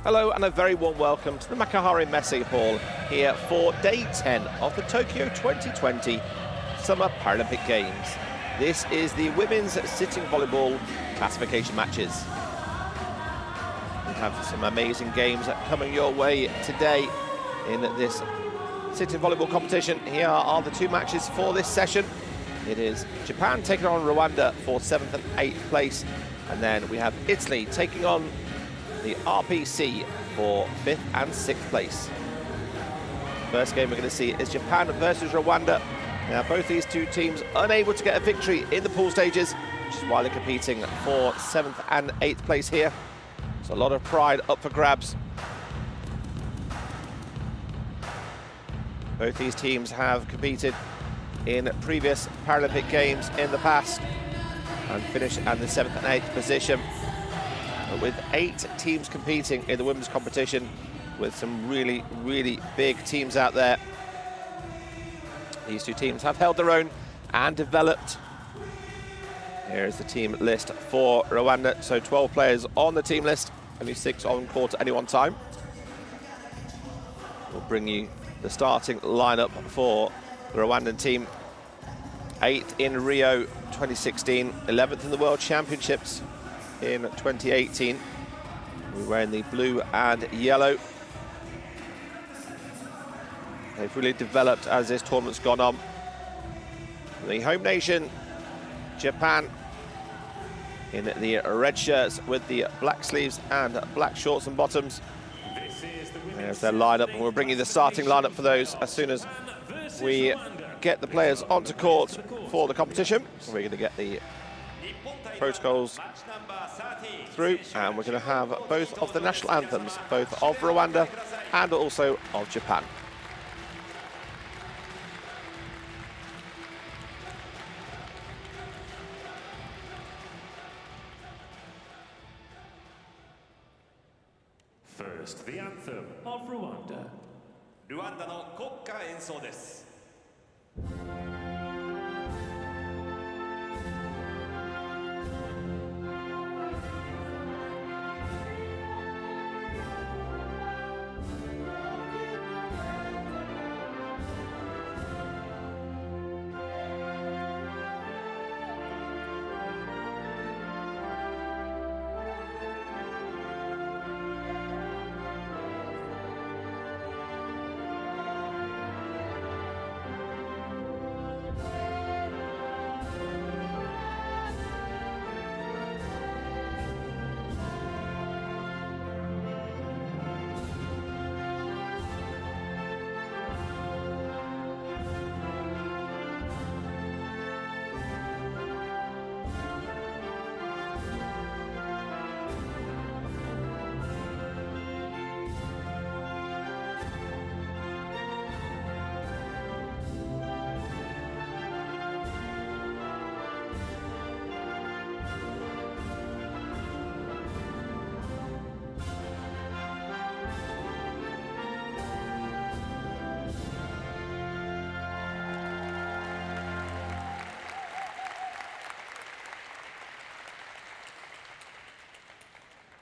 Hello and a very warm welcome to the Makuhari Messe Hall here for day 10 of the Tokyo 2020 Summer Paralympic Games. This is the women's sitting volleyball classification matches. We have some amazing games coming your way today in this sitting volleyball competition. Here are the two matches for this session. It is Japan taking on Rwanda for 7th and 8th place, and then we have Italy taking on the RPC for 5th and 6th place. First game we're going to see is Japan versus Rwanda. Now both these two teams unable to get a victory in the pool stages, which is why they're competing for 7th and 8th place here. So a lot of pride up for grabs. Both these teams have competed in previous Paralympic Games in the past and finished at the 7th and 8th position. With 8 teams competing in the women's competition, with some really, really big teams out there. These two teams have held their own and developed. Here is the team list for Rwanda. So 12 players on the team list, only 6 on court at any one time. We'll bring you the starting lineup for the Rwandan team. 8th in Rio 2016, 11th in the World Championships in 2018. We're wearing the blue and yellow. They've really developed as this tournament's gone on. The home nation, Japan, in the red shirts with the black sleeves and black shorts and bottoms. There's their lineup, and we'll bring you the starting lineup for those as soon as we get the players onto court for the competition. We're going to get the protocols through, and we're going to have both of the national anthems, both of Rwanda and also of Japan. First, the anthem of Rwanda. Rwanda no kokka enso desu.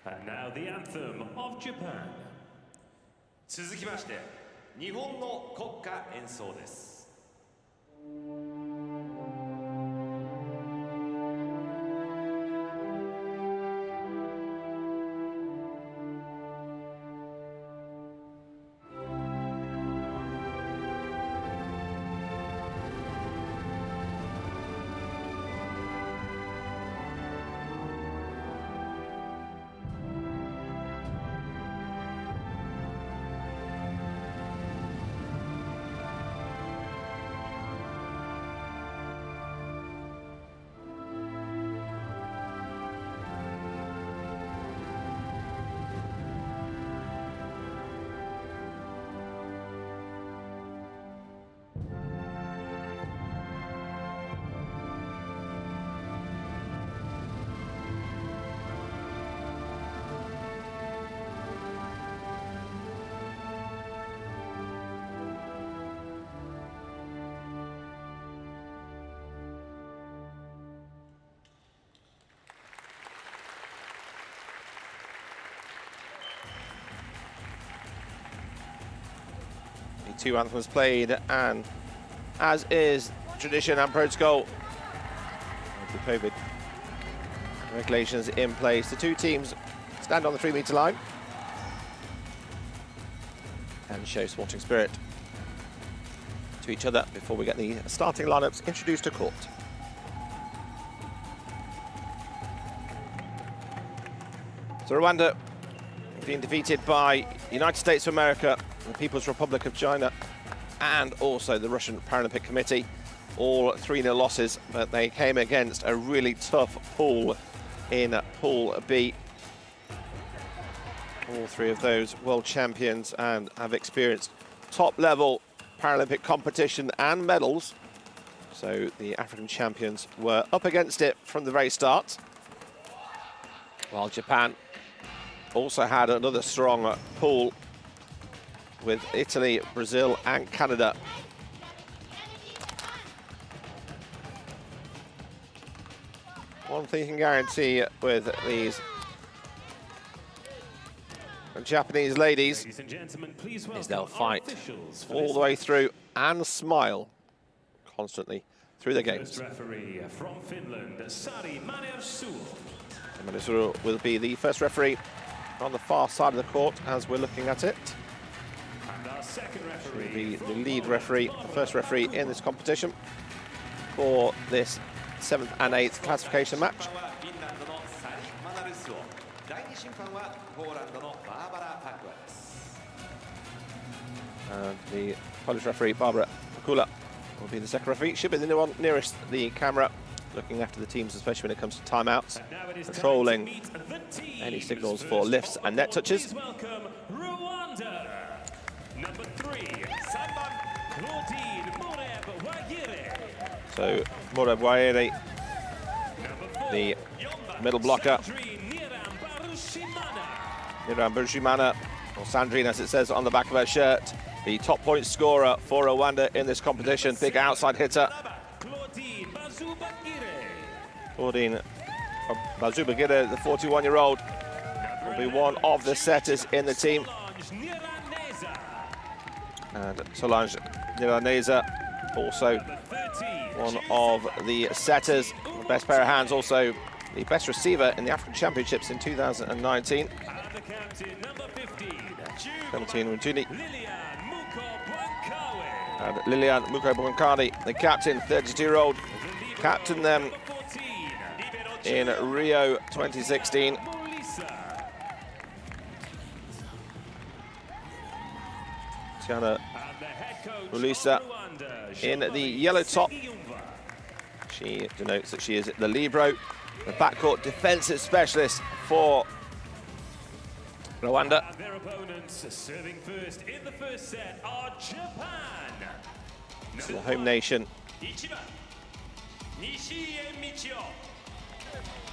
And now the anthem of Japan. 続きまして、日本の国歌演奏です。The two anthems played, and as is tradition and protocol, with the COVID regulations in place, the two teams stand on the 3-meter line and show sporting spirit to each other before we get the starting lineups introduced to court. So Rwanda being defeated by United States of America, the People's Republic of China, and also the Russian Paralympic Committee. All 3-0 losses, but they came against a really tough pool in Pool B. All three of those world champions and have experienced top-level Paralympic competition and medals. So the African champions were up against it from the very start, while Japan also had another strong pool with Italy, Brazil and Canada. One thing you can guarantee with these Japanese ladies is they'll fight all the way through and smile constantly through the games. Referee from Finland, Sari Manusuru will be the first referee on the far side of the court as we're looking at it. And our second referee, She'll be the lead referee, the first referee in this competition for this 7th and 8th classification match. And the Polish referee, Barbara Kula, will be the second referee. She'll be the one nearest the camera, looking after the teams, especially when it comes to timeouts, controlling any signals for lifts and net touches. welcome Rwanda. Number 3, Claudine Moreb-Wagire. So Moreb Wagire, the middle blocker. Niram Barushimana, or Sandrine as it says on the back of her shirt, the top point scorer for Rwanda in this competition. Big outside hitter. Claudine Bazubagire, the 41-year-old, will be one of the setters in the team. And Solange Niraneza, also one of the setters. The best pair of hands, also the best receiver in the African Championships in 2019. 17 Mutuni. And Lilian Muko-Bwankani, the captain, 32-year-old, captained them in Rio 2016. Tiana Ulisa in the yellow top. She denotes that she is the libero, the backcourt defensive specialist for Rwanda. And their opponents serving first in the first set are Japan. To the home nation.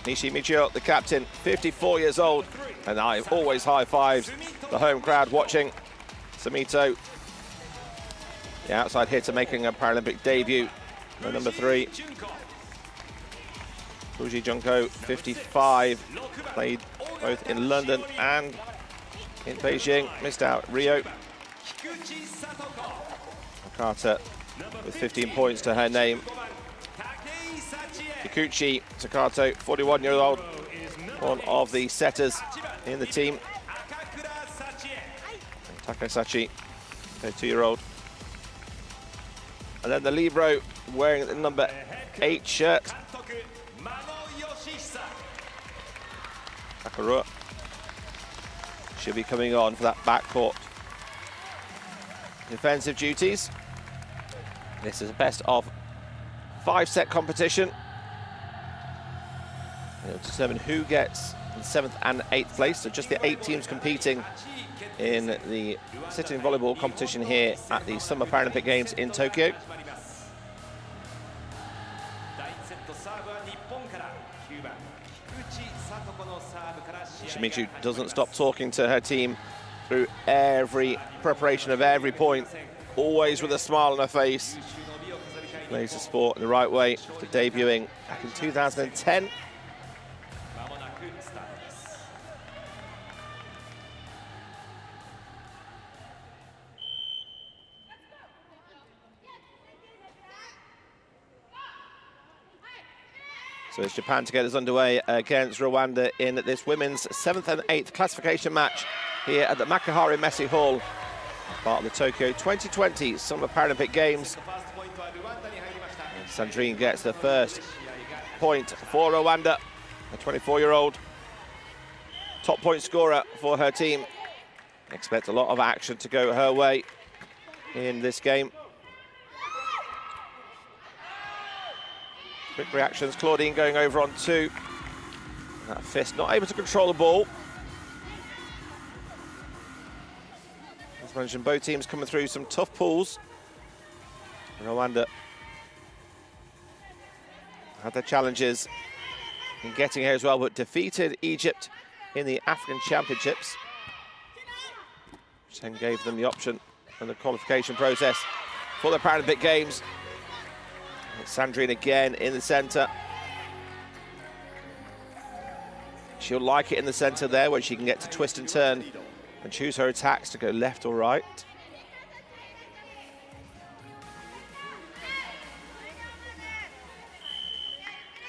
Nishi Michio, the captain, 54 years old, and I always high fives the home crowd watching. Samito, the outside hitter, making a Paralympic debut, the number 3. Fuji Junko, 55, played both in London and in Beijing, missed out Rio. Carter with 15 points to her name. Kikuchi Takato, 41-year-old, one of the setters in the team. Takasachi, 32-year-old. And then the libero wearing the number 8 shirt. Takarua should be coming on for that backcourt defensive duties. This is a best of 5-set competition. It'll determine who gets in 7th and 8th place. So just the 8 teams competing in the sitting volleyball competition here at the Summer Paralympic Games in Tokyo. Shimizu doesn't stop talking to her team through every preparation of every point, always with a smile on her face. Plays the sport in the right way after debuting back in 2010. So it's Japan to get us underway against Rwanda in this women's 7th and 8th classification match here at the Makuhari Messi Hall, part of the Tokyo 2020 Summer Paralympic Games. And Sandrine gets the first point for Rwanda, a 24-year-old top point scorer for her team. Expect a lot of action to go her way in this game. Quick reactions, Claudine going over on two. That fist not able to control the ball. As mentioned, both teams coming through some tough pools. Rwanda had their challenges in getting here as well, but defeated Egypt in the African Championships, which then gave them the option in the qualification process for the Paralympic Games. It's Sandrine again in the centre. She'll like it in the centre there, where she can get to twist and turn and choose her attacks to go left or right.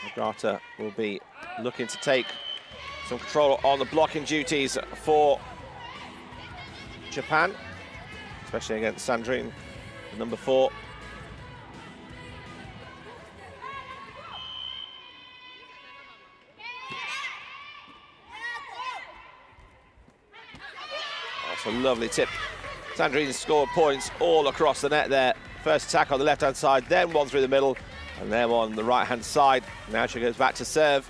Nagata will be looking to take some control on the blocking duties for Japan, especially against Sandrine, number 4. That's a lovely tip. Sandrine scored points all across the net there. First attack on the left-hand side, then one through the middle, and then one on the right-hand side. Now she goes back to serve.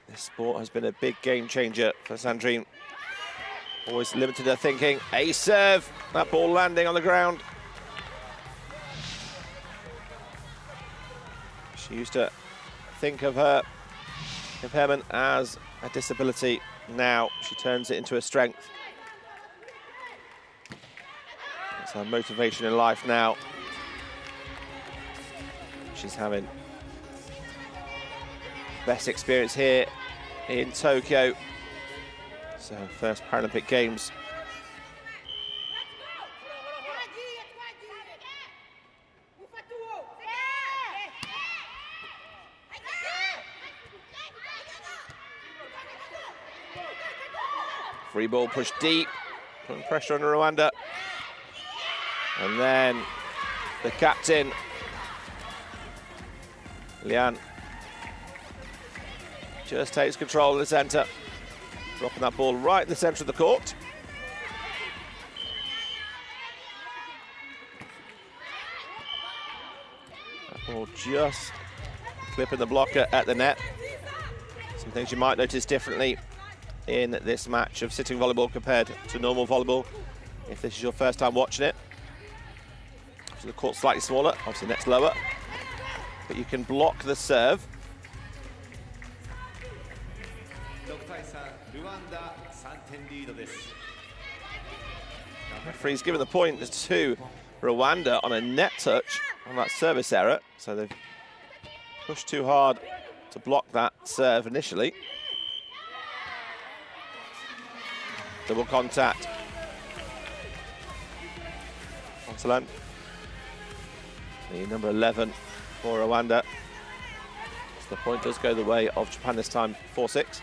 This sport has been a big game changer for Sandrine. Always limited her thinking. A serve, that ball landing on the ground. She used to think of her impairment as a disability. Now she turns it into a strength. It's her motivation in life now. She's having best experience here in Tokyo. It's her first Paralympic Games. Free ball pushed deep, putting pressure on Rwanda. And then the captain, Lian, just takes control of the centre, dropping that ball right in the centre of the court. That ball just clipping the blocker at the net. Some things you might notice differently in this match of sitting volleyball compared to normal volleyball, if this is your first time watching it. So the court's slightly smaller, obviously net's lower, but you can block the serve. Referee's given the point to Rwanda on a net touch on that service error, so they've pushed too hard to block that serve initially. Double contact. Onsalan, the number 11 for Rwanda. So the point does go the way of Japan this time, 4-6.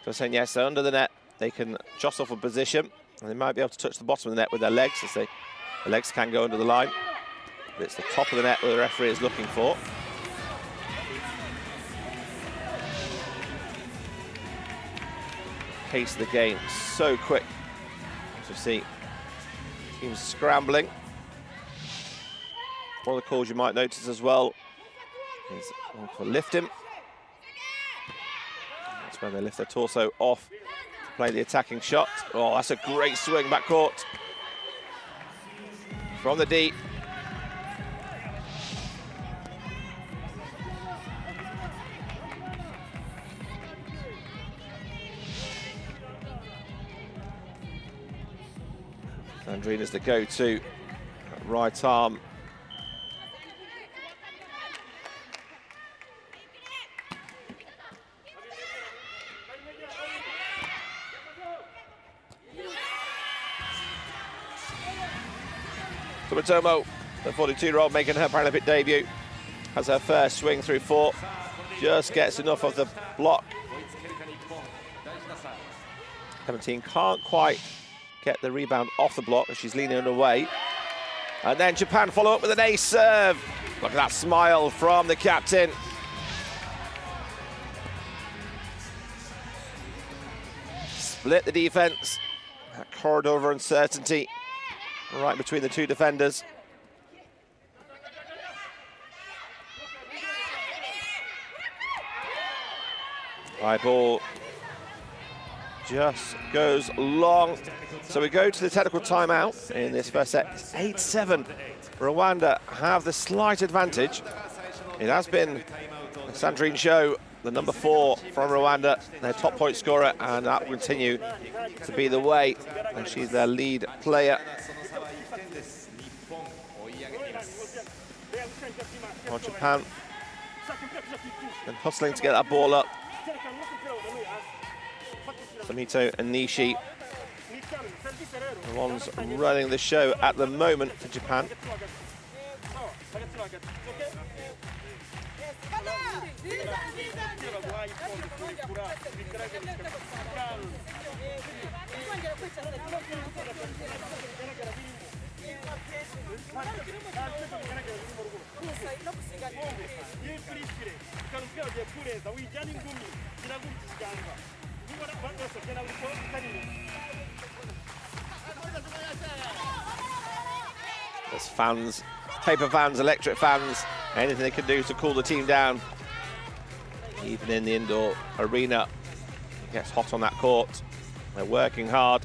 So saying yes, they're under the net. They can jostle for position, and they might be able to touch the bottom of the net with their legs, as the legs can go under the line. But it's the top of the net where the referee is looking for. Pace of the game so quick. As you see, teams scrambling. One of the calls you might notice as well is one for lifting. That's when they lift their torso off to play the attacking shot. Oh, that's a great swing back court from the deep. Sandrine is the go-to right arm. Sumitomo, the 42-year-old, making her Paralympic debut, has her first swing through 4. Just gets enough of the block. 17 can't quite get the rebound off the block as she's leaning away. And then Japan follow up with an ace serve. Look at that smile from the captain. Split the defense. That corridor of uncertainty right between the two defenders. High ball just goes long. So we go to the technical timeout in this first set. 8-7. Rwanda have the slight advantage. It has been Sandrine Show, the number 4 from Rwanda, their top point scorer, and that will continue to be the way. And she's their lead player. Well, Japan and hustling to get that ball up. Samito and Nishi, the ones running the show at the moment for Japan. There's fans, paper fans, electric fans, anything they can do to cool the team down. Even in the indoor arena, it gets hot on that court. They're working hard.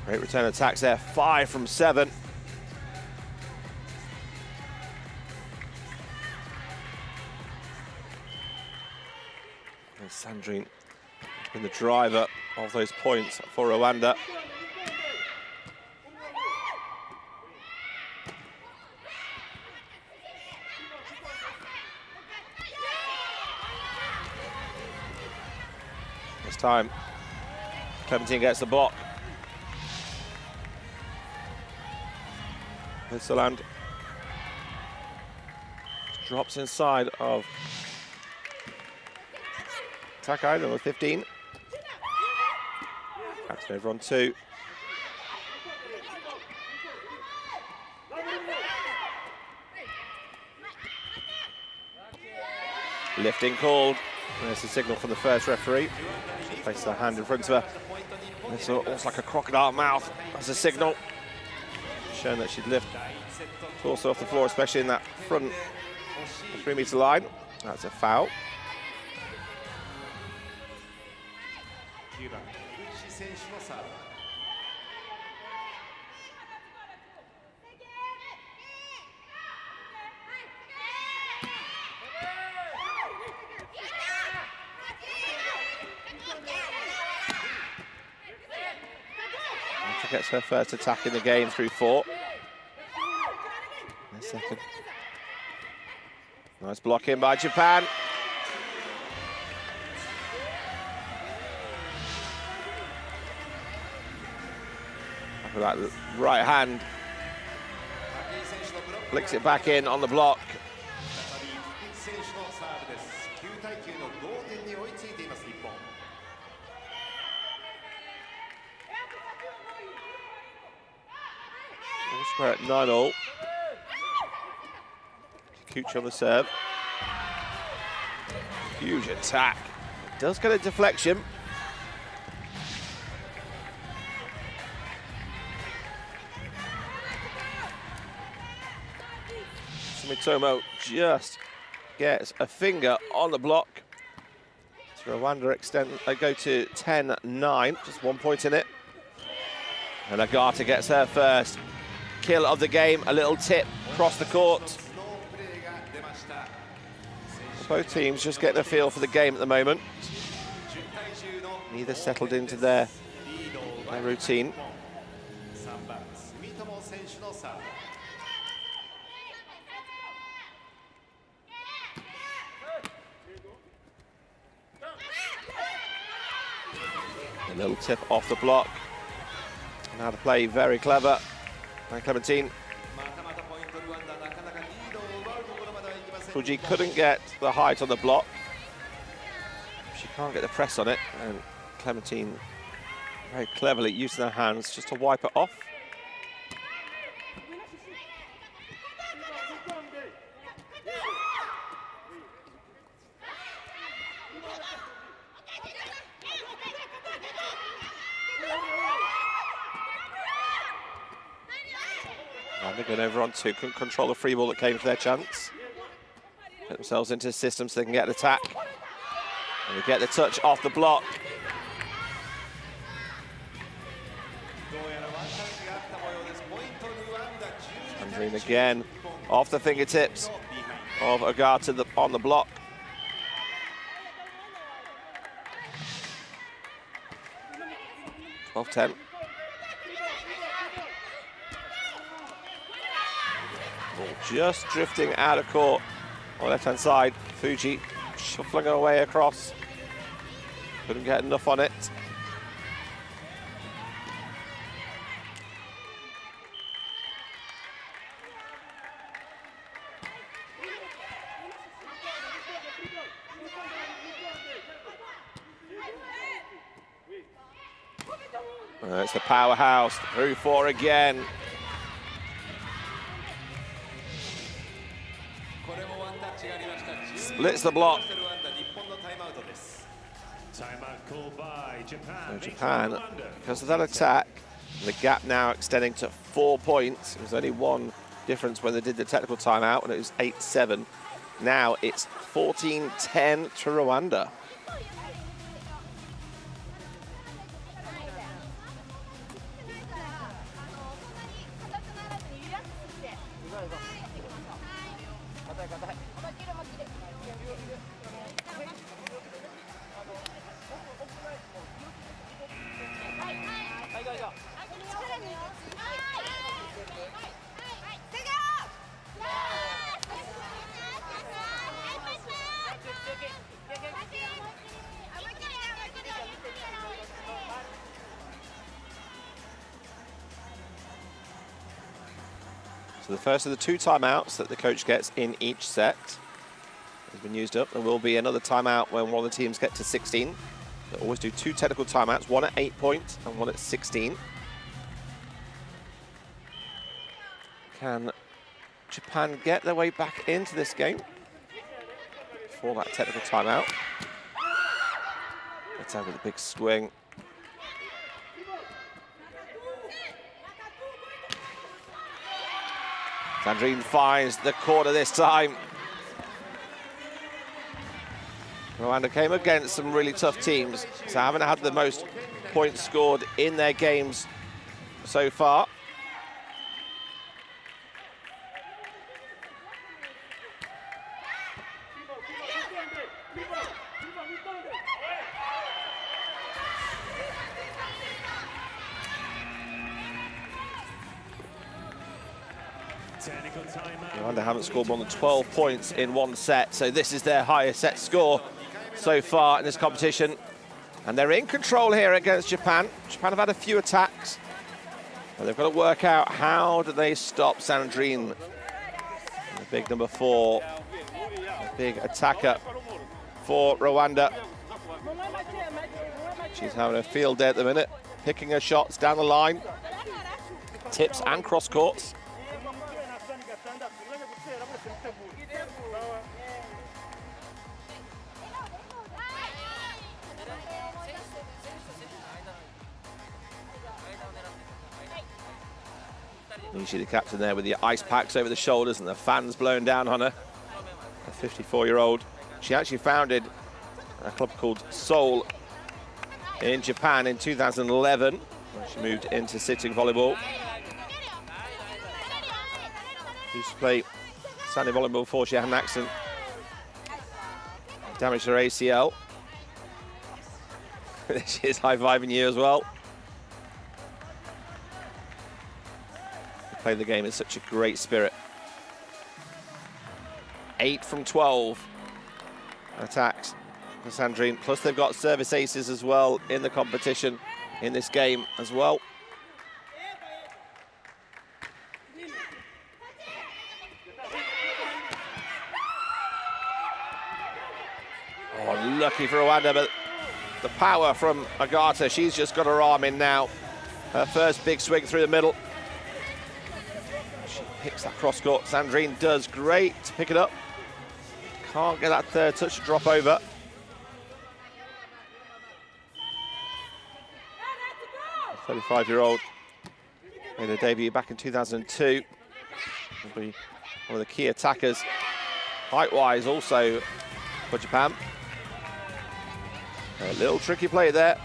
Great return attacks there, 5 from 7. And Sandrine has been the driver of those points for Rwanda. This time, Clementine gets the block. Vissaland drops inside of Takai, number 15. Captain over on 2. Lifting called. There's the signal from the first referee. She places her hand in front of her. It's almost like a crocodile mouth as a signal, showing that she'd lift torso off the floor, especially in that front 3-meter line. That's a foul. She gets her first attack in the game through 4. A second. Nice block in by Japan. After that right hand, flicks it back in on the block. We're at 9-all. Kikuchi on the serve. Huge attack. Does get a deflection. Sumitomo just gets a finger on the block. So Rwanda extend, they go to 10-9, just 1 point in it. And Agata gets her first kill of the game, a little tip across the court. Both teams just getting a feel for the game at the moment. Neither settled into their routine. A little tip off the block. Now the play, very clever by Clementine. Fuji couldn't get the height on the block. She can't get the press on it, and Clementine very cleverly using her hands just to wipe it off. And they're going over on two, couldn't control the free ball that came to their chance. Put themselves into the system so they can get an attack. And they get the touch off the block. Sandrine again off the fingertips of Agata on the block. Off 10. Just drifting out of court on the left-hand side. Fuji shuffling her way across. Couldn't get enough on it. It's the powerhouse, through 4 again. Splits the block. So Japan, because of that attack, the gap now extending to 4 points. It was only one difference when they did the technical timeout, and it was 8-7. Now it's 14-10 to Rwanda. So the first of the 2 timeouts that the coach gets in each set has been used up. There will be another timeout when one of the teams get to 16. They always do 2 technical timeouts, one at 8 points and one at 16. Can Japan get their way back into this game before that technical timeout? Let's have with a big swing. Sandrine finds the corner this time. Rwanda came against some really tough teams, so haven't had the most points scored in their games so far. Rwanda haven't scored more than 12 points in one set, so this is their highest set score so far in this competition. And they're in control here against Japan. Japan have had a few attacks, but they've got to work out how do they stop Sandrine, the big number 4, a big attacker for Rwanda. She's having a field day at the minute, picking her shots down the line, tips and cross courts. You see the captain there with the ice packs over the shoulders and the fans blowing down on her. A 54-year-old. She actually founded a club called Seoul in Japan in 2011 when she moved into Sitting Volleyball. Used to play standing volleyball before she had an accident. Damaged her ACL. She is high-fiving you as well. Play the game in such a great spirit. 8 from 12 attacks for Sandrine. Plus they've got service aces as well in the competition in this game as well. Oh, lucky for Rwanda, but the power from Agata. She's just got her arm in now. Her first big swing through the middle. She picks that cross court. Sandrine does great to pick it up. Can't get that third touch to drop over. The 35-year-old made her debut back in 2002. Will be one of the key attackers, height-wise, also for Japan. A little tricky play there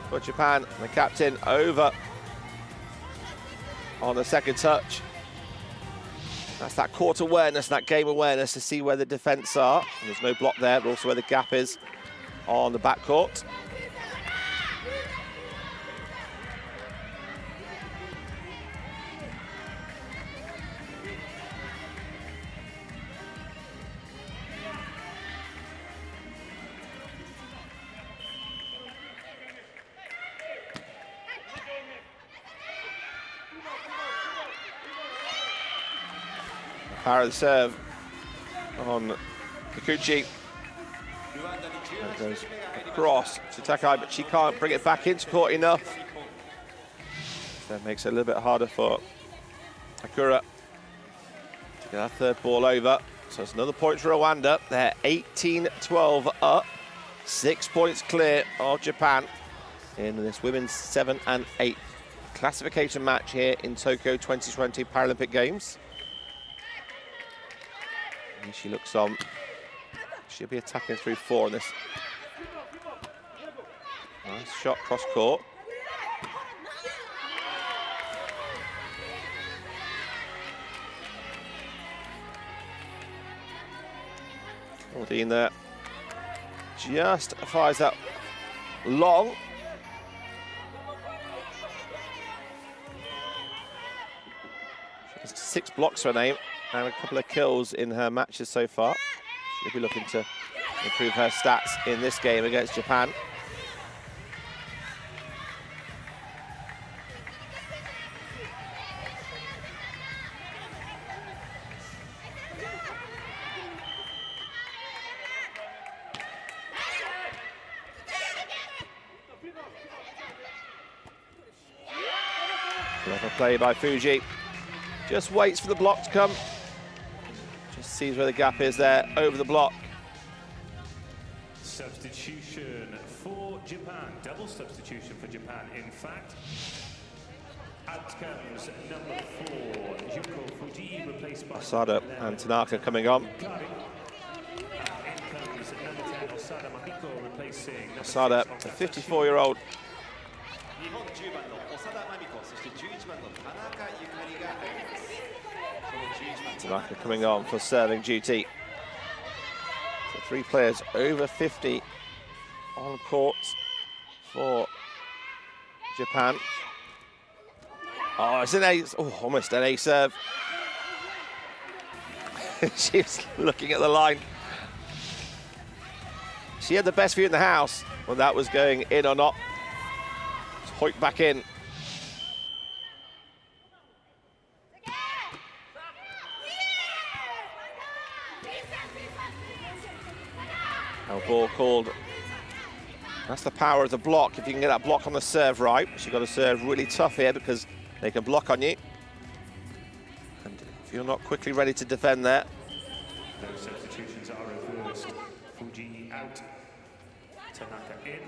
for Japan. The captain over on the second touch. That's that court awareness, that game awareness to see where the defence are. And there's no block there, but also where the gap is on the backcourt. Power of the serve on Kikuchi. And goes across to Takai, but she can't bring it back into court enough. That makes it a little bit harder for Akura to get that third ball over. So it's another point for Rwanda. They're 18-12 up. 6 points clear of Japan in this women's 7th and 8th classification match here in Tokyo 2020 Paralympic Games. She looks on. She'll be attacking through 4 in this. Nice shot cross court. Aldine there. Just fires that long. She has 6 blocks for her name and a couple of kills in her matches so far. She'll be looking to improve her stats in this game against Japan. Clever play by Fuji. Just waits for the block to come. Just sees where the gap is there, over the block. Substitution for Japan. Double substitution for Japan, in fact. Out comes number 4, Junko Fuji, replaced by Asada and Tanaka coming on. In comes number 10, Osada Mamiko, replacing Asada, a 54-year-old. Tanaka coming on for serving duty. So 3 players over 50 on court for Japan. Oh, it's an ace. Oh, almost an ace serve. She's looking at the line. She had the best view in the house when that was going in or not. It's hoiked back in. Ball called. That's the power of the block. If you can get that block on the serve right, you've got to serve really tough here because they can block on you. And if you're not quickly ready to defend there. Those substitutions are reversed. Fuji out. Tanaka in.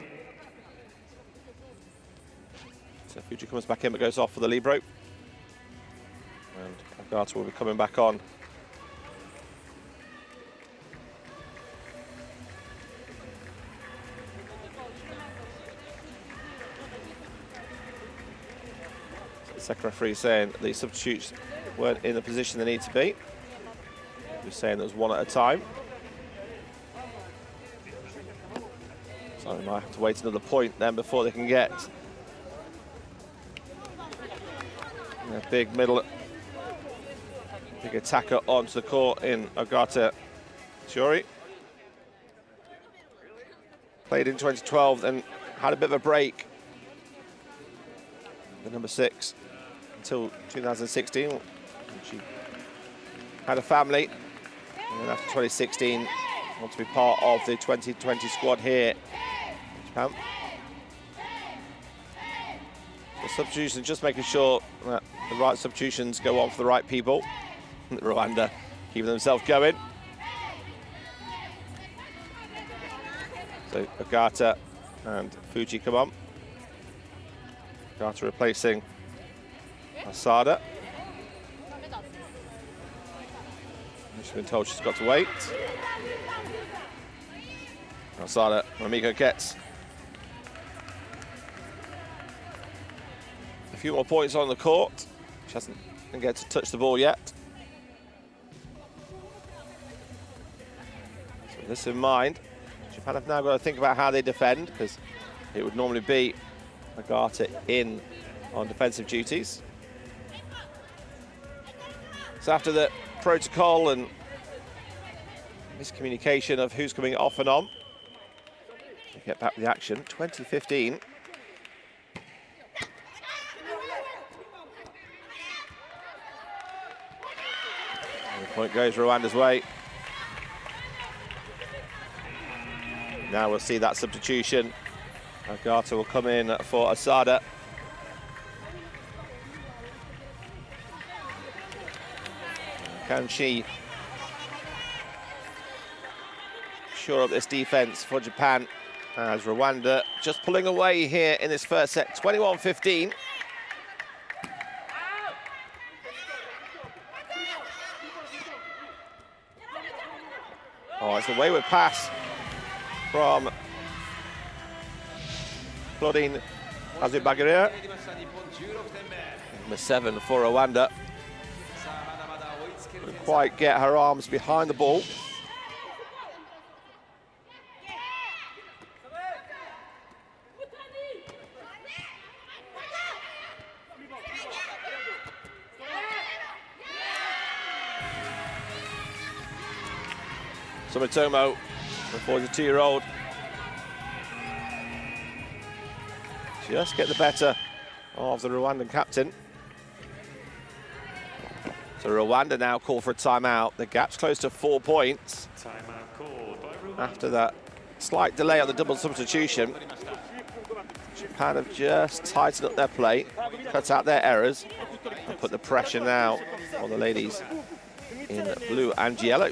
So Fuji comes back in but goes off for the libero. And Agata will be coming back on. Second referee saying the substitutes weren't in the position they need to be. He was saying there was one at a time. So we might have to wait another point then before they can get a big attacker onto the court in Agata Chiori. Played in 2012 and had a bit of a break. The number 6 until 2016, when she had a family. And then after 2016, want to be part of the 2020 squad here in Japan. The substitution, just making sure that the right substitutions go on for the right people. Rwanda keeping themselves going. So Ogata and Fuji come on. Ogata replacing Asada. She's been told she's got to wait. Asada, Mamiko gets a few more points on the court. She hasn't been able to touch the ball yet. So with this in mind, Japan have now got to think about how they defend, because it would normally be Ogata in on defensive duties. So after the protocol and miscommunication of who's coming off and on, we get back with the action. 2015. And the point goes Rwanda's way. Now we'll see that substitution. Ogata will come in for Asada. Can she shore up this defense for Japan, as Rwanda just pulling away here in this first set, 21-15. Oh, it's a wayward pass from Claudine Azubagirira. Number 7 for Rwanda. Couldn't quite get her arms behind the ball. Sumitomo, the 42-year-old, just get the better of the Rwandan captain. So Rwanda now call for a timeout. The gap's close to 4 points. Timeout called by Rwanda. After that slight delay on the double substitution, Japan have just tightened up their play, cut out their errors, and put the pressure now on the ladies in blue and yellow.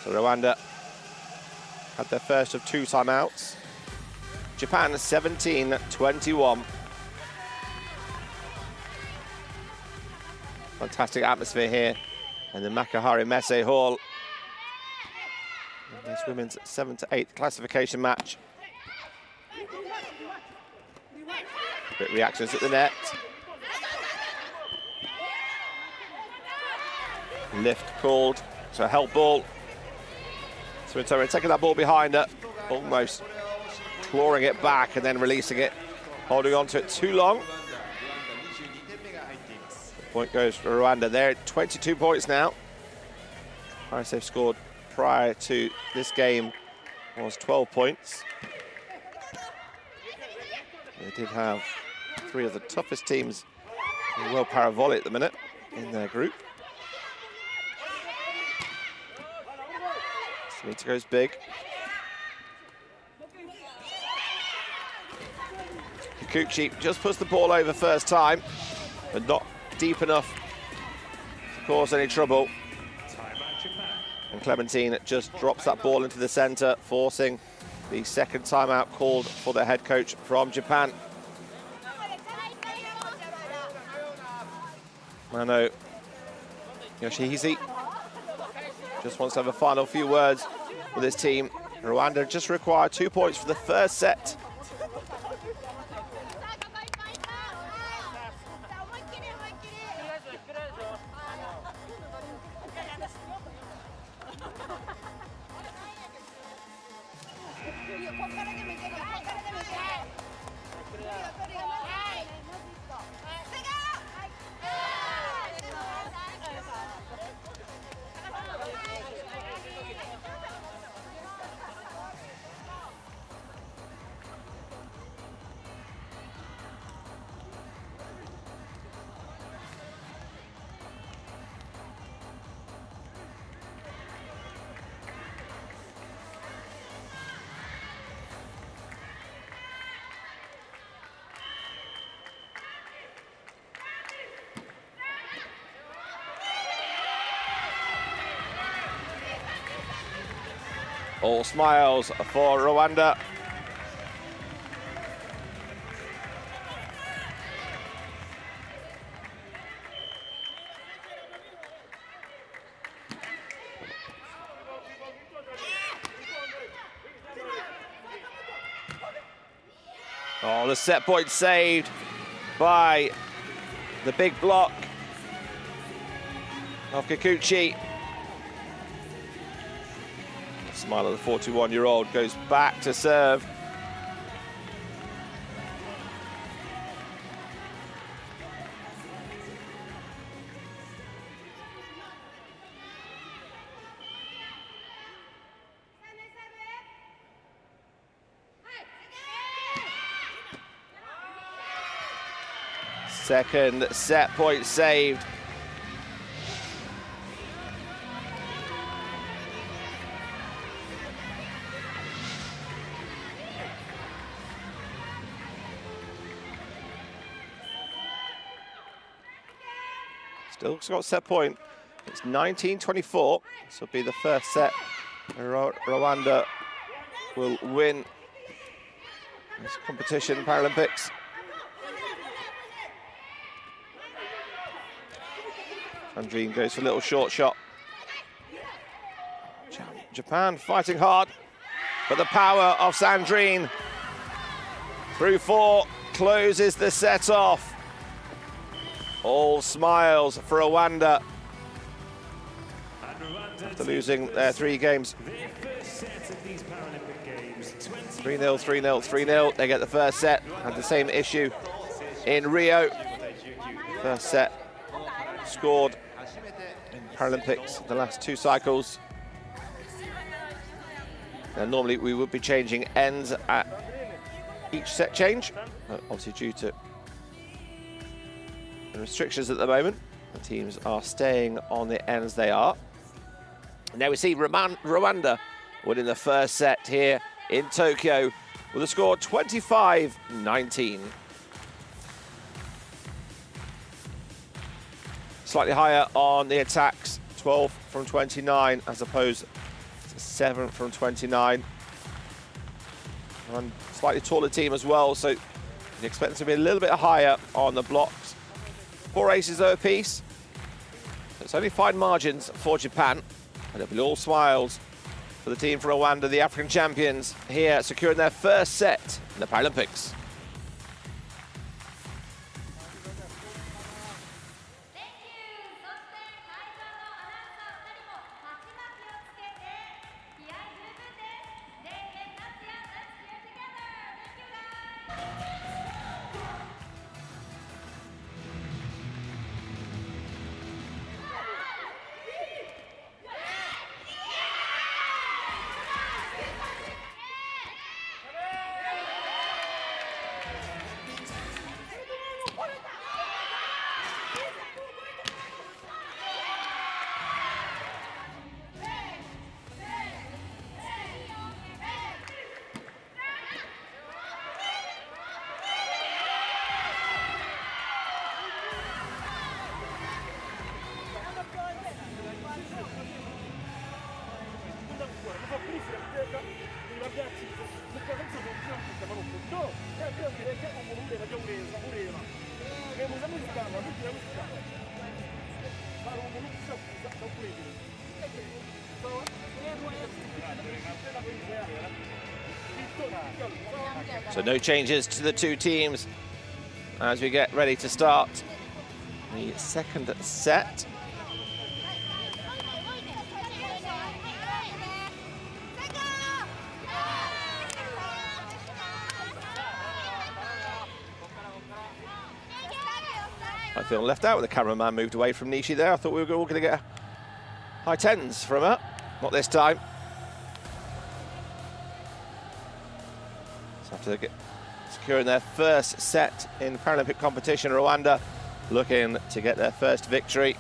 So Rwanda had their first of 2 timeouts. Japan 17-21. Fantastic atmosphere here in the Makuhari Messe Hall. In this women's 7th-8th classification match. Quick reactions at the net. Lift called, so a help ball. Sumitomo taking that ball behind her, almost clawing it back and then releasing it, holding on to it too long. The point goes for Rwanda. They're at 22 points now. Highest they've scored prior to this game was 12 points. They did have 3 of the toughest teams in World Paravolley at the minute in their group. Smita goes big. Kikuchi just puts the ball over first time, but not deep enough to cause any trouble. And Clementine just drops that ball into the center, forcing the second timeout called for the head coach from Japan. Mano Yoshihisa just wants to have a final few words with his team. Rwanda just require 2 points for the first set. All smiles for Rwanda. Oh, the set point saved by the big block of Kikuchi. Smile of the 41-year-old goes back to serve. Second set point saved. Still got set point. It's 19-24. This will be the first set. Rwanda will win this competition, Paralympics. Sandrine goes for a little short shot. Japan fighting hard, but the power of Sandrine through 4 closes the set off. All smiles for Rwanda after losing their 3 games. 3-0, 3-0, 3-0. They get the first set. Had the same issue in Rio. First set scored in Paralympics the last 2 cycles. Now, normally we would be changing ends at each set change, obviously due to the restrictions at the moment. The teams are staying on the ends they are. Now we see Rwanda winning the first set here in Tokyo with a score 25-19. Slightly higher on the attacks, 12 from 29 as opposed to 7 from 29. And slightly taller team as well, so you expect them to be a little bit higher on the blocks. 4 aces though apiece. It's only fine margins for Japan, and it'll be all smiles for the team from Rwanda, the African champions, here securing their first set in the Paralympics. So no changes to the two teams as we get ready to start the second set. I feel left out with the cameraman moved away from Nishi there. I thought we were all going to get high tens from her. Not this time. So after securing their first set in Paralympic competition, Rwanda looking to get their first victory.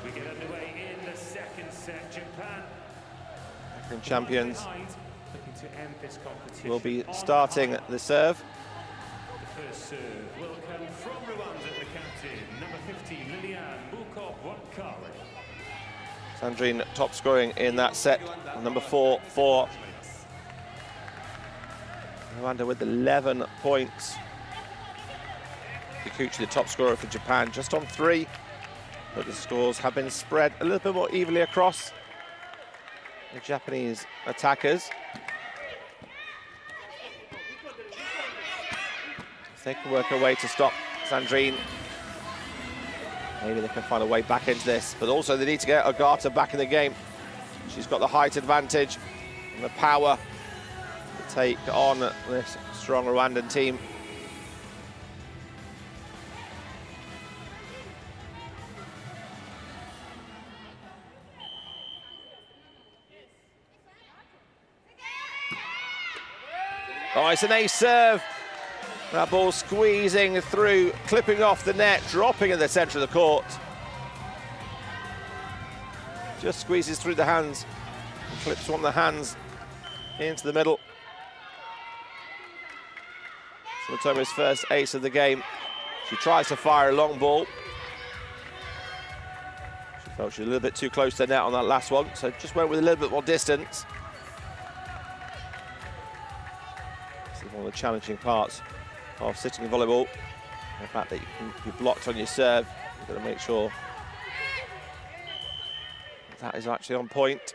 We get underway in the second set. Japan, African champions, looking to end this competition will be starting the serve. The first serve will come from Rwanda, the captain, number 15, Liliane Bukov-Wakari. Sandrine top scoring in that set, number 4 for Rwanda with 11 points. Kikuchi, the top scorer for Japan, just on 3, but the scores have been spread a little bit more evenly across the Japanese attackers. If they can work a way to stop Sandrine, maybe they can find a way back into this, but also they need to get Ogata back in the game. She's got the height advantage and the power to take on this strong Rwandan team. Oh, it's an ace serve. That ball squeezing through, clipping off the net, dropping in the centre of the court. Just squeezes through the hands, clips from the hands into the middle. Sumitomo's first ace of the game. She tries to fire a long ball. She felt she was a little bit too close to the net on that last one, so just went with a little bit more distance. This is one of the challenging parts of sitting volleyball. The fact that you can be blocked on your serve, you've got to make sure that is actually on point.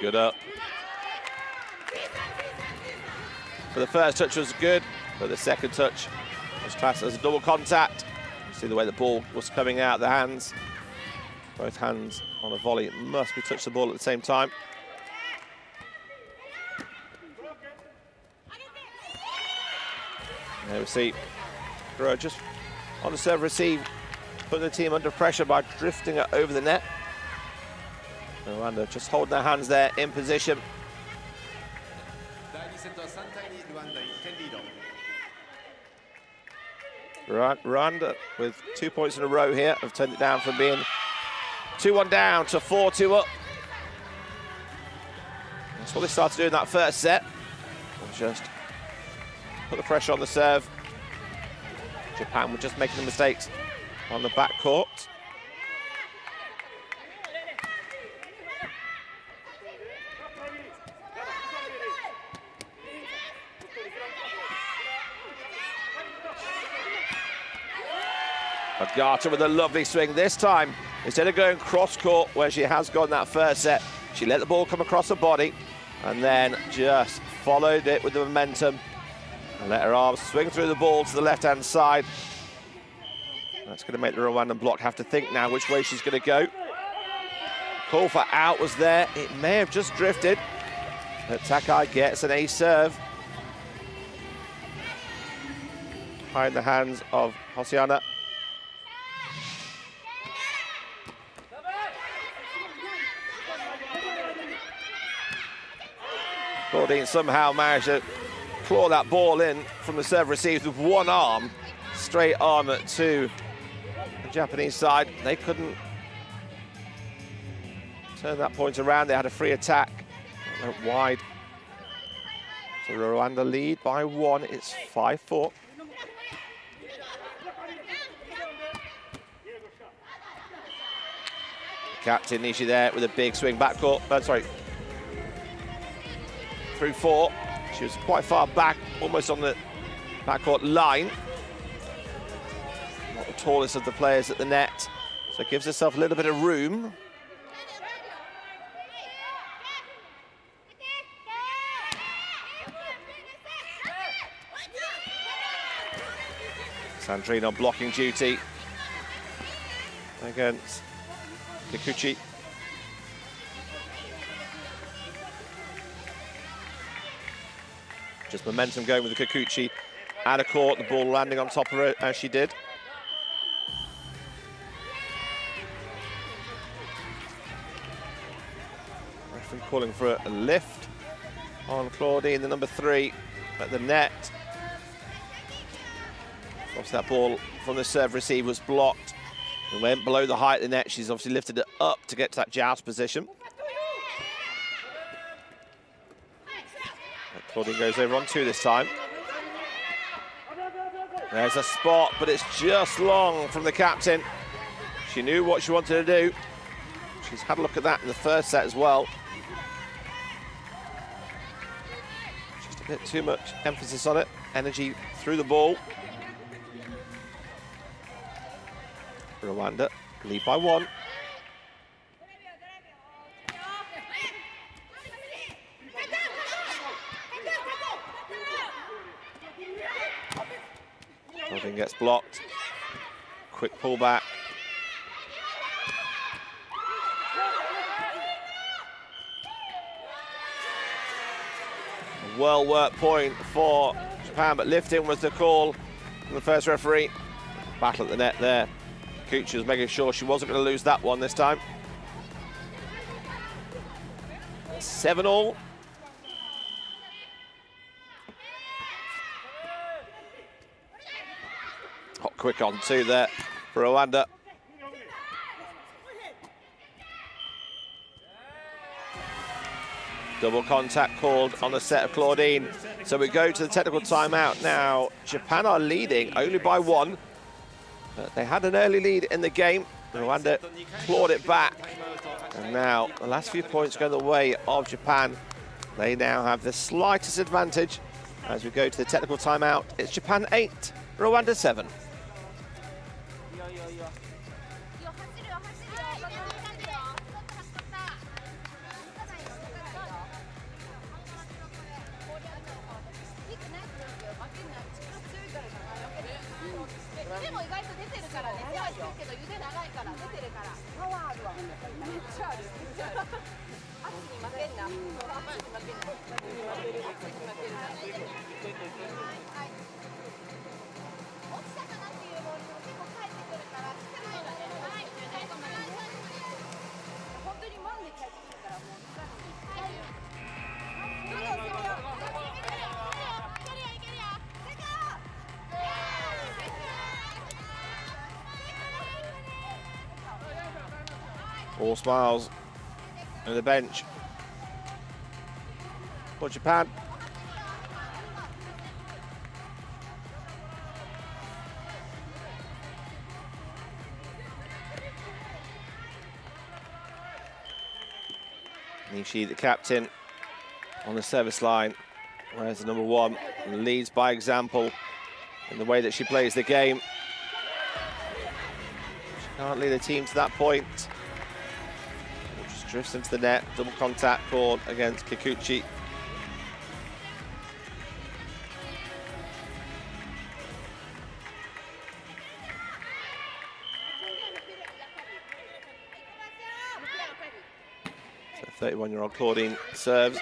Good up. So the first touch was good, but the second touch was classed as a double contact. You see the way the ball was coming out of the hands. Both hands on a volley must be touched the ball at the same time. And there we see Guro just on the serve receive, putting the team under pressure by drifting it over the net. Rwanda just holding their hands there in position. Rwanda with 2 points in a row here have turned it down from being 2-1 down to 4-2 up. That's what they started doing that first set. Just put the pressure on the serve. Japan were just making the mistakes on the back court. Ogata with a lovely swing this time. Instead of going cross-court where she has gone that first set, she let the ball come across her body and then just followed it with the momentum and let her arms swing through the ball to the left-hand side. That's going to make the Rwandan block have to think now which way she's going to go. Call for out was there. It may have just drifted, but Takai gets an ace serve. High in the hands of Hosiana. Claudine somehow managed to claw that ball in from the serve received with one arm, straight on to the Japanese side. They couldn't turn that point around. They had a free attack, went wide. So Rwanda lead by 1, it's 5-4. Captain Nishi there with a big swing backcourt, through 4. She was quite far back, almost on the backcourt line. Not the tallest of the players at the net, so it gives herself a little bit of room. Sandrine on blocking duty against Kikuchi. Just momentum going with the Kikuchi out of court, the ball landing on top of her as she did. Referee calling for a lift on Claudine, the number 3 at the net. Obviously that ball from the serve receive was blocked. It went below the height of the net. She's obviously lifted it up to get to that joust position. And Claudine goes over on 2 this time. There's a spot, but it's just long from the captain. She knew what she wanted to do. She's had a look at that in the first set as well. Just a bit too much emphasis on it. Energy through the ball. Rwanda lead by 1. Nothing gets blocked. Quick pullback. A well-worked point for Japan, but lifting was the call from the first referee. Battle at the net there. Kikuchi was making sure she wasn't going to lose that one this time. 7-all. Hot quick on 2 there for Rwanda. Double contact called on the set of Claudine. So we go to the technical timeout now. Japan are leading only by 1. But they had an early lead in the game. Rwanda clawed it back. And now the last few points go the way of Japan. They now have the slightest advantage as we go to the technical timeout. It's Japan 8, Rwanda 7. All smiles on the bench for Japan. Nishi, the captain, on the service line, whereas the number 1 leads by example in the way that she plays the game. She can't lead the team to that point. Just drifts into the net, double contact called against Kikuchi. So 31-year-old Claudine serves.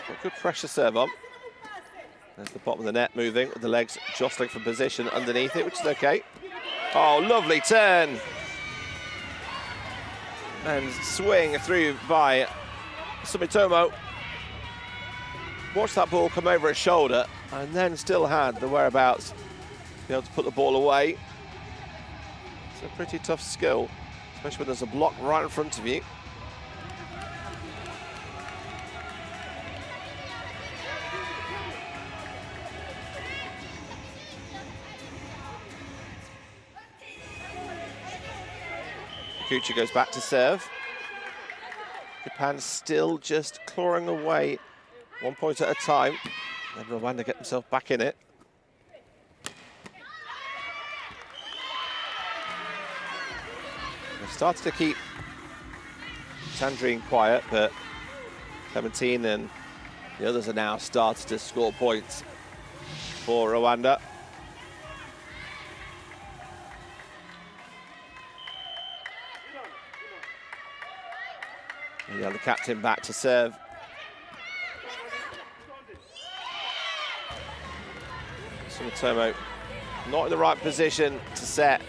Got good pressure serve on. There's the bottom of the net moving with the legs jostling for position underneath it, which is okay. Oh, lovely turn. And swing through by Sumitomo. Watched that ball come over his shoulder and then still had the whereabouts to be able to put the ball away. It's a pretty tough skill, especially when there's a block right in front of you. Kikuchi goes back to serve. Japan still just clawing away 1 point at a time. And Rwanda get themselves back in it. They've started to keep Sandrine quiet, but Clementine and the others are now starting to score points for Rwanda. And the captain back to serve. Sumitomo not in the right position to set,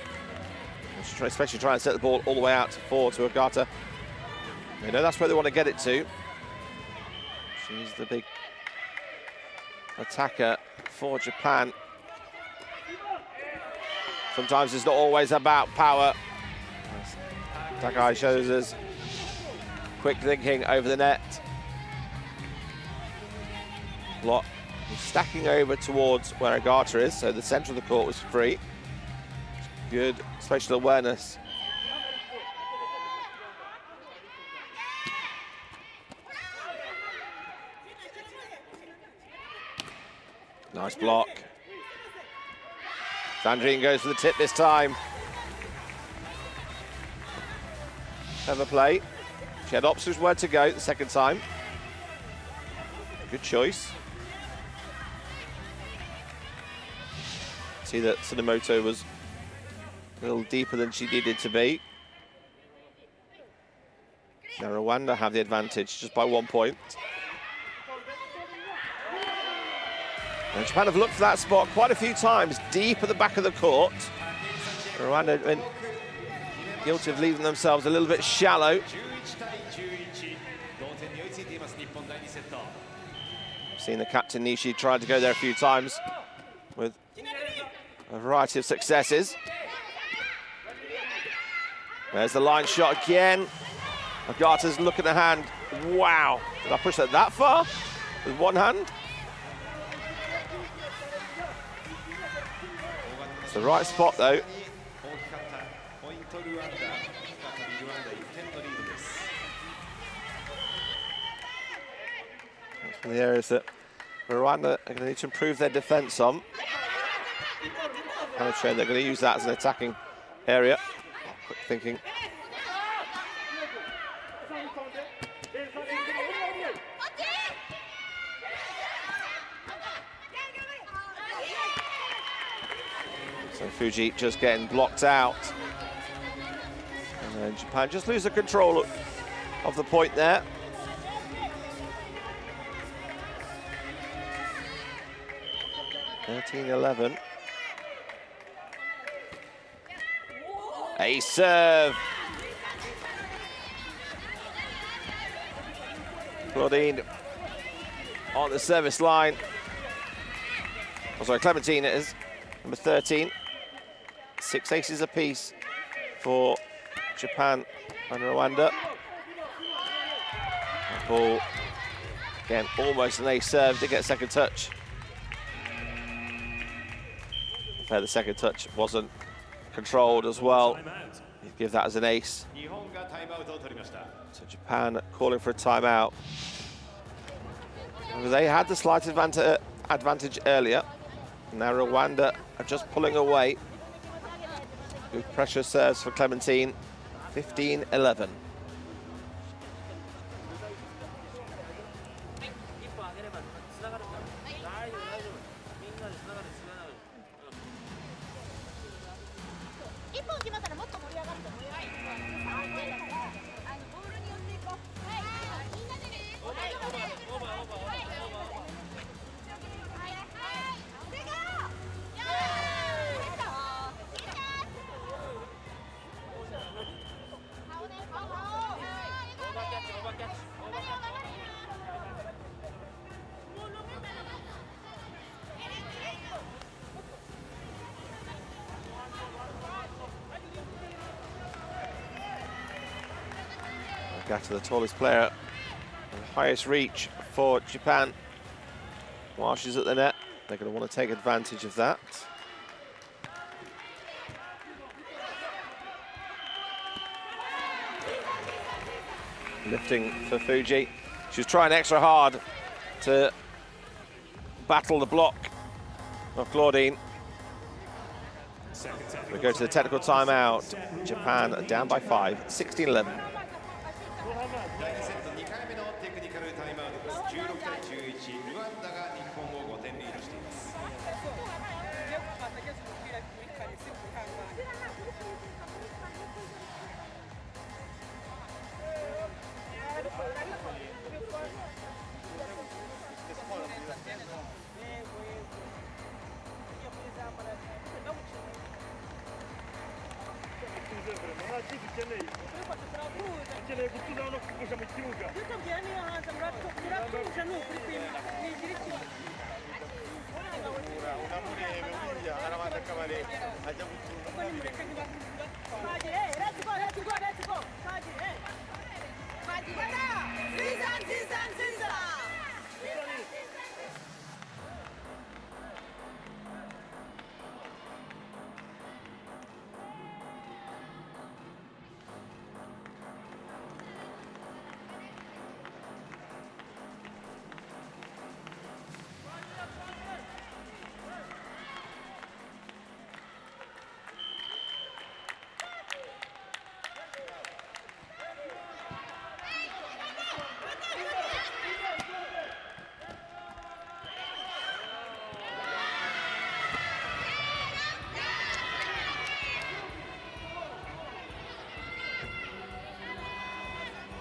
especially trying to set the ball all the way out forward to Agata. They know that's where they want to get it to. She's the big attacker for Japan. Sometimes it's not always about power. Takai shows us quick thinking over the net. Block stacking over towards where Agata is, so the centre of the court was free. Good spatial awareness. Nice block. Sandrine goes for the tip this time. Clever play. She had options where to go the second time. Good choice. See that Tsunemoto was a little deeper than she needed to be. Now Rwanda have the advantage just by 1 point. And Japan have looked for that spot quite a few times, deep at the back of the court. Rwanda have been guilty of leaving themselves a little bit shallow. I've seen the captain Nishi tried to go there a few times with a variety of successes. There's the line shot again. Agata's looking at the hand. Wow, did I push that far with one hand? It's the right spot though. That's one of the areas that Rwanda are going to need to improve their defence on. Kind of showing they're going to use that as an attacking area. Quick thinking. So Fuji just getting blocked out. And then Japan just lose the control of the point there. (13-11). A serve. Claudine on the service line. Oh, sorry, Clementine it is. Number 13. 6 aces apiece for Japan and Rwanda. That ball, again, almost an ace serve. Did get a second touch. Fair, the second touch wasn't controlled as well. You'd give that as an ace. So Japan calling for a timeout. They had the slight advantage earlier. Now Rwanda are just pulling away. Good pressure serves for Clementine. 15-11. Agata, the tallest player, and highest reach for Japan. While she's at the net, they're going to want to take advantage of that. lifting for Fuji. She was trying extra hard to battle the block of Claudine. We go to the technical timeout. Japan down by 5, 16-11.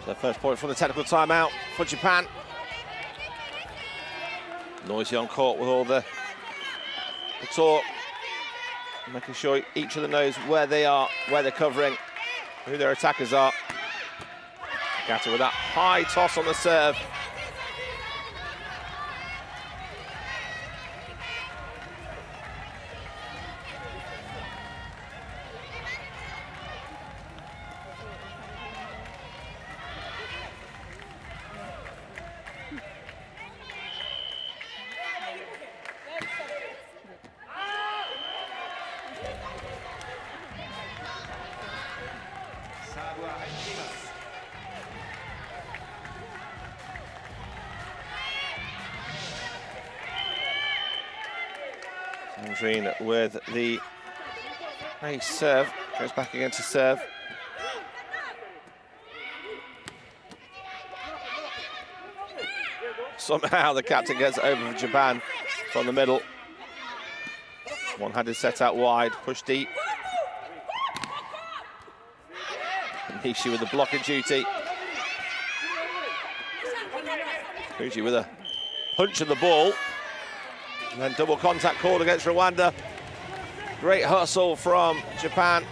So first point from the technical timeout for Japan. Noisy on court with all the talk, making sure each of them knows where they are, where they're covering, who their attackers are. Gata with that high toss on the serve. With the ace serve, goes back again to serve. Somehow the captain gets over for Japan from the middle. One-handed set out wide, push deep. Nishi with the blocking duty. Fuji with a punch of the ball. And then double contact called against Rwanda. Great hustle from Japan.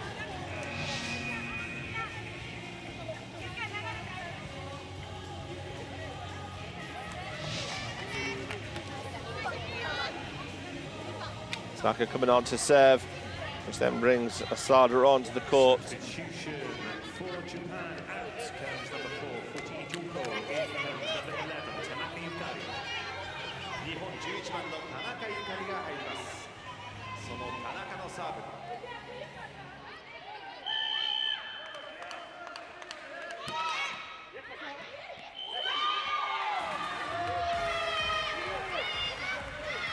Tanaka coming on to serve, which then brings Asada onto the court.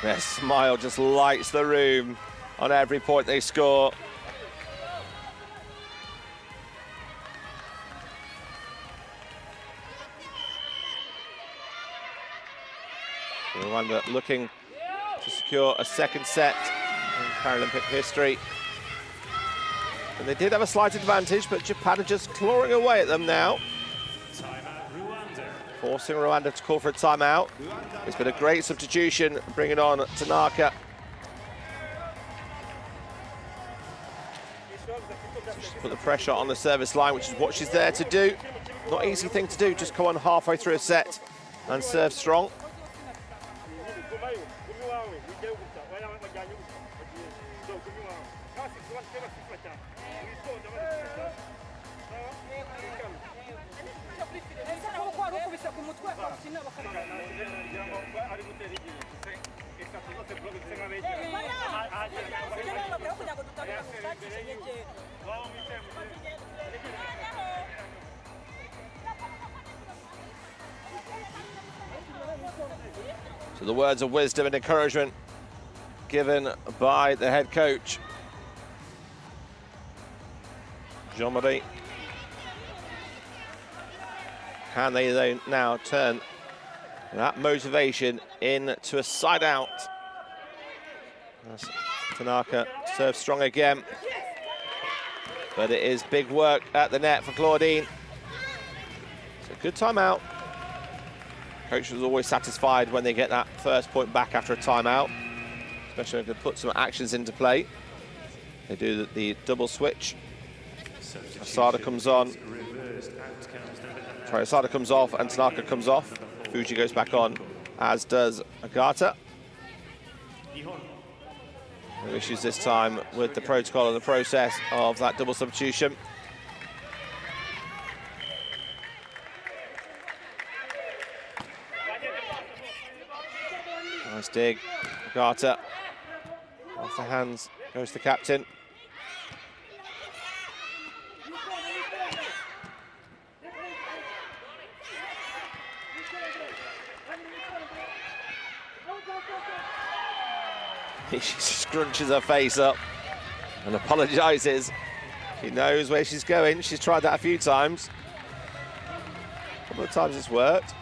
Their smile just lights the room on every point they score. Rwanda looking to secure a second set in Paralympic history. And they did have a slight advantage, but Japan are just clawing away at them now. Forcing Rwanda to call for a timeout. It's been a great substitution, bringing on Tanaka. Just put the pressure on the service line, which is what she's there to do. Not an easy thing to do, just come on halfway through a set and serve strong. So the words of wisdom and encouragement given by the head coach, Jean-Marie. Can they though now turn that motivation into a side out? As Tanaka serves strong again. But it is big work at the net for Claudine. It's a good timeout. Coach was always satisfied when they get that first point back after a timeout, especially if they put some actions into play. They do the double switch. Asada comes on. Sorry, Asada comes off and Tanaka comes off. Fuji goes back on, as does Agata. No issues this time with the protocol and the process of that double substitution. Nice dig. Agata off the hands, goes the captain. She scrunches her face up and apologises. She knows where she's going. She's tried that a few times. A couple of times it's worked.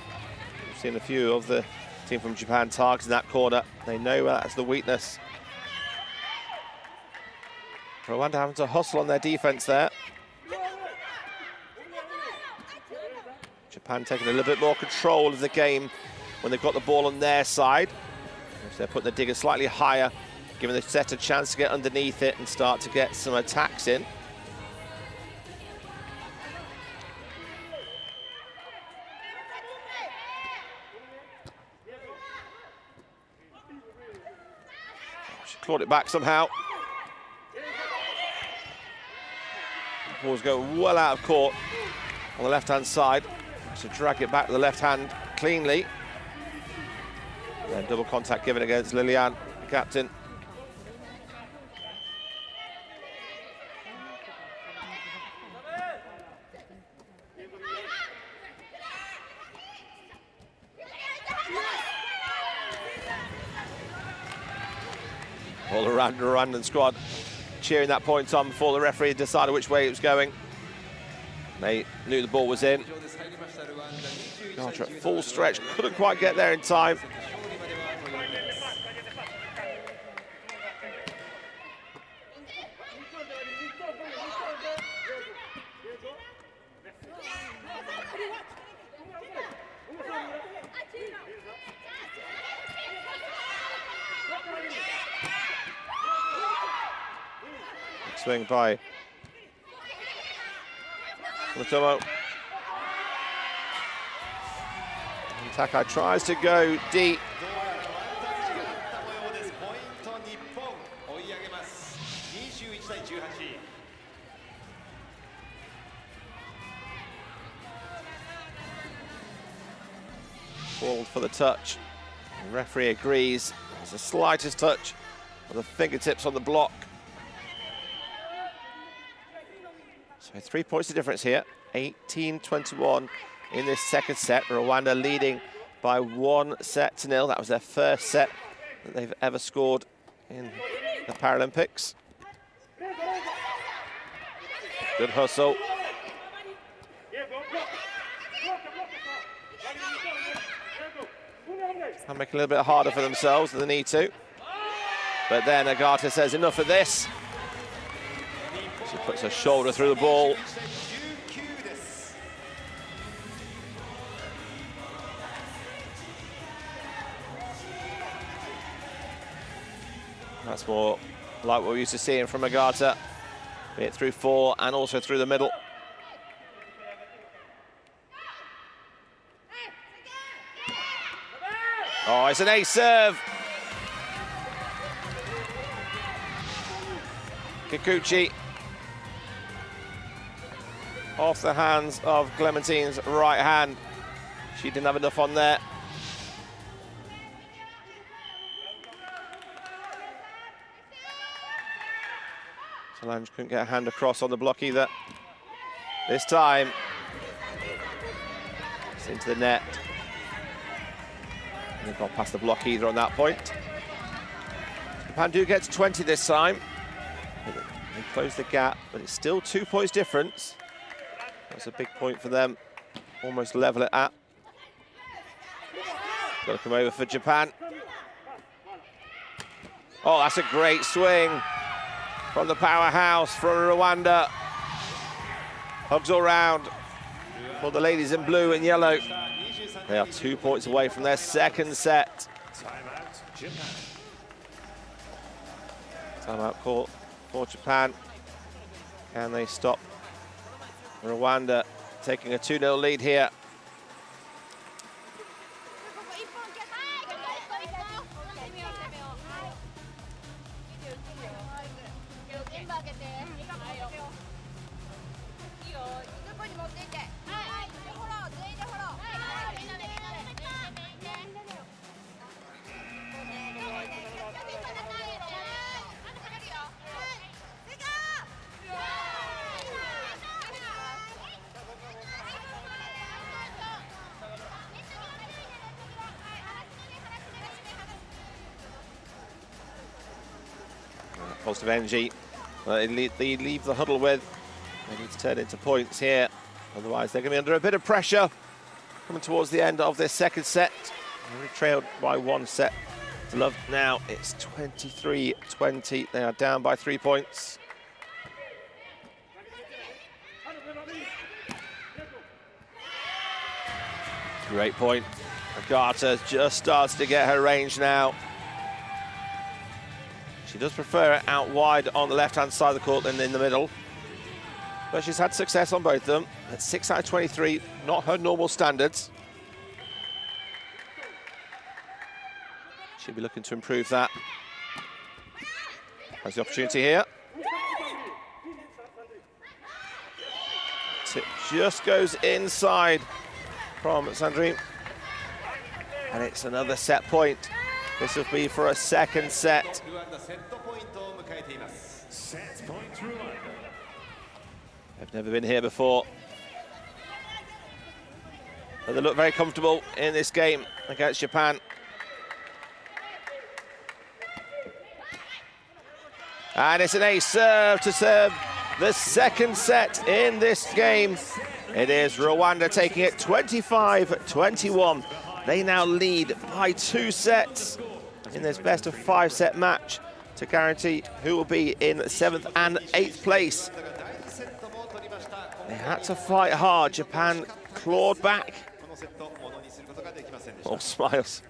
We've seen a few of the team from Japan targeting that corner. They know that's the weakness. Rwanda having to hustle on their defence there. Japan taking a little bit more control of the game when they've got the ball on their side. They're putting the digger slightly higher, giving the set a chance to get underneath it and start to get some attacks in. She clawed it back somehow. The ball's going well out of court on the left-hand side. So drag it back to the left hand cleanly. And double contact given against Liliane, the captain. All around the Rwandan squad cheering that point on before the referee decided which way it was going. They knew the ball was in. Garter at full stretch, couldn't quite get there in time. Swing by Mutomo. Takai tries to go deep. Called for the touch. The referee agrees. It's the slightest touch of the fingertips on the block. So 3 points of difference here. 18-21 in this second set. Rwanda leading by 1-0. That was their first set that they've ever scored in the Paralympics. Good hustle. And make it a little bit harder for themselves than they need to. But then Agata says, enough of this. She puts her shoulder through the ball. That's more like what we're used to seeing from Agata. Be it through 4 and also through the middle. Oh, it's an ace serve. Kikuchi off the hands of Clementine's right hand. She didn't have enough on there. Solange couldn't get a hand across on the block either. This time, it's into the net. And they've got past the block either on that point. Japan do get to 20 this time. They close the gap, but it's still 2 points difference. That's a big point for them. Almost level it at. Got to come over for Japan. Oh, that's a great swing from the powerhouse from Rwanda. Hugs all round for the ladies in blue and yellow. They are 2 points away from their second set. Timeout, Japan. Timeout call for Japan. Can they stop Rwanda taking a 2-0 lead here? Positive energy they leave the huddle with. They need to turn into points here, otherwise they're going to be under a bit of pressure coming towards the end of their second set. They're only trailed by 1 set to love. Now it's 23-20. They are down by 3 points. Great point. Agata just starts to get her range now. She does prefer it out wide on the left-hand side of the court than in the middle. But she's had success on both of them. At 6 out of 23, not her normal standards. She'll be looking to improve that. Has the opportunity here. Tip just goes inside from Sandrine. And it's another set point. This will be for a second set. Set point Rwanda. They've never been here before. But they look very comfortable in this game against Japan. And it's an ace serve to serve the second set in this game. It is Rwanda taking it 25-21. They now lead by 2 sets in this best of 5 set match to guarantee who will be in 7th and 8th place. They had to fight hard. Japan clawed back. All smiles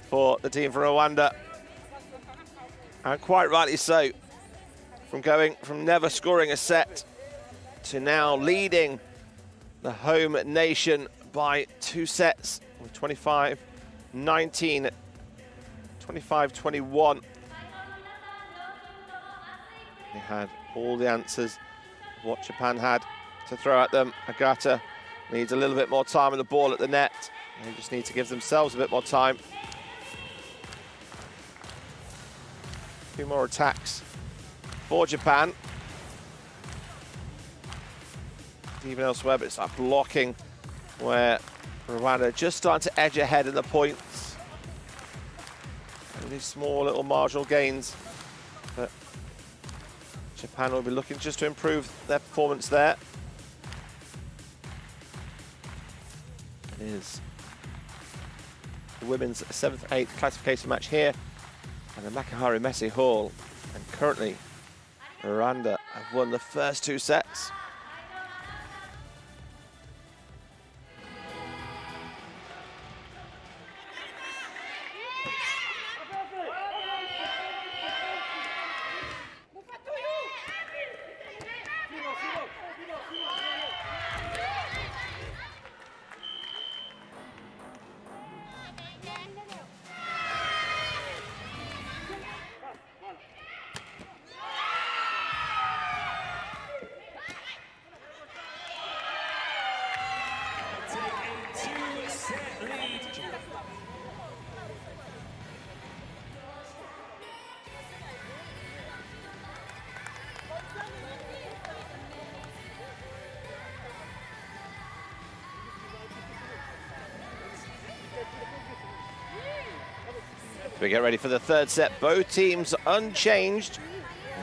for the team from Rwanda. And quite rightly so. From going from never scoring a set to now leading the home nation by 2 sets with 25-19, 25-21. They had all the answers of what Japan had to throw at them. Agata needs a little bit more time on the ball at the net. They just need to give themselves a bit more time. A few more attacks for Japan. Even elsewhere, but it's that blocking where Rwanda just starting to edge ahead in the points. Only small little marginal gains, but Japan will be looking just to improve their performance there. It is the women's 7th-8th classification match here at the Makuhari Messe Hall, and currently Rwanda have won the first 2 sets. We get ready for the third set. Both teams unchanged.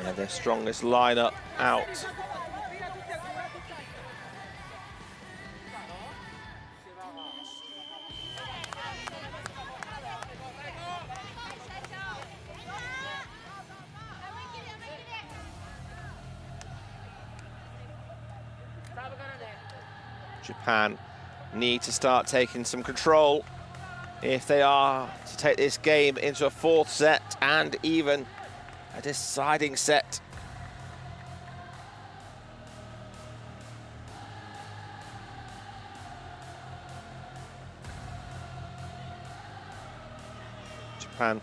Yeah, their strongest lineup out. Japan need to start taking some control if they are to take this game into a fourth set and even a deciding set. Japan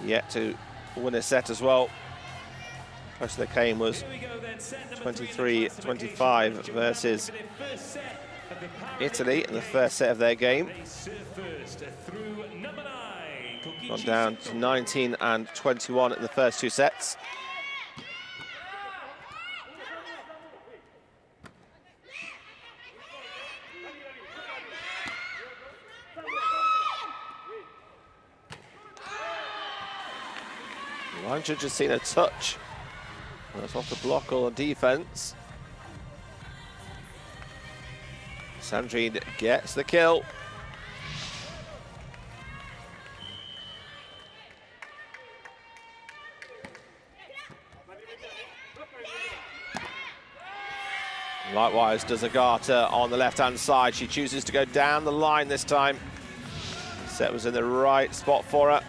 yet to win a set as well. Close to the game was 23-25 versus Italy in the first set of their game. Gone down to 19 and 21 in the first two sets. Line judge has seen a touch. That's off the block or defense. Sandrine gets the kill. Likewise does Agata on the left-hand side. She chooses to go down the line this time. Set was in the right spot for her.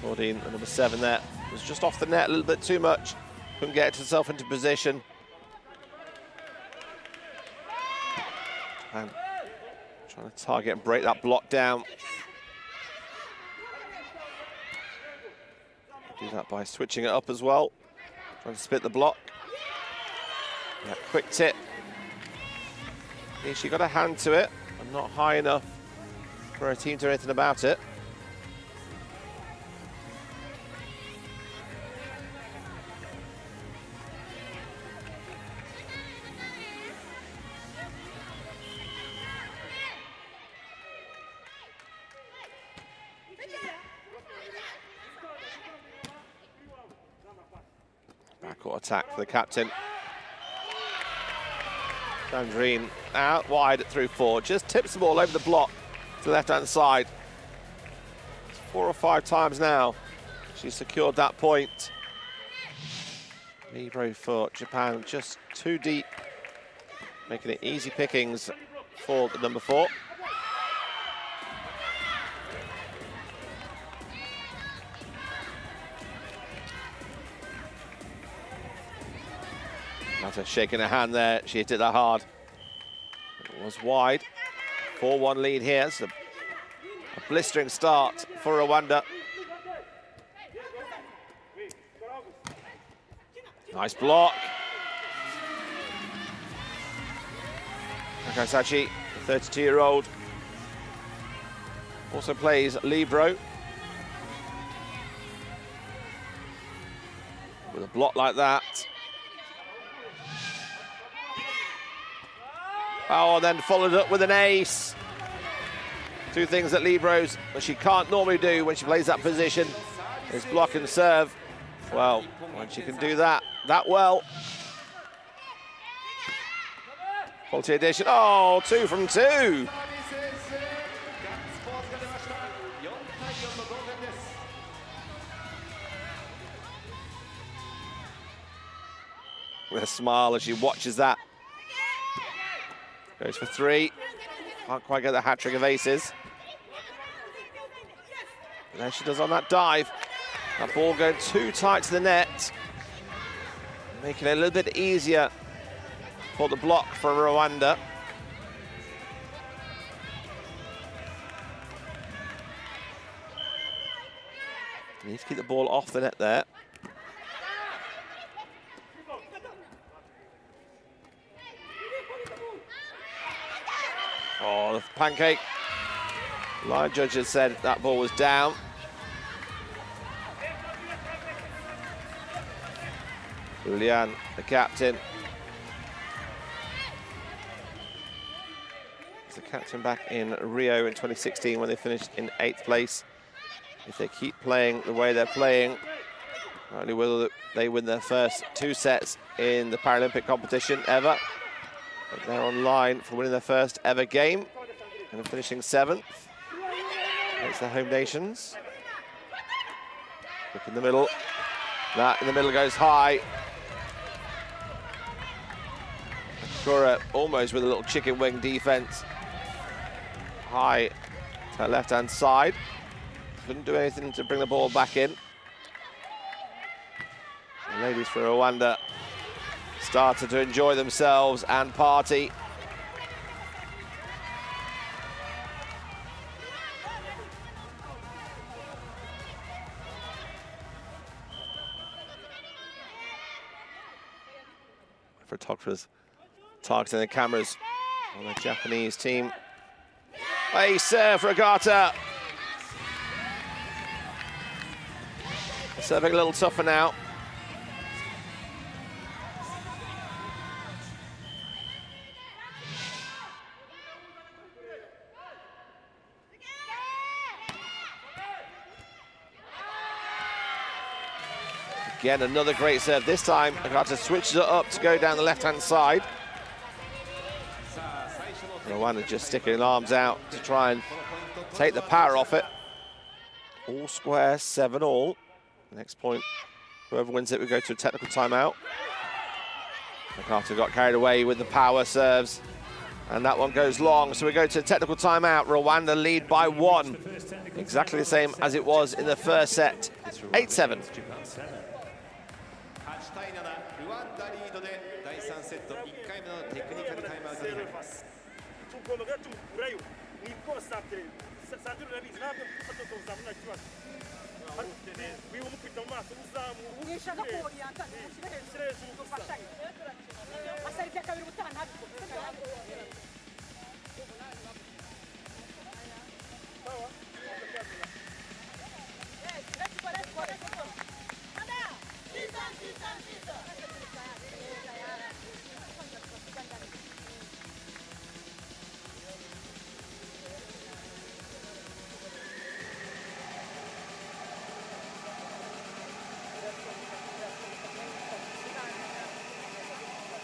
14, and number 7 there. Was just off the net a little bit too much. Couldn't get herself into position. And trying to target and break that block down. Do that by switching it up as well. Trying to split the block. Yeah, quick tip. She got a hand to it, and not high enough for her team to do anything about it. Backcourt attack for the captain. Sandrine out wide through 4. Just tips the ball over the block to the left-hand side. It's 4 or 5 times now she's secured that point. Libero for Japan just too deep, making it easy pickings for the number 4. Mata shaking her hand there. She hit it that hard. It was wide. 4-1 lead here. It's a blistering start for Rwanda. Nice block. Nakasachi, the 32-year-old, also plays libero. With a block like that. Oh, and then followed up with an ace. Two things that liberos, that she can't normally do when she plays that position, is block and serve. Well, when she can do that well. Quality addition. Oh, 2 from 2. With a smile as she watches that. Goes for 3. Can't quite get the hat-trick of aces. And there she does on that dive. That ball going too tight to the net. Making it a little bit easier for the block from Rwanda. Need to keep the ball off the net there. Oh, the pancake. Line judges said that ball was down. Julian, the captain, the captain back in Rio in 2016 when they finished in 8th place. If they keep playing the way they're playing, not only will they win their first 2 sets in the Paralympic competition ever, but they're on line for winning their first ever game and finishing 7th against their home nations. Look in the middle. That in the middle goes high. Kura almost with a little chicken wing defense. High to that left-hand side. Couldn't do anything to bring the ball back in. The ladies for Rwanda started to enjoy themselves and party. Photographers targeting the cameras on the Japanese team. A serve, Regata. Serving a little tougher now. Again, another great serve. This time, Agata switches it up to go down the left-hand side. Rwanda just sticking arms out to try and take the power off it. All square, 7-all. Next point, whoever wins it, we go to a technical timeout. Agata got carried away with the power serves, and that one goes long, so we go to a technical timeout. Rwanda lead by 1. Exactly the same as it was in the first set, 8-7.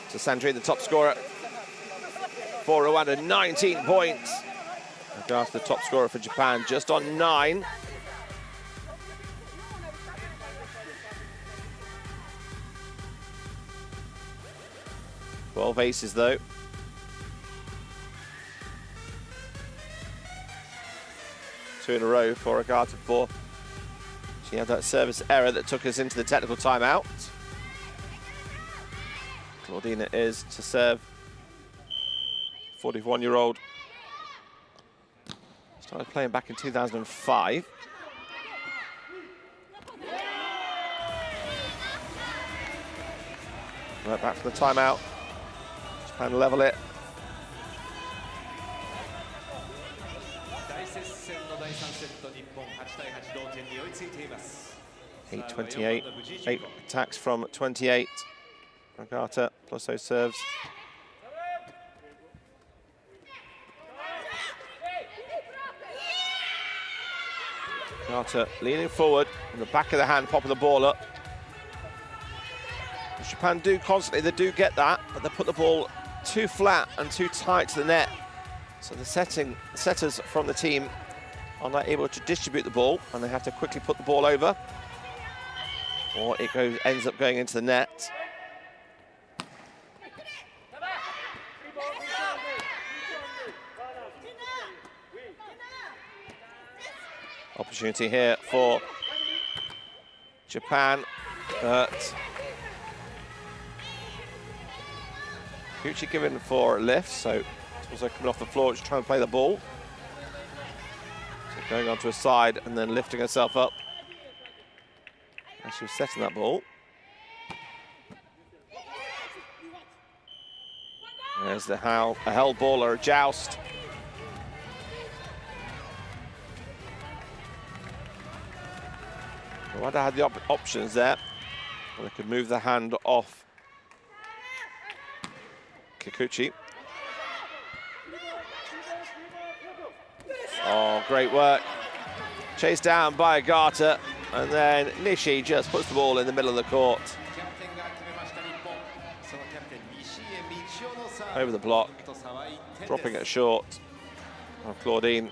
So Sandrine, the top scorer for Rwanda, 19 points. Agata, the top scorer for Japan, just on 9. Twelve aces, though. Two in a row for Agata for. She had that service error that took us into the technical timeout. Claudina is to serve. 41-year-old. Started playing back in 2005. Right back for the timeout. Japan level it. 8-28. 8 attacks from 28. Agata plus those serves. Agata leaning forward, in the back of the hand, popping the ball up. Japan do constantly, they do get that, but they put the ball too flat and too tight to the net. So the setters from the team are not able to distribute the ball, and they have to quickly put the ball over, or it ends up going into the net. Opportunity here for Japan, but Gucci given for a lift, so it's also coming off the floor, just trying to play the ball. So going onto a side and then lifting herself up. And she was setting that ball. There's the a held ball or a joust. Rwanda had the options there. Well, they could move the hand off Kikuchi. Oh, great work. Chased down by Agata, and then Nishi just puts the ball in the middle of the court. Over the block, dropping it short of Claudine.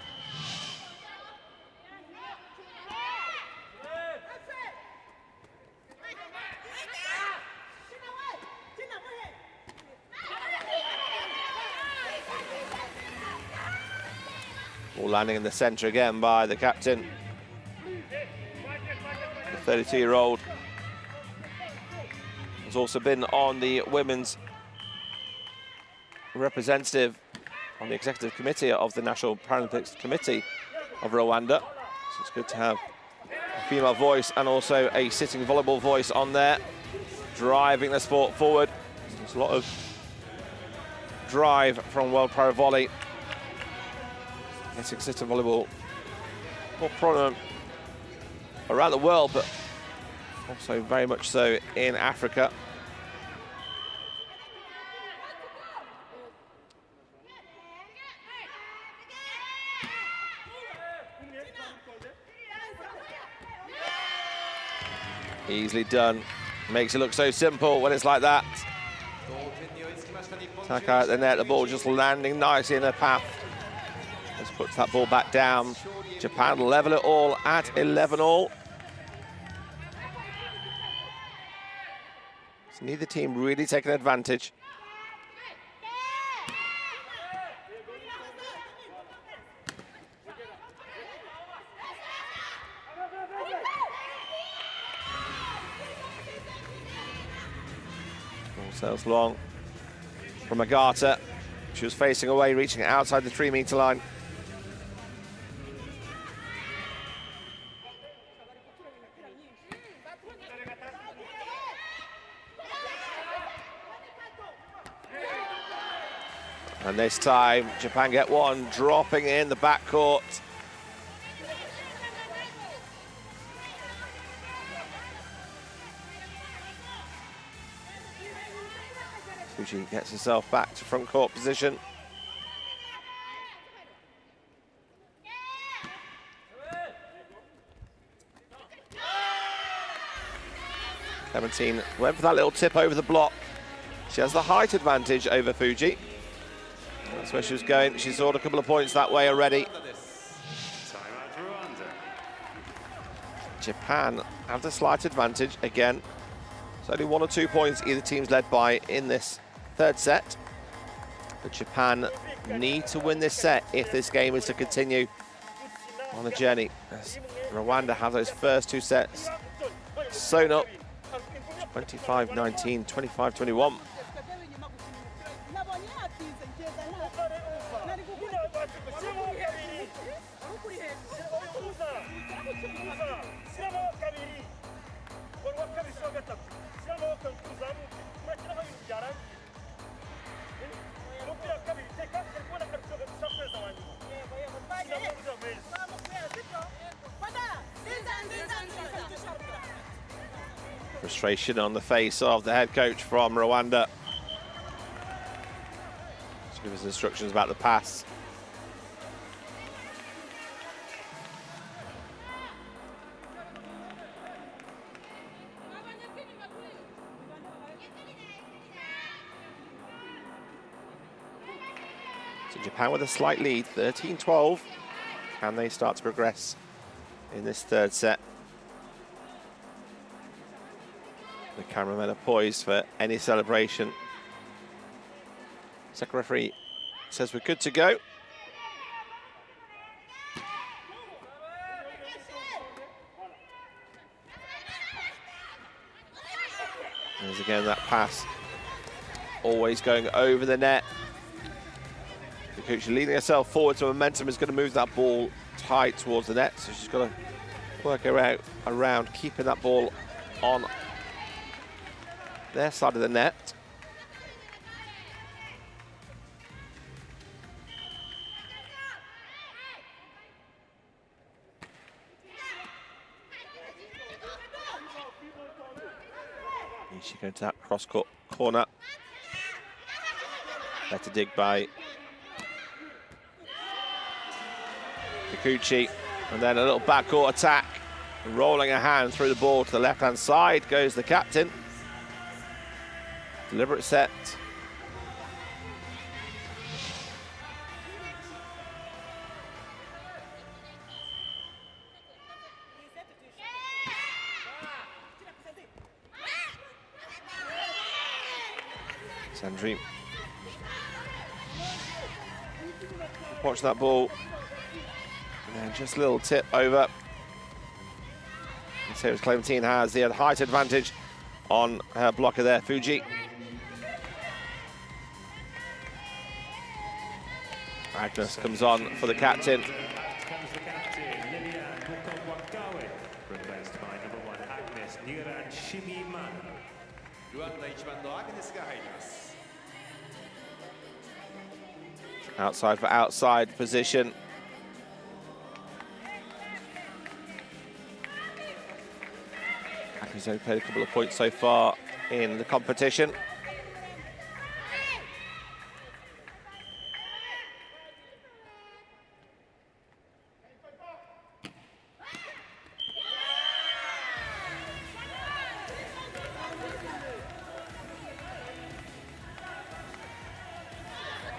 Ball landing in the centre again by the captain. The 32-year-old has also been on the women's representative on the executive committee of the National Paralympics Committee of Rwanda. So it's good to have a female voice and also a sitting volleyball voice on there, driving the sport forward. There's a lot of drive from World Para Volley. Getting sitting volleyball more prominent around the world, but also very much so in Africa. Easily done. Makes it look so simple when it's like that. Attack out the net, the ball just landing nicely in her path. Just puts that ball back down. Japan level it all at 11 all. So neither team really taking advantage. Sails long from Agata. She was facing away, reaching outside the 3-meter line. And this time, Japan get one, dropping in the backcourt. She gets herself back to front court position. Clementine went for that little tip over the block. She has the height advantage over Fuji. That's where she was going. She scored a couple of points that way already. Japan have the slight advantage again. It's only 1 or 2 points either team's led by in this third set. But Japan need to win this set if this game is to continue on the journey. As Rwanda have those first 2 sets sewn up. 25-19, 25-21. Frustration on the face of the head coach from Rwanda. Just give us instructions about the pass. So Japan with a slight lead, 13-12. Can they start to progress in this third set? The cameramen are poised for any celebration. Second referee says we're good to go. There's again that pass, always going over the net. Kikuchi leading herself forward, so momentum is going to move that ball tight towards the net. So she's got to work her out around keeping that ball on their side of the net. She going to that cross court corner. Better dig by Kikuchi, and then a little backcourt attack. Rolling a hand through the ball to the left-hand side goes the captain. Deliberate set. Sandri. Watch that ball. And just a little tip over. So Clementine has the height advantage on her blocker there, Fuji. Agnes comes on for the captain. Comes the captain, Lilian Bukowakawe, replaced by number 1 Agnes Niran-Shimiman. Outside for outside position. Agnes only played a couple of points so far in the competition.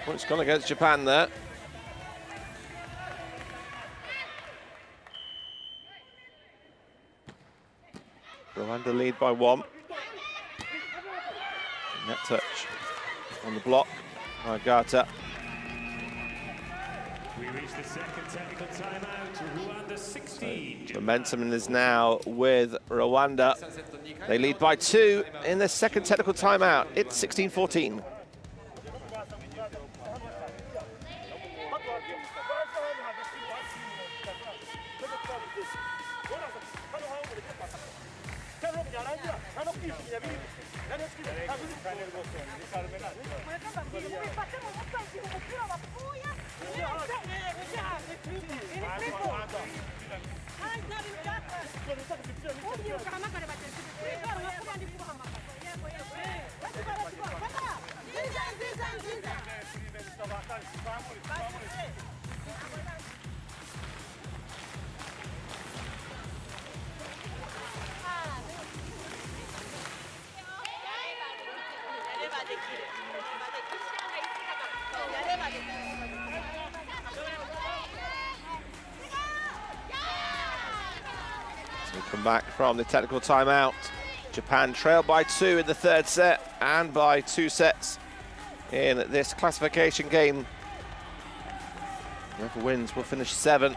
Points gone against Japan there. Rwanda lead by 1. Net touch on the block. Nagata. We reach the second technical timeout. Rwanda 16. Momentum is now with Rwanda. They lead by 2 in the second technical timeout. It's 16-14. So we come back from the technical timeout. Japan trail by 2 in the third set and by 2 sets in this classification game. Whoever wins will finish 7th.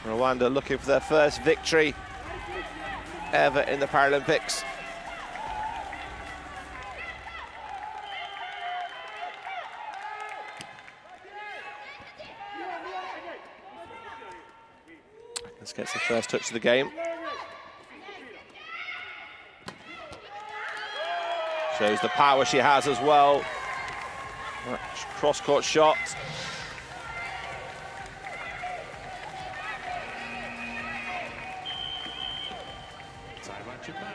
Rwanda looking for their first victory ever in the Paralympics. Let's get the first touch of the game. Shows the power she has as well. Cross-court shot. Timeout Japan.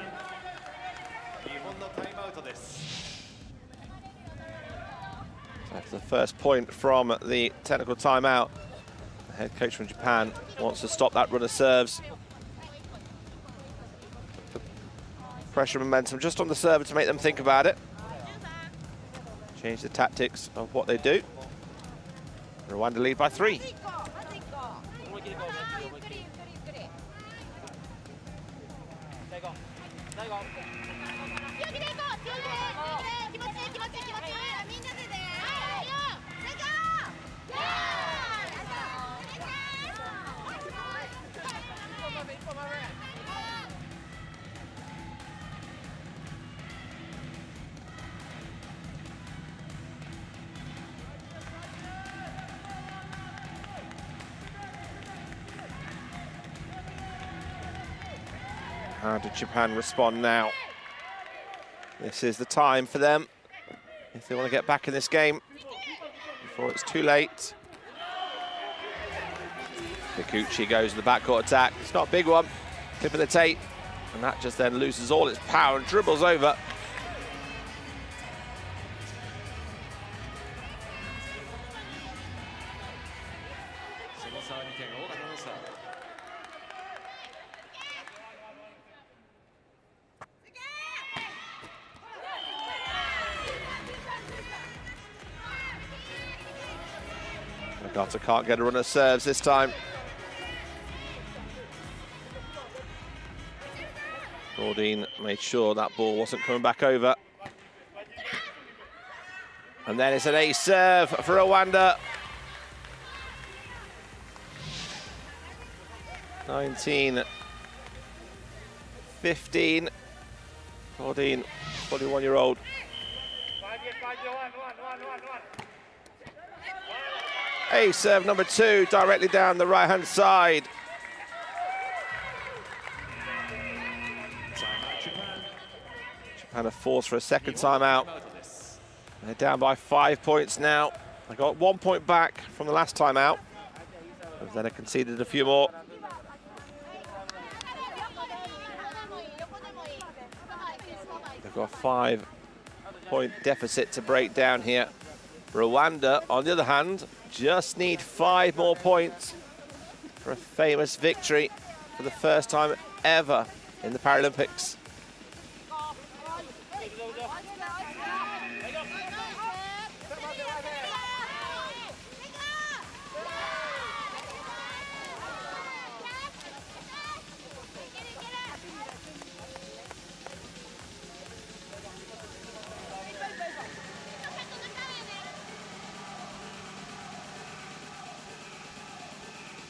That's the first point from the technical timeout. The head coach from Japan wants to stop that run of serves. Pressure momentum just on the server to make them think about it. Change the tactics of what they do. Rwanda lead by 3. How did Japan respond now? This is the time for them if they want to get back in this game before it's too late. Kikuchi goes to the backcourt attack. It's not a big one. Clip of the tape. And that just then loses all its power and dribbles over. Nagata can't get a run of serves this time. Claudine made sure that ball wasn't coming back over. And then it's an ace serve for Rwanda. 19-15. Claudine, 41-year-old. Ace serve number 2, directly down the right-hand side. Japan have forced for a second timeout. They're down by 5 points now. They got 1 point back from the last timeout, but then they conceded a few more. They've got a 5 point deficit to break down here. Rwanda, on the other hand, just need 5 more points for a famous victory for the first time ever in the Paralympics.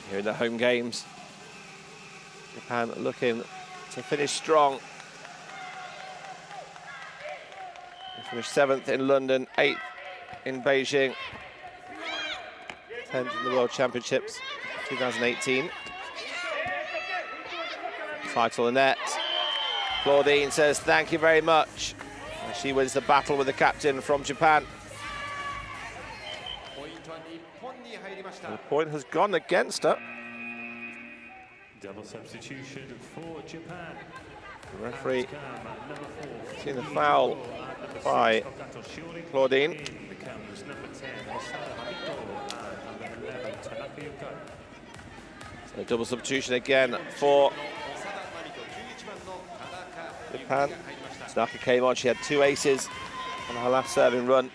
Here in the home games, Japan looking to finish strong. They finished 7th in London, 8th in Beijing, 10th in the World Championships 2018. Title in net. Claudine says thank you very much. And she wins the battle with the captain from Japan. The point has gone against her. Double substitution for Japan. The referee seen the foul by Claudine. So double substitution again for Japan. Tanaka came on, she had 2 aces on her last serving run.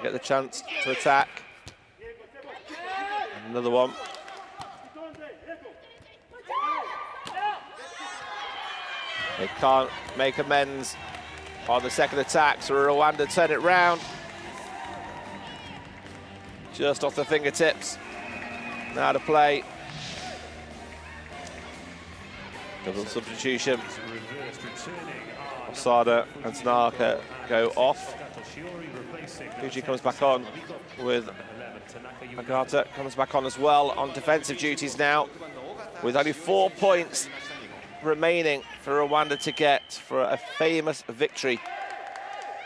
Get the chance to attack. Another one. They can't make amends on the second attack, so Rwanda turn it round. Just off the fingertips. Now to play. Double substitution. Osada and Tanaka go off. Fuji comes back on with Nagata, comes back on as well on defensive duties now, with only 4 points remaining for Rwanda to get for a famous victory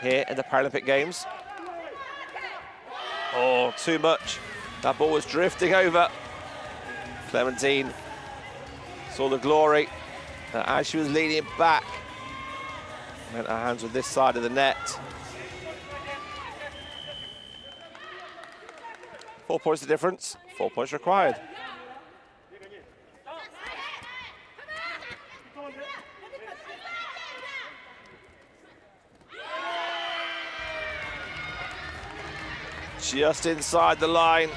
here in the Paralympic Games. Oh, too much. That ball was drifting over. Clementine saw the glory as she was leaning back. And her hands were this side of the net. 4 points the difference, 4 points required. Just inside the line.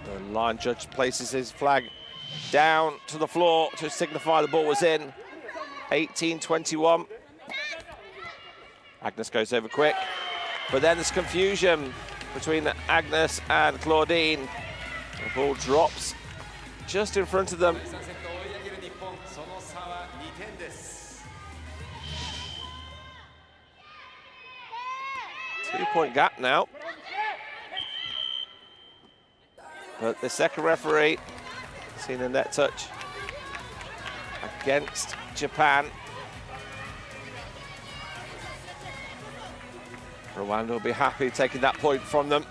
The line judge places his flag down to the floor to signify the ball was in. 18-21. Agnes goes over quick, but then there's confusion between Agnes and Claudine. The ball drops just in front of them. 2 point gap now. But the second referee seen a net touch against Japan. Rwanda will be happy taking that point from them.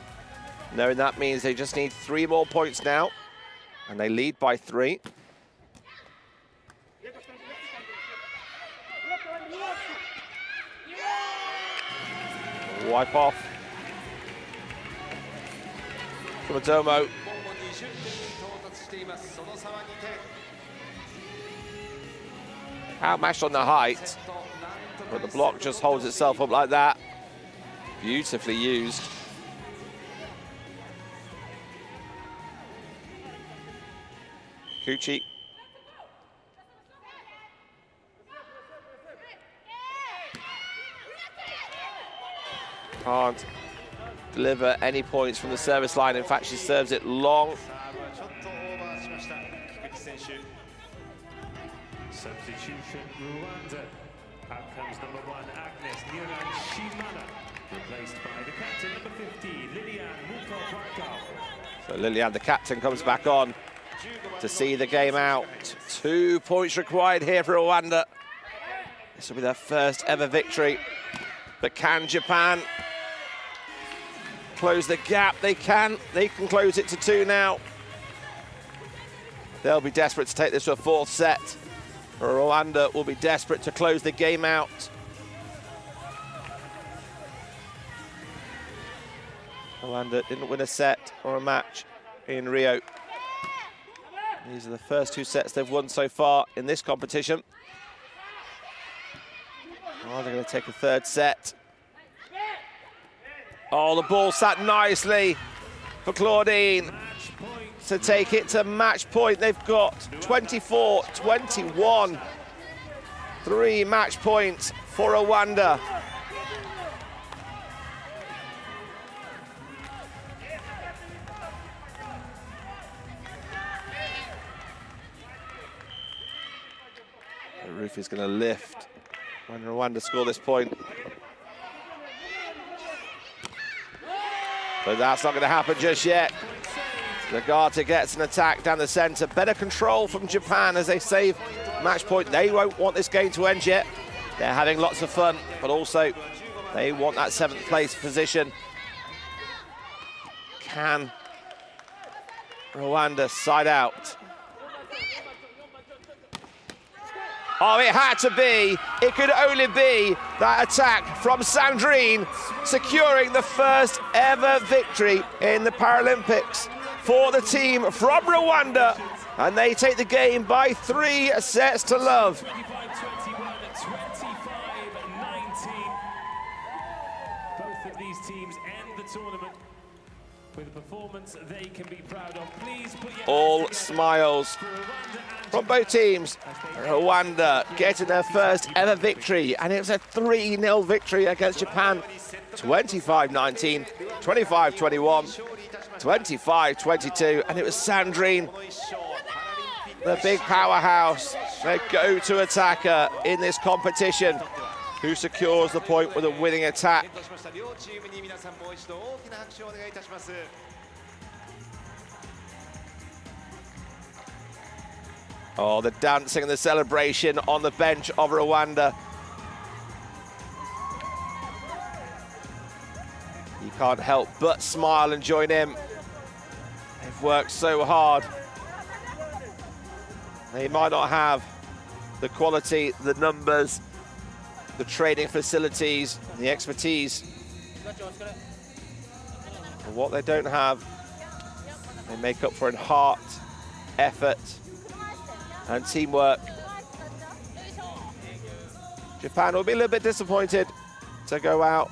knowing that means they just need 3 more points now, and they lead by 3. Wipe off. Kumadomo. Outmatched on the height, but the block just holds itself up like that. Beautifully used. Kuchi. Can't deliver any points from the service line. In fact, she serves it long. Substitution, Rwanda. Out comes number 1, Agnes Niran-Shimana, replaced by the captain, number 15, Lilian Mukopwakau. So Lilian, the captain, comes back on to see the game out. 2 points required here for Rwanda. This will be their first ever victory. But can Japan close the gap? They can. They can close it to 2 now. They'll be desperate to take this to a 4th set. Rwanda will be desperate to close the game out. Rwanda didn't win a set or a match in Rio. These are the first 2 sets they've won so far in this competition. Oh, they're going to take a 3rd set. Oh, the ball sat nicely for Claudine to take it to match point. They've got 24-21. 3 match points for Rwanda. The roof is going to lift when Rwanda score this point. But that's not going to happen just yet. Nagata gets an attack down the centre. Better control from Japan as they save match point. They won't want this game to end yet. They're having lots of fun, but also they want that 7th place position. Can Rwanda side out? Oh, it had to be. It could only be that attack from Sandrine, securing the first ever victory in the Paralympics for the team from Rwanda. And they take the game by 3 sets to love. 25-21, 25-19. Both of these teams end the tournament with a performance they can be proud of. Please put your All smiles from both teams. Rwanda getting their first ever victory, and it was a 3-0 victory against Japan. 25-19, 25-21, 25-22, and it was Sandrine, the big powerhouse, their go-to attacker in this competition, who secures the point with a winning attack. Oh, the dancing and the celebration on the bench of Rwanda. You can't help but smile and join in. They've worked so hard. They might not have the quality, the numbers, the training facilities, the expertise. But what they don't have, they make up for in heart, effort, and teamwork. Japan will be a little bit disappointed to go out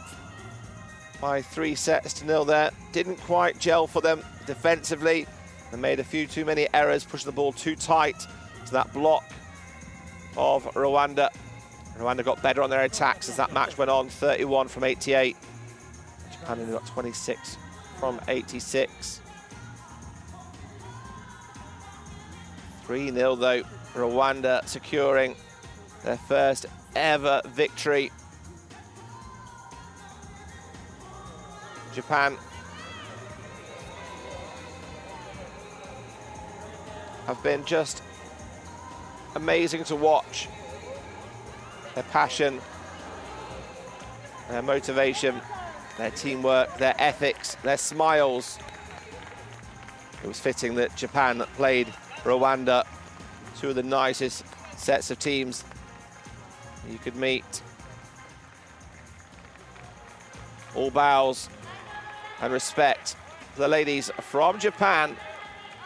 by 3 sets to 0 there. Didn't quite gel for them defensively. They made a few too many errors, pushing the ball too tight to that block of Rwanda. Rwanda got better on their attacks as that match went on, 31 from 88. Japan only got 26 from 86. 3-0 though, Rwanda securing their first ever victory. Japan have been just amazing to watch. Their passion, their motivation their teamwork, their ethics, their smiles. It was fitting that Japan played Rwanda, two of the nicest sets of teams you could meet. All bows and respect for the ladies from Japan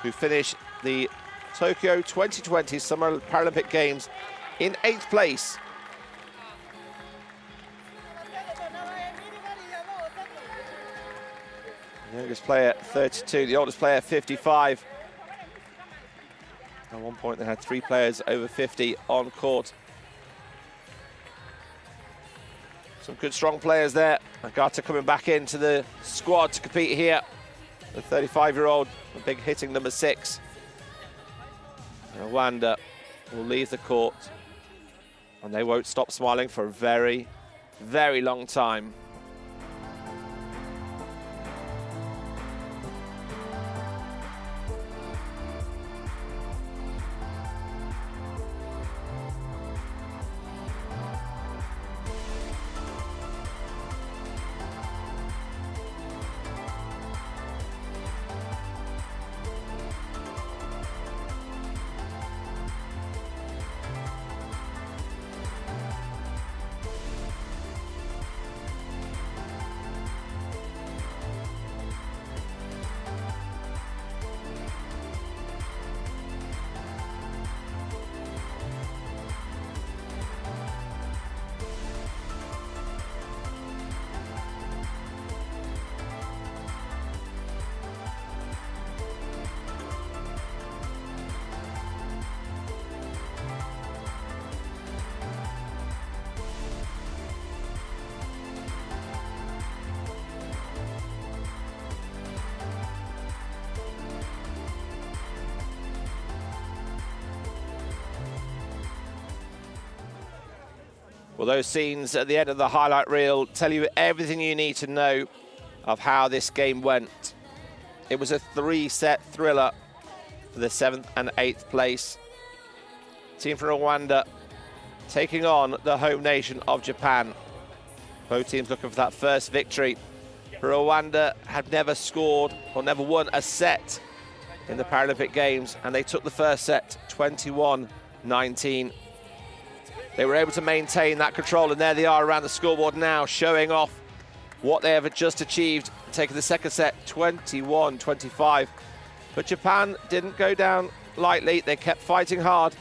who finished the Tokyo 2020 Summer Paralympic Games in 8th place. The youngest player, 32, the oldest player, 55. At one point, they had 3 players over 50 on court. Some good, strong players there. Agata coming back into the squad to compete here. The 35-year-old, the big hitting number 6. Rwanda will leave the court, and they won't stop smiling for a very, very long time. Well, those scenes at the end of the highlight reel tell you everything you need to know of how this game went. It was a 3-set thriller for the 7th and 8th place. Team from Rwanda taking on the home nation of Japan. Both teams looking for that first victory. Rwanda had never scored or never won a set in the Paralympic Games, and they took the first set 21-19. They were able to maintain that control, and there they are around the scoreboard now, showing off what they have just achieved, taking the second set 21-25. But Japan didn't go down lightly. They kept fighting hard,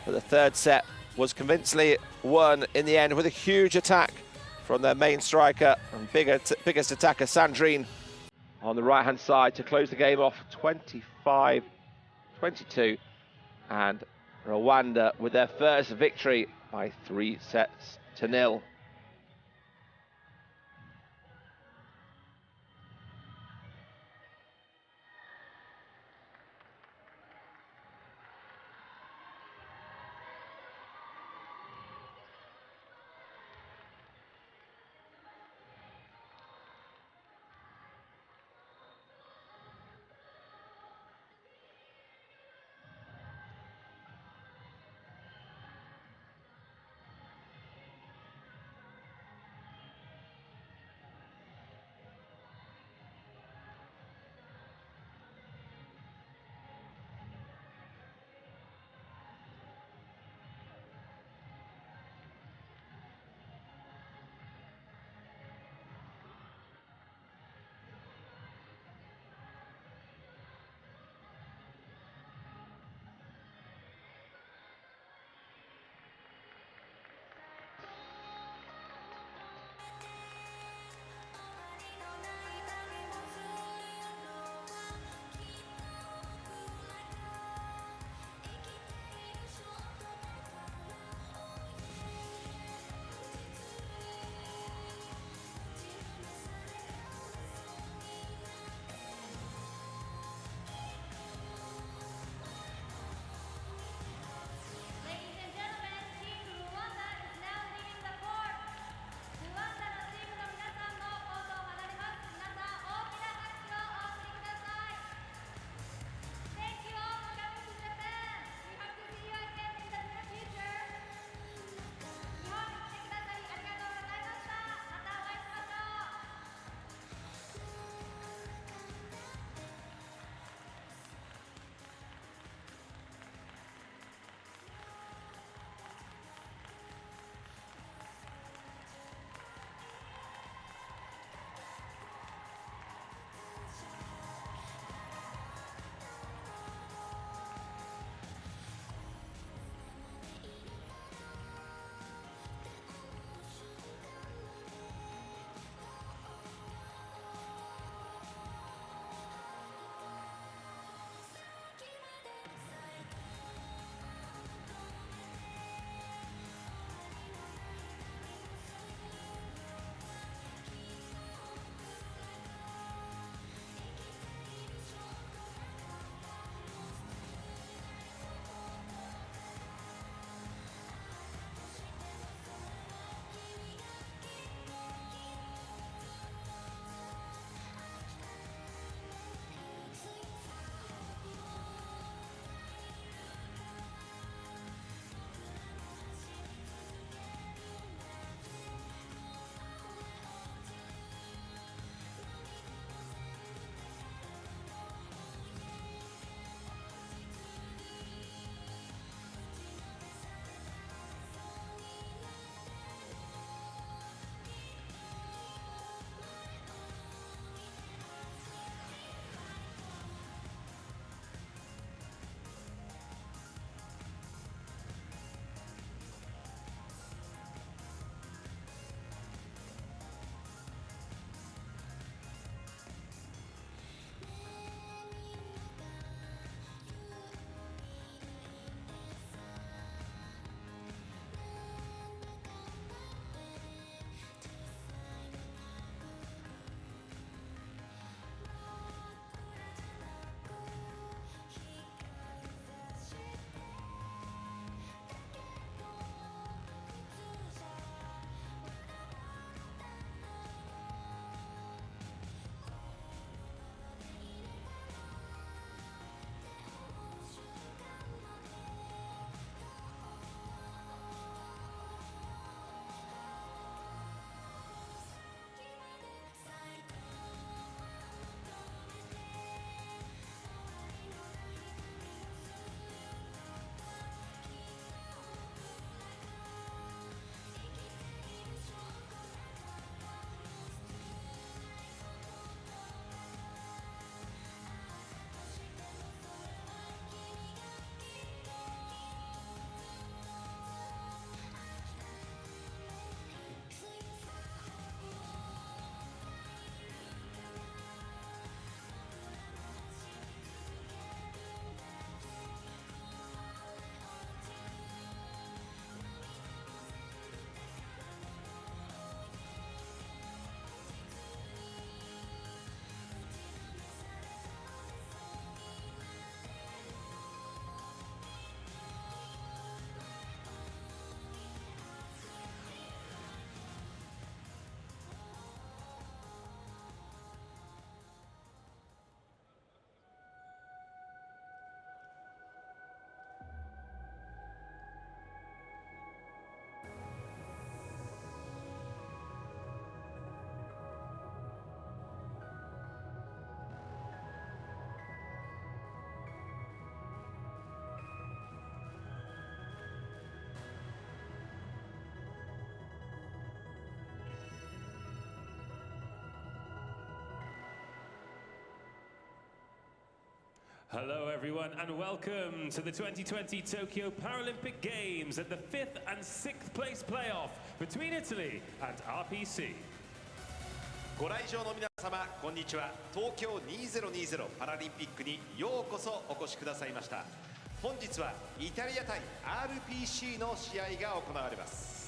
but the third set was convincingly won in the end with a huge attack from their main striker and biggest attacker, Sandrine, on the right-hand side to close the game off 25-22. And Rwanda with their first victory by 3-0. Hello everyone and welcome to the 2020 Tokyo Paralympic Games at the 5th and 6th place playoff between Italy and RPC. ご来場の皆様、こんにちは。東京2020パラリンピックにようこそお越しくださいました。本日はイタリア対 RPC の試合が行われます。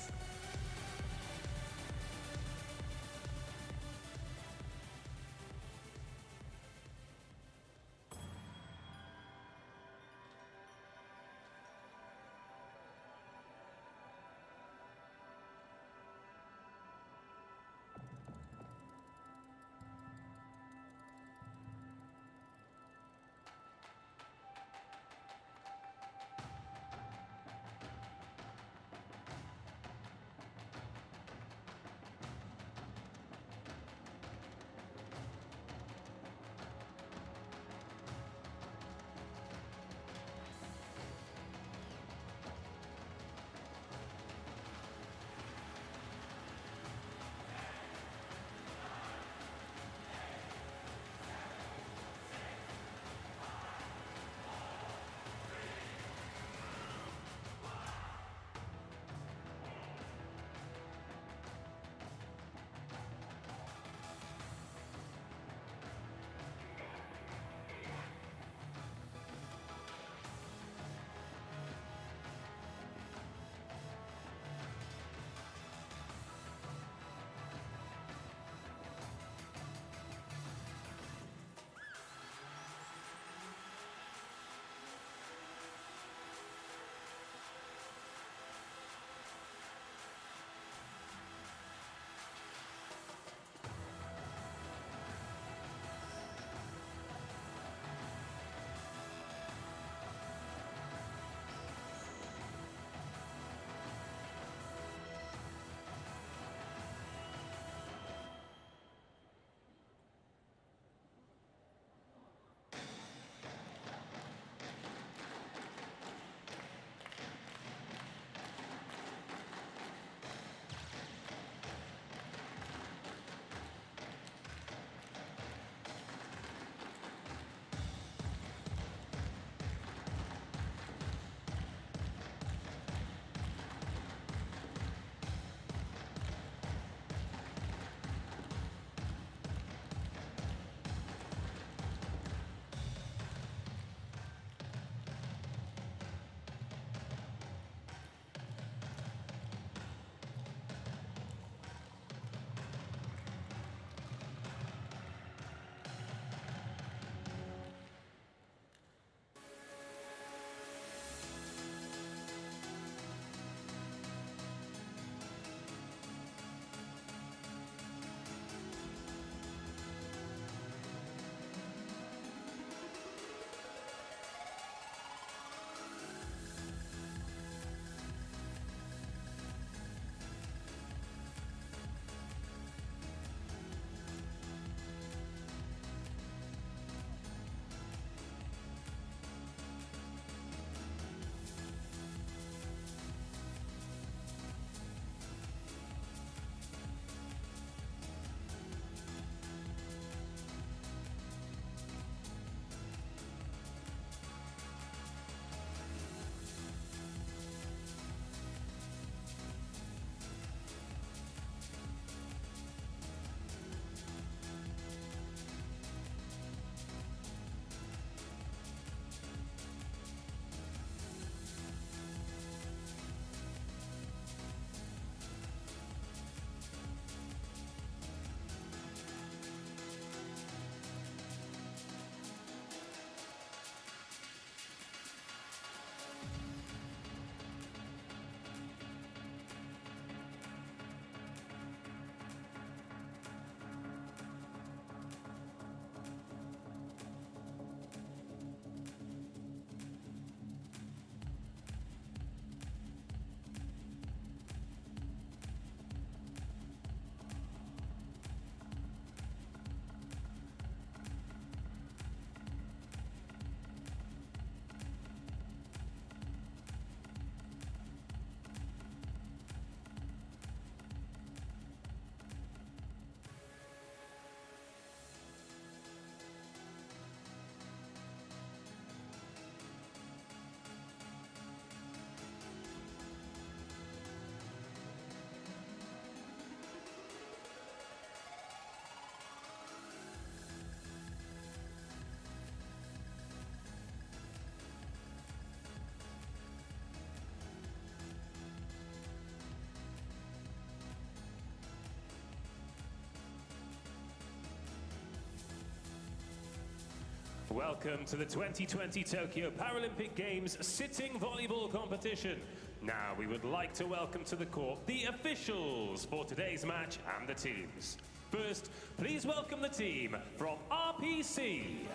Welcome to the 2020 Tokyo Paralympic Games Sitting Volleyball Competition. Now we would like to welcome to the court the officials for today's match and the teams. First, please welcome the team from RPC.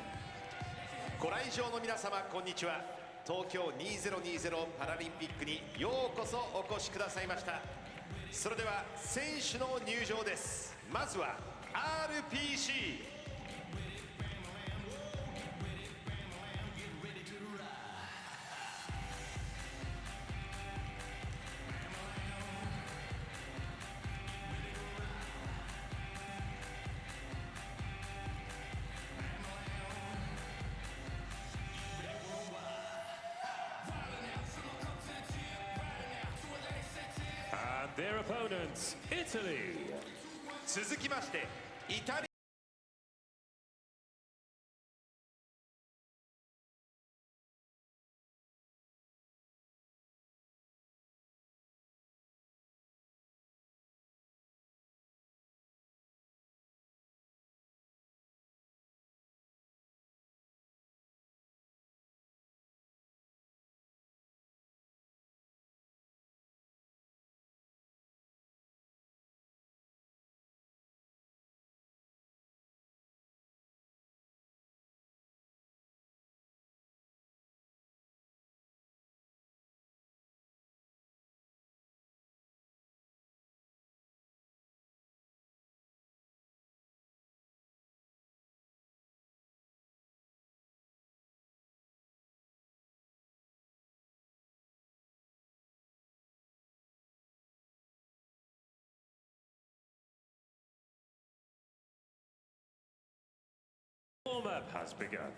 ご来場の皆様こんにちは。東京2020パラリンピックにようこそお越しくださいました。それでは選手の入場です。まずは RPC。 And their opponents, Italy. 続きましてイタリアWarm-up has begun.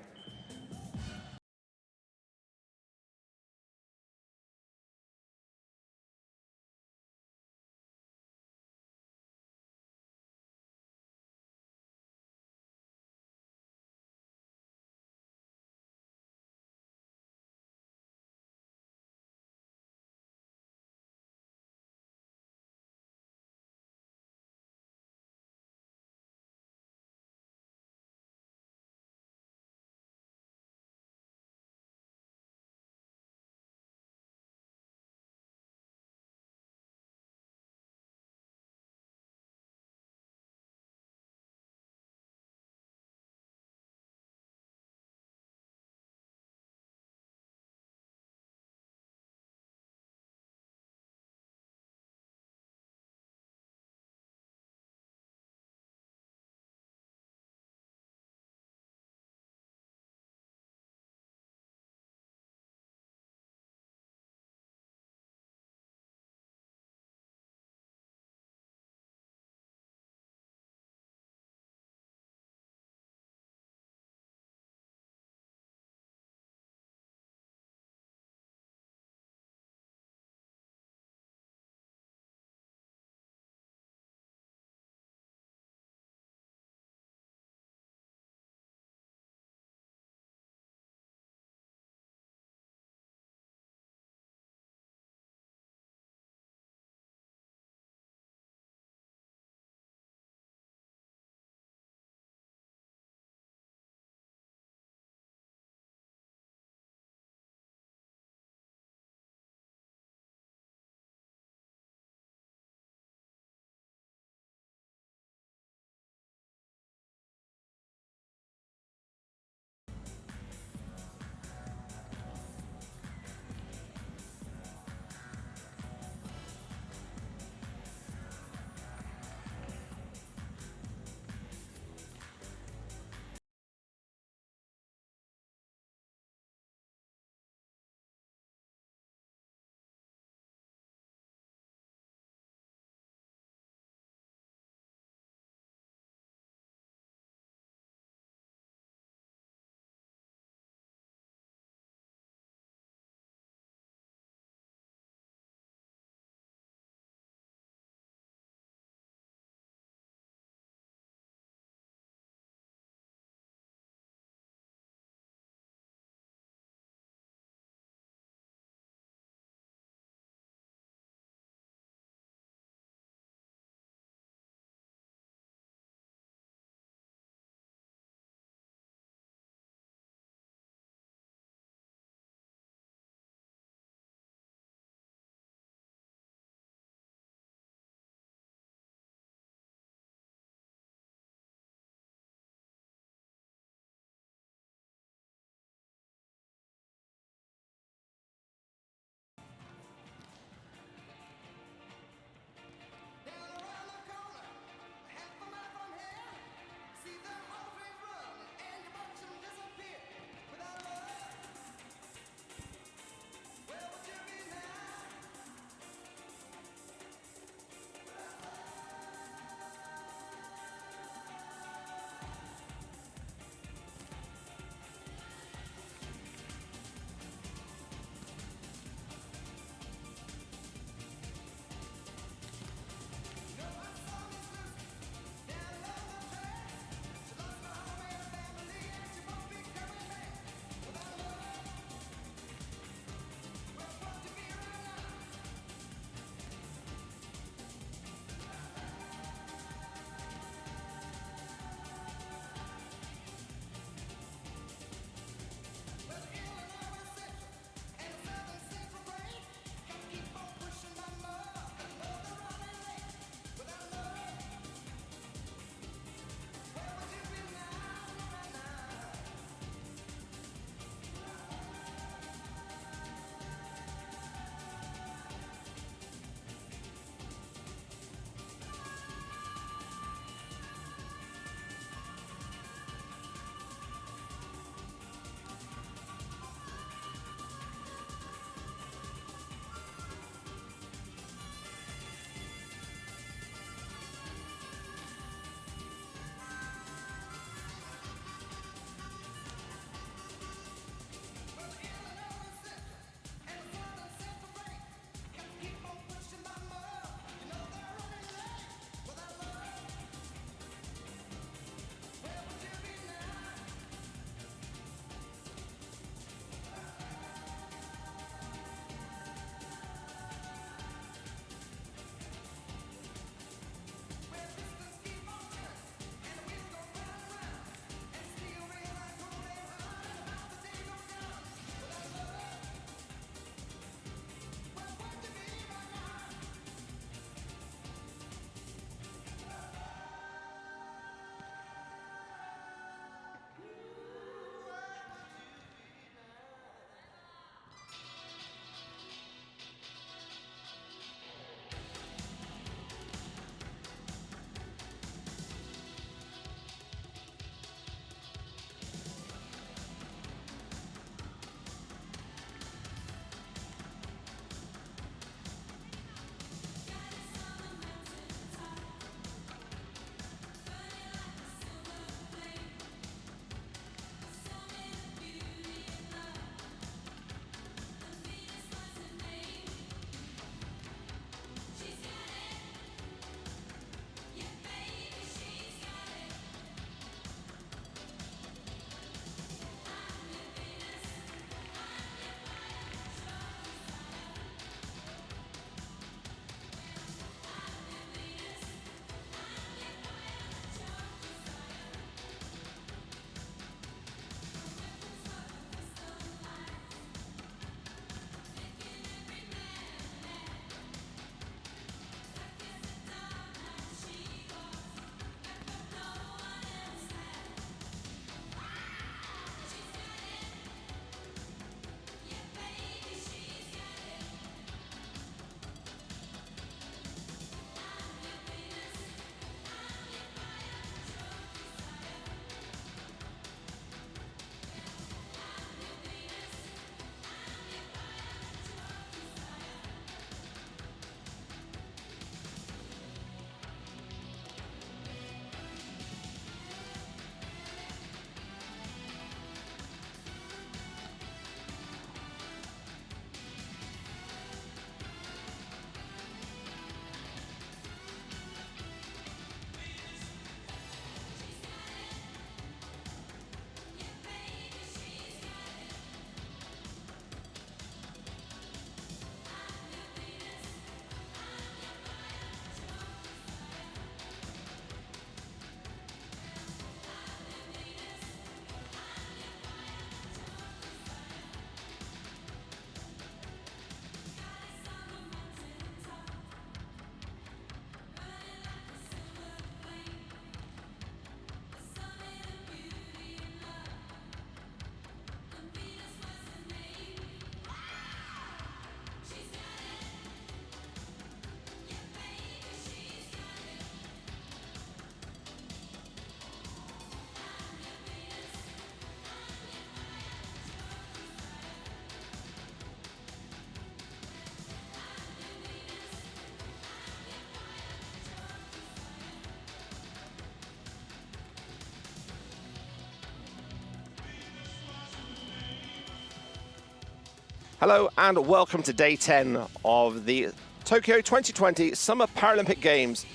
Hello and welcome to day 10 of the Tokyo 2020 Summer Paralympic Games.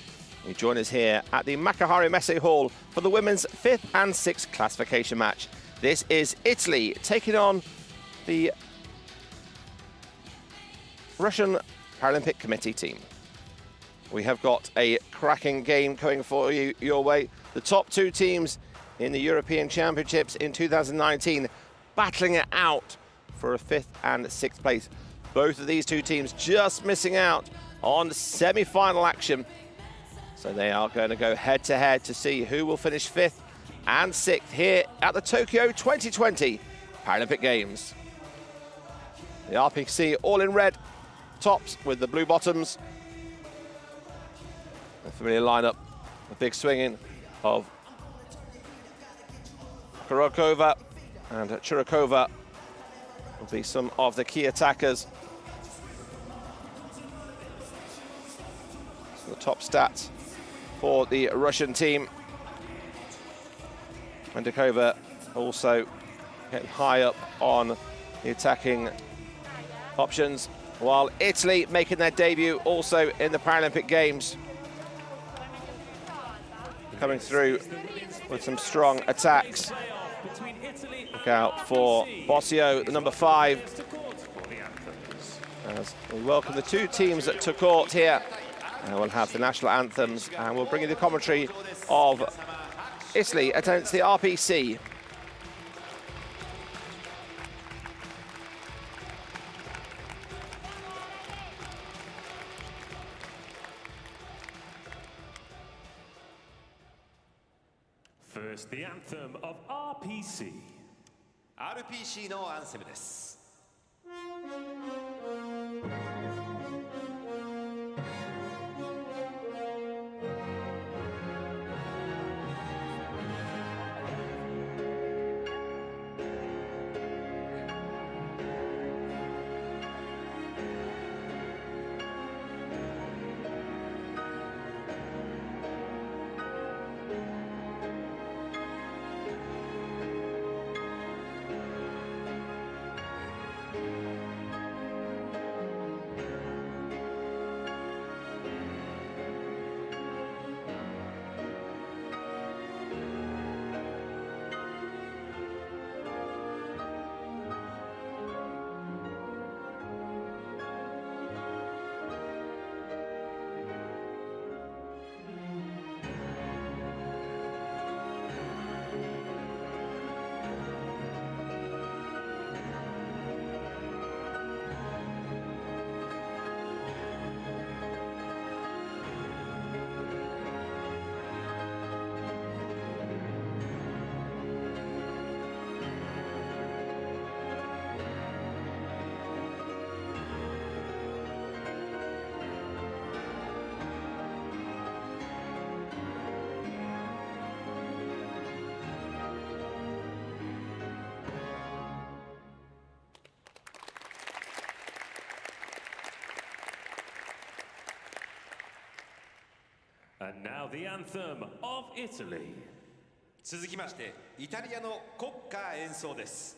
You join us here at the Makuhari Messe Hall for the women's 5th and 6th classification match. This is Italy taking on the Russian Paralympic Committee team. We have got a cracking game coming for you your way. The top two teams in the European Championships in 2019 battling it out for a 5th and 6th place. Both of these two teams just missing out on semi-final action. So they are going to go head-to-head to see who will finish 5th and 6th here at the Tokyo 2020 Paralympic Games. The RPC all in red tops with the blue bottoms. A familiar lineup, a big swinging of Kurokova and Churikova will be some of the key attackers. So the top stats for the Russian team. Mendikova also getting high up on the attacking options, while Italy making their debut also in the Paralympic Games. Coming through with some strong attacks. Look out for Bossio, the number 5. As we welcome the two teams to court here. And we'll have the national anthems and we'll bring you the commentary of Italy against the RPC. First, the anthem of RPC. RPC のアンセムです。And now the anthem of Italy. 続きましてイタリアの国歌演奏です。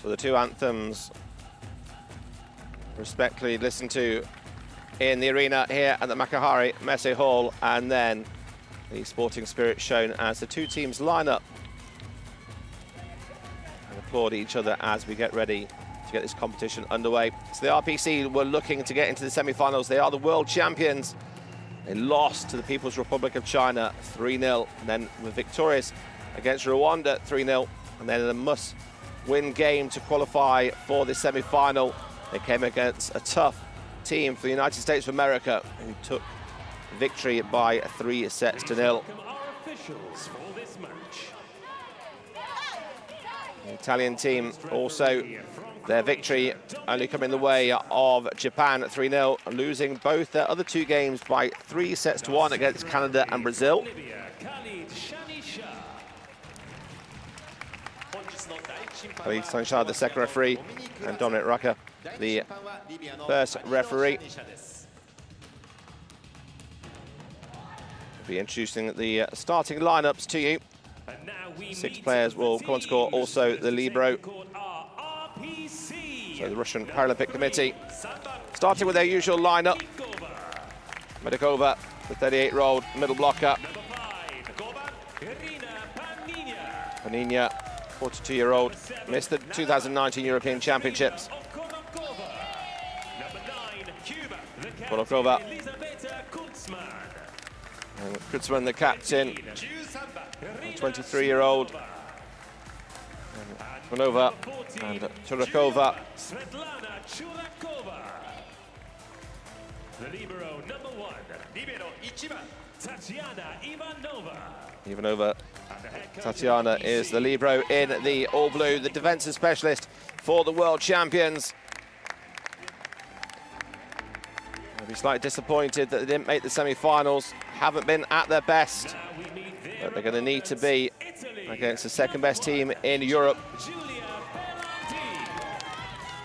So the two anthems respectfully listened to in the arena here at the Makuhari Messe Hall, and then the sporting spirit shown as the two teams line up and applaud each other as we get ready to get this competition underway. So the RPC were looking to get into the semi-finals. They are the world champions. They lost to the People's Republic of China 3-0, and then were victorious against Rwanda 3-0, and then in a must-win game to qualify for the semi-final, they came against a tough team for the United States of America, who took victory by 3-0. The Italian team also, their victory only coming the way of Japan 3-0, losing both their other two games by 3-1 against Canada and Brazil. Khalid Sanshad, the second referee, and Dominic Rucker, the first referee. We'll be introducing the starting lineups to you. 6 players will come on to court, also the libero. So the Russian Paralympic Committee, starting with their usual lineup. Medikova, the 38-year-old middle blocker. Panina, 42-year-old, missed the 2019 European Championships. Polokova. And Kutzman, the captain, 23-year-old. Manova and Churakova. The libero number 1, libero Tatiana Ivanova. Ivanova, Tatiana is the libero in the all blue, the defensive specialist for the world champions. I'll be slightly disappointed that they didn't make the semi-finals, haven't been at their best, but they're going to need to be against the second best team in Europe.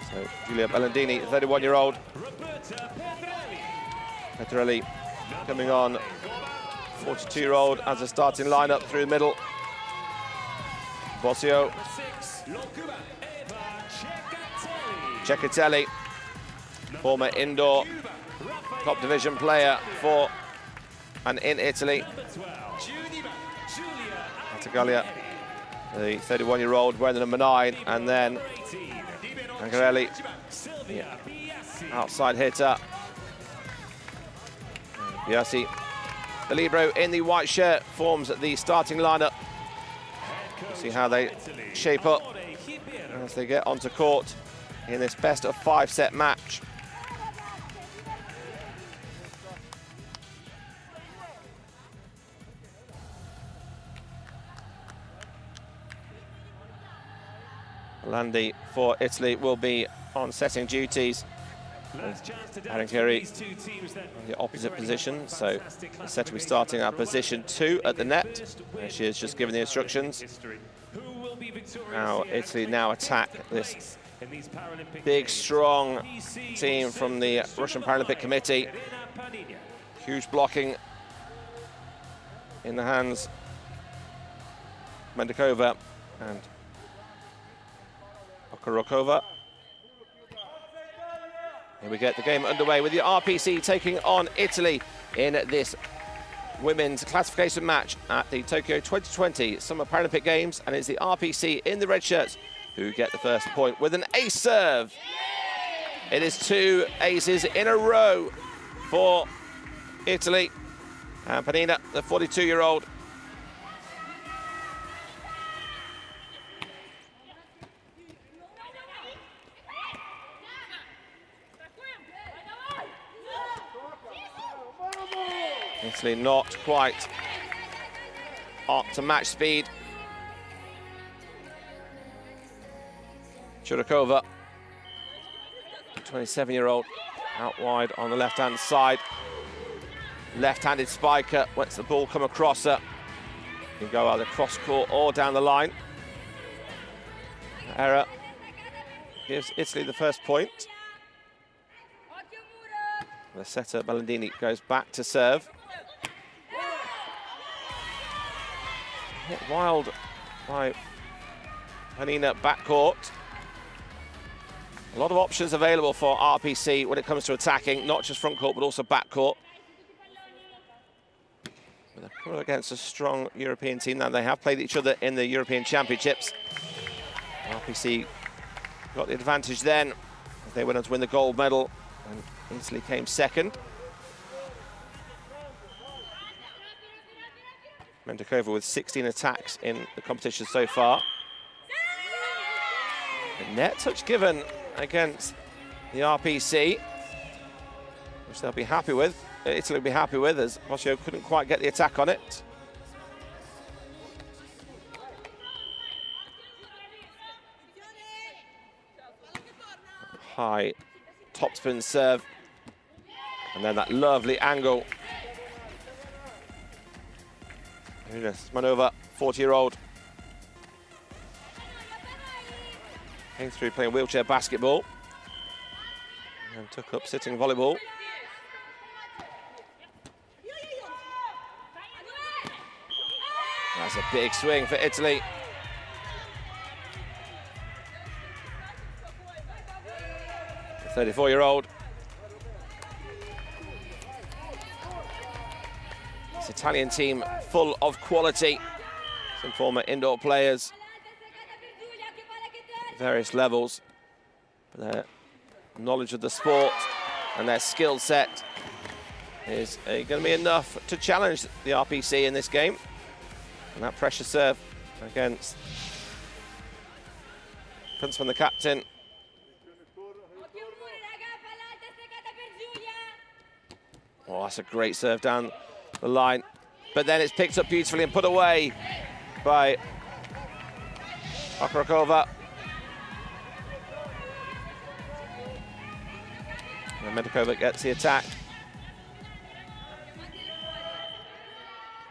So Giulia Bellandini, 31-year-old. Petrelli coming on, 42-year-old, as a starting lineup through the middle. Bosio. Cecatelli, former indoor top division player for and in Italy. Attagaglia, the 31-year-old, wearing the number 9, and then Angarelli, the outside hitter. Biasi, the libero in the white shirt, forms the starting lineup. See how they shape up as they get onto court in this best of 5 set match. Landi for Italy will be on setting duties. Haringiri in the opposite position, so the setter will be starting at position 2 at the net. And she has just given the instructions. Now Italy now attack this big, strong team from the Russian Paralympic Committee. Huge blocking in the hands Mendikova and Okarokova. Here we get the game underway with the RPC taking on Italy in this women's classification match at the Tokyo 2020 Summer Paralympic Games, and it's the RPC in the red shirts who get the first point with an ace serve. It is 2 aces in a row for Italy. And Panina, the 42-year-old, Italy not quite up to match speed. Churakova, 27-year-old, out wide on the left-hand side. Left-handed spiker, lets the ball come across her. You can go either cross-court or down the line. Error gives Italy the first point. The setter, Bellandini, goes back to serve. Hit wild by Panina backcourt. A lot of options available for RPC when it comes to attacking, not just front court, but also back court. They're coming against a strong European team now. They have played each other in the European Championships. RPC got the advantage then. They went on to win the gold medal, and Italy came second. Mendakova with 16 attacks in the competition so far. A net touch given against the RPC, which they'll be happy with. Italy will be happy with, as Bosio couldn't quite get the attack on it. High topspin serve, and then that lovely angle. Manova, 40-year-old. Came through playing wheelchair basketball and took up sitting volleyball. That's a big swing for Italy. The 34-year-old. This Italian team full of quality. Some former indoor players at various levels. But their knowledge of the sport and their skill set is going to be enough to challenge the RPC in this game. And that pressure serve against Princeman, the captain. Oh, that's a great serve down the line. But then it's picked up beautifully and put away by Okrakova. And Mendakova gets the attack.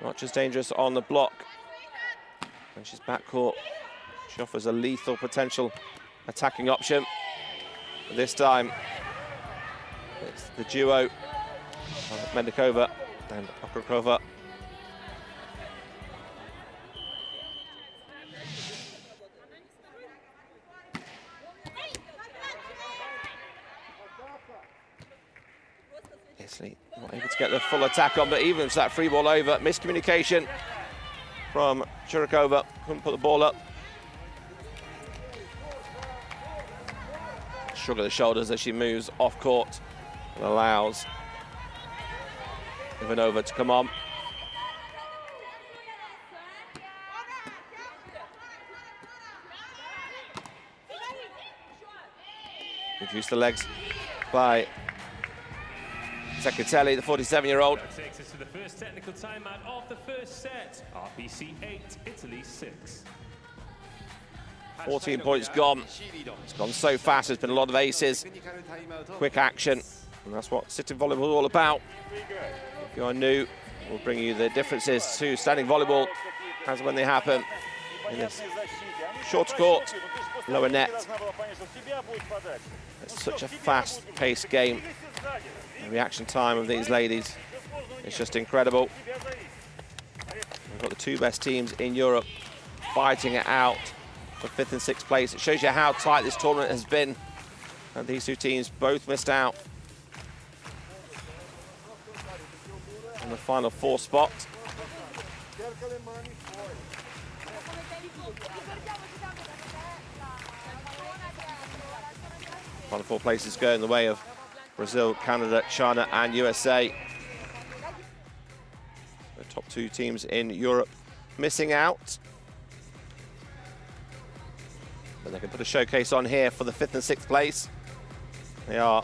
Not just dangerous on the block. When she's backcourt, she offers a lethal potential attacking option. But this time, it's the duo of Mendakova and Okrakova. Italy not able to get the full attack on, but even that free ball over. Miscommunication from Churikova, couldn't put the ball up. Shrug of the shoulders as she moves off court and allows Ivanova to come on. Reduce the legs by Secatelli, the 47-year-old. That takes us to the first technical timeout of the first set. RPC 8, Italy 6. 14 points gone. It's gone so fast. There's been a lot of aces, quick action, and that's what sitting volleyball is all about. If you are new, we'll bring you the differences to standing volleyball as when they happen in this short court, lower net. It's such a fast-paced game. The reaction time of these ladies is just incredible. We've got the two best teams in Europe fighting it out for 5th and 6th place. It shows you how tight this tournament has been, and these two teams both missed out on the final four spot. Final four places go in the way of Brazil, Canada, China and USA. The top two teams in Europe missing out. But they can put a showcase on here for the 5th and 6th place. They are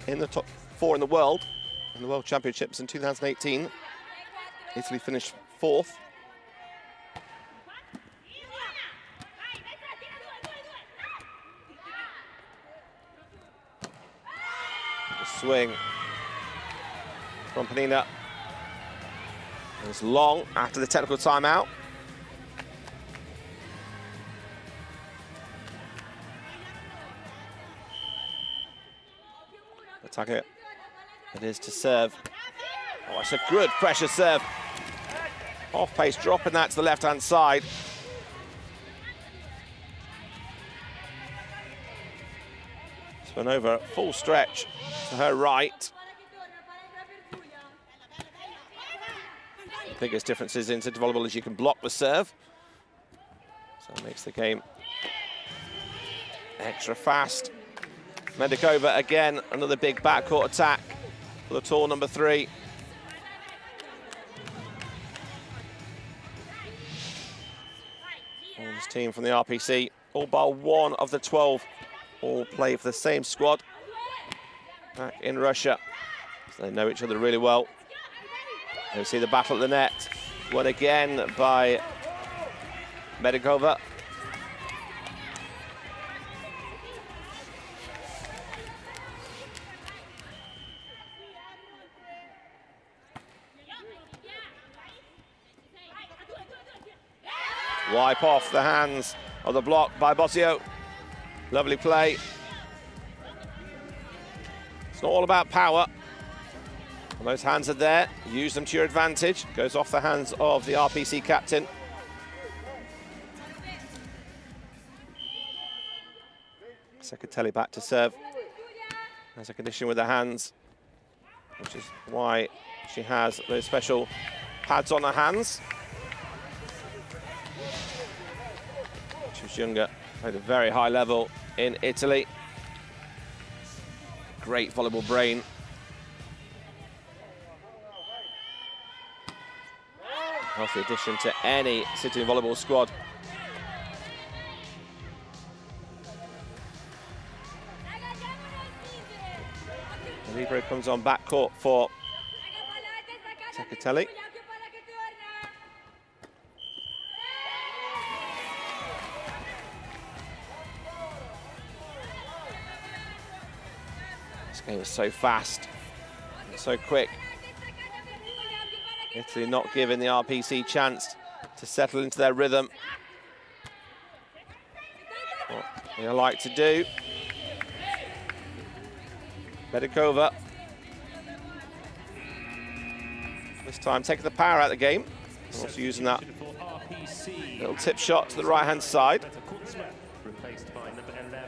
in the top four in the World Championships in 2018. Italy finished 4th. Swing from Panina. It's long after the technical timeout. Attack it. It is to serve. Oh, it's a good pressure serve. Off pace, dropping that to the left-hand side. Spanova, full stretch to her right. The biggest difference is in Sitting Volleyball is you can block the serve. So it makes the game extra fast. Medikova again, another big backcourt attack for the tall number 3. And this team from the RPC, all bar one of the 12, all play for the same squad back in Russia. So they know each other really well. You see the battle at the net, won again by Medikova. Wipe off the hands of the block by Bossio. Lovely play. It's not all about power. And those hands are there. Use them to your advantage. Goes off the hands of the RPC captain. Secatelli back to serve. Has a condition with her hands, which is why she has those special pads on her hands. She was younger, played at a very high level in Italy. Great volleyball brain. Healthy addition to any Sitting Volleyball squad. The libero comes on backcourt for Secatelli. This game is so fast, so quick. Italy not giving the RPC chance to settle into their rhythm. What they like to do. Medikova. This time taking the power out of the game. Also using that little tip shot to the right-hand side. Replaced by number 11,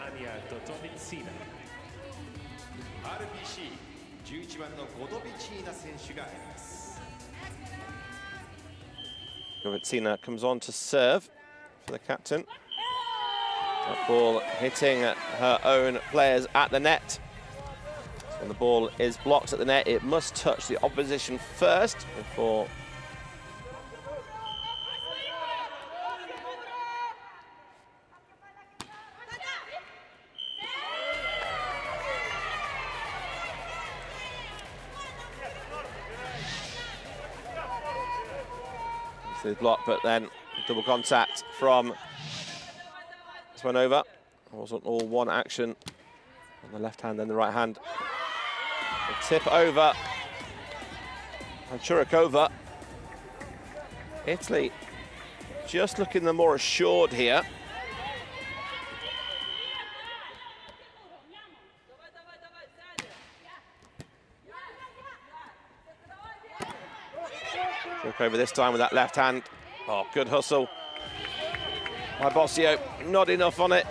Anya Dodovitsina. RPC 11番のゴドビチーナ選手が入ります。Dodovitsina comes on to serve for the captain. That ball hitting her own players at the net. So when the ball is blocked at the net, it must touch the opposition first before the block, but then double contact from Spanova. It wasn't all one action on the left hand and the right hand. The tip over and Churakova. Italy just looking the more assured here. Churakova this time with that left hand. Oh, good hustle by Bossio. Not enough on it.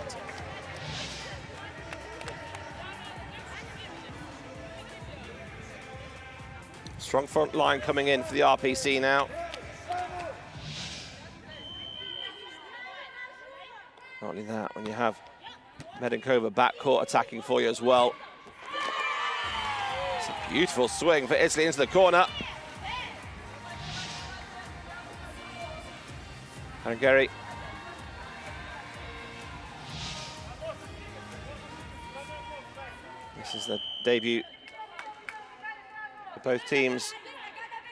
Strong front line coming in for the RPC now. Not only that, when you have Medikova backcourt attacking for you as well. It's a beautiful swing for Italy into the corner. And Gary. This is the debut for both teams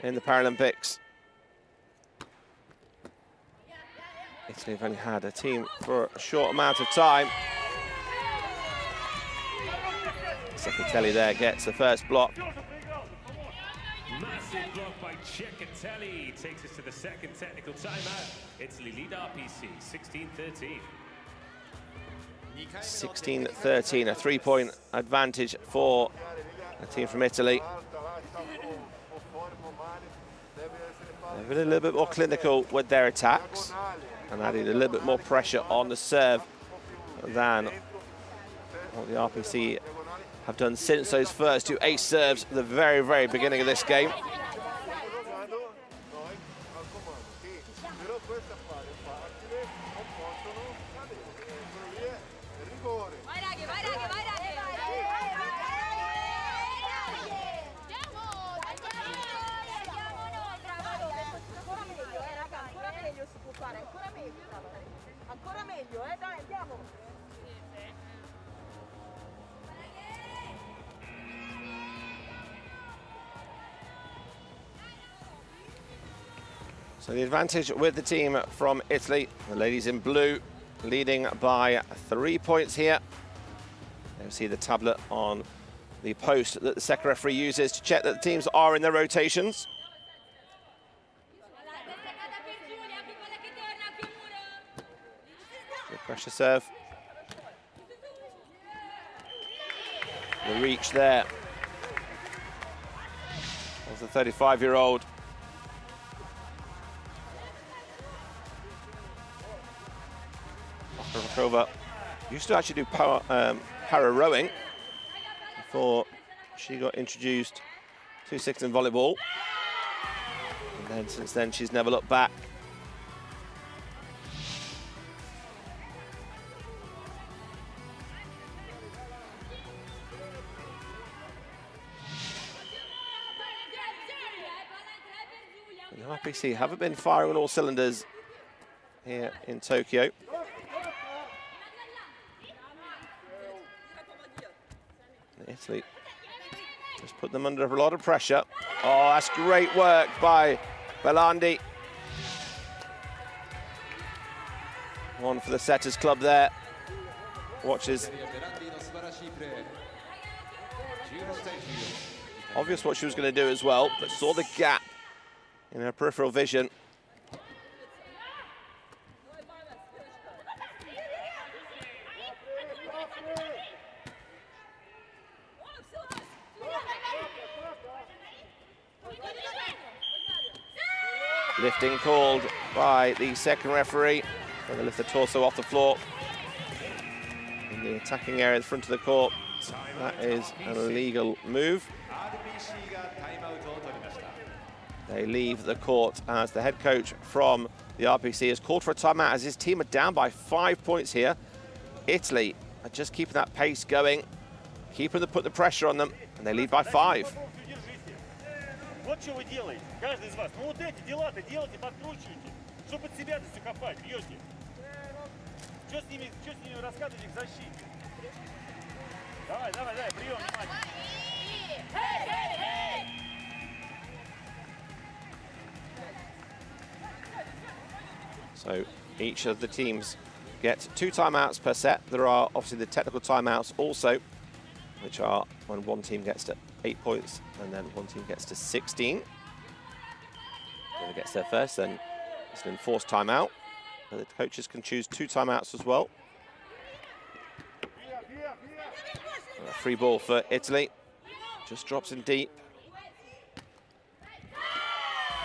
in the Paralympics. Italy have only had a team for a short amount of time. Secatelli there gets the first block. Massive block by Secatelli takes us to the second technical timeout. Italy lead RPC 16-13. 16-13, a 3-point advantage for the team from Italy. They've been a little bit more clinical with their attacks and added a little bit more pressure on the serve than what the RPC have done since those first two ace serves at the very, very beginning of this game. So the advantage with the team from Italy, the ladies in blue, leading by 3 points here. You'll see the tablet on the post that the second referee uses to check that the teams are in their rotations. Good pressure serve. The reach there of the 35-year-old. Over. Used to actually do para rowing before she got introduced to sitting volleyball. And then since then, she's never looked back. The RPC haven't been firing on all cylinders here in Tokyo. Italy just put them under a lot of pressure. Oh, that's great work by Belandi. One for the Setters Club there. Watches. Obvious what she was going to do as well, but saw the gap in her peripheral vision. Lifting called by the second referee. Going to lift the torso off the floor in the attacking area at the front of the court. That is an illegal move. They leave the court as the head coach from the RPC has called for a timeout as his team are down by 5 points here. Italy are just keeping that pace going, keeping put the pressure on them, and they lead by 5. Вот что вы делаете, каждый из вас. Ну вот эти дела-то делайте, подкручивайте, чтобы под себя-то все копать, бьете. Что с ними рассказывать их защите? Давай, прием, внимание. So each of the teams get 2 timeouts per set. There are obviously the technical timeouts also, which are when one team gets to 8 points and then one team gets to 16. Whoever gets there first, then it's an enforced timeout. But the coaches can choose 2 timeouts as well. And a free ball for Italy. Just drops in deep.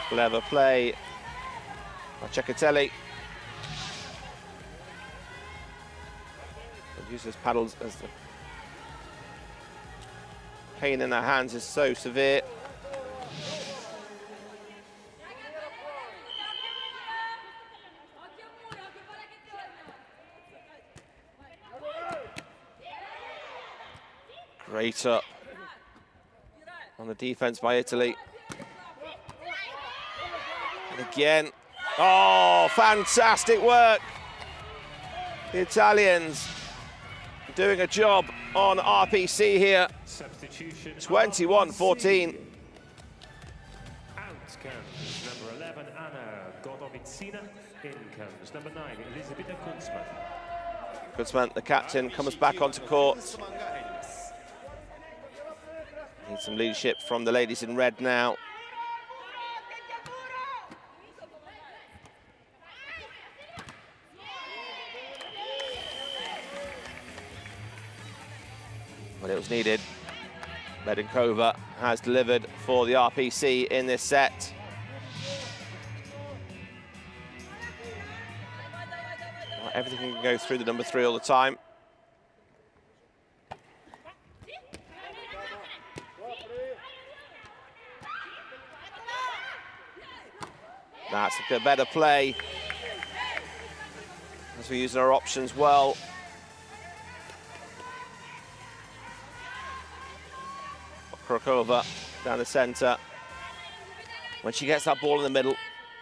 Clever play by Cecatelli. Uses paddles as the pain in their hands is so severe. Great up on the defense by Italy. And again, oh, fantastic work. The Italians doing a job on RPC here. 21-14. Out comes number 11, Anna Godovicina. In comes number 9, Elizabeth Kunzman. Kunzman, the captain, comes back onto court. Need some leadership from the ladies in red now. But it was needed. Medenkova has delivered for the RPC in this set. Not everything can go through the number 3 all the time. That's a better play. As we're using our options well. Krokova down the centre. When she gets that ball in the middle,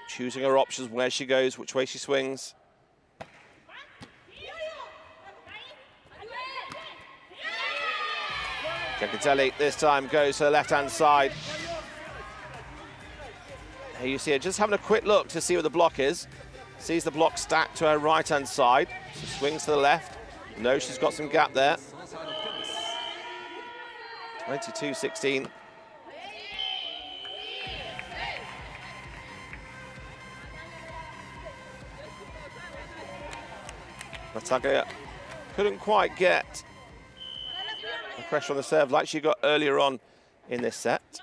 choosing her options, where she goes, which way she swings. Giacotelli this time goes to the left-hand side. Here you see her just having a quick look to see where the block is. Sees the block stacked to her right-hand side. She swings to the left. Knows she's got some gap there. 22-16. Natalia couldn't quite get the pressure on the serve like she got earlier on in this set.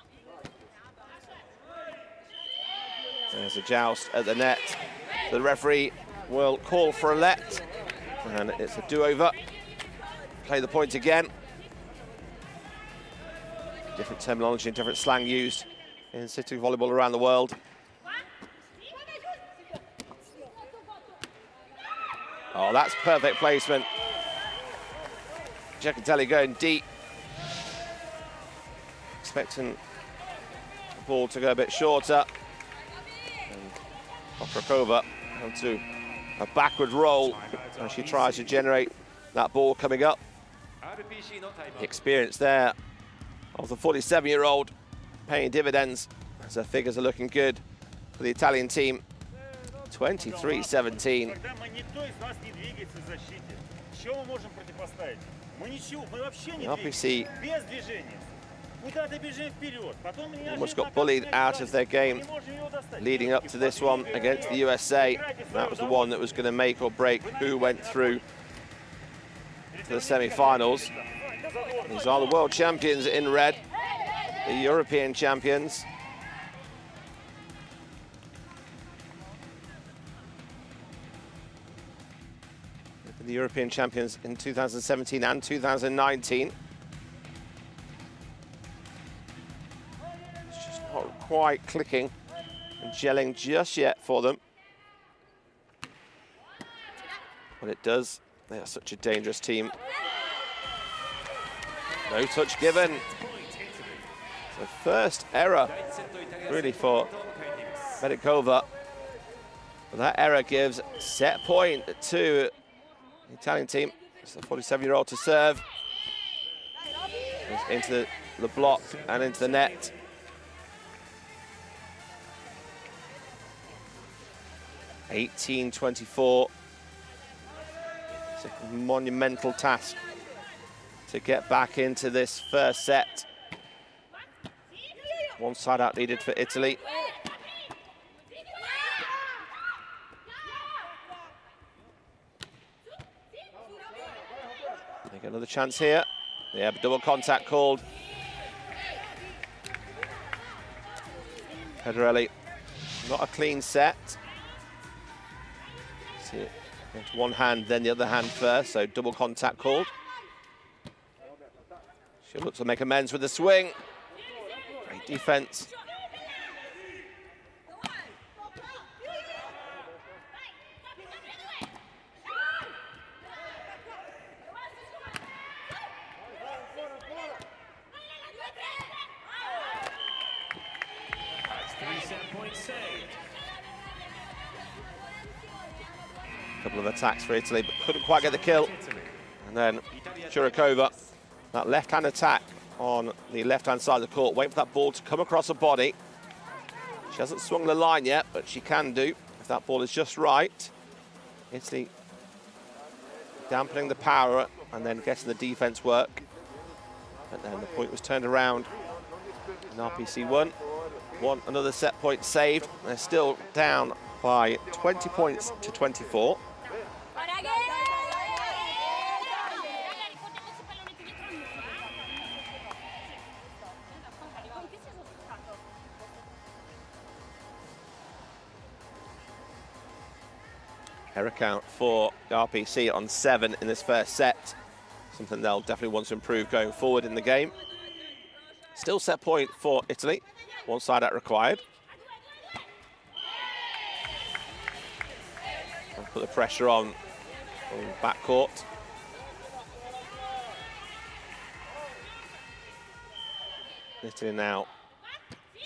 There's a joust at the net. The referee will call for a let, and it's a do-over. Play the point again. Different terminology and different slang used in sitting volleyball around the world. Oh, that's perfect placement. Giacotelli going deep. Expecting the ball to go a bit shorter. And Krokova onto a backward roll as she tries to generate that ball coming up. The experience there of the 47-year-old paying dividends as her figures are looking good for the Italian team. 23-17. The RPC almost got bullied out of their game leading up to this one against the USA. That was the one that was going to make or break who went through to the semi-finals. These are the world champions in red, the European champions. The European champions in 2017 and 2019. It's just not quite clicking and gelling just yet for them. But it does. They are such a dangerous team. No touch given. So first error really for Medikova. But that error gives set point to the Italian team. It's the 47-year-old to serve. Into the block and into the net. (18-24). It's a monumental task to get back into this first set. One side out needed for Italy. They get another chance here. They have double contact called. Pedrelli, not a clean set. See it. Into one hand, then the other hand first, so double contact called. She'll look to make amends with the swing. Great defense. That's 3 set points saved. Couple of attacks for Italy, but couldn't quite get the kill. And then Churikova, that left-hand attack on the left-hand side of the court, waiting for that ball to come across her body. She hasn't swung the line yet, but she can do if that ball is just right. Italy dampening the power and then getting the defense work. But then the point was turned around and RPC won. Another set point saved. They're still down by 20 points to 24. Error count for the RPC on 7 in this first set. Something they'll definitely want to improve going forward in the game. Still set point for Italy. One side out required. Put the pressure on backcourt. Italy now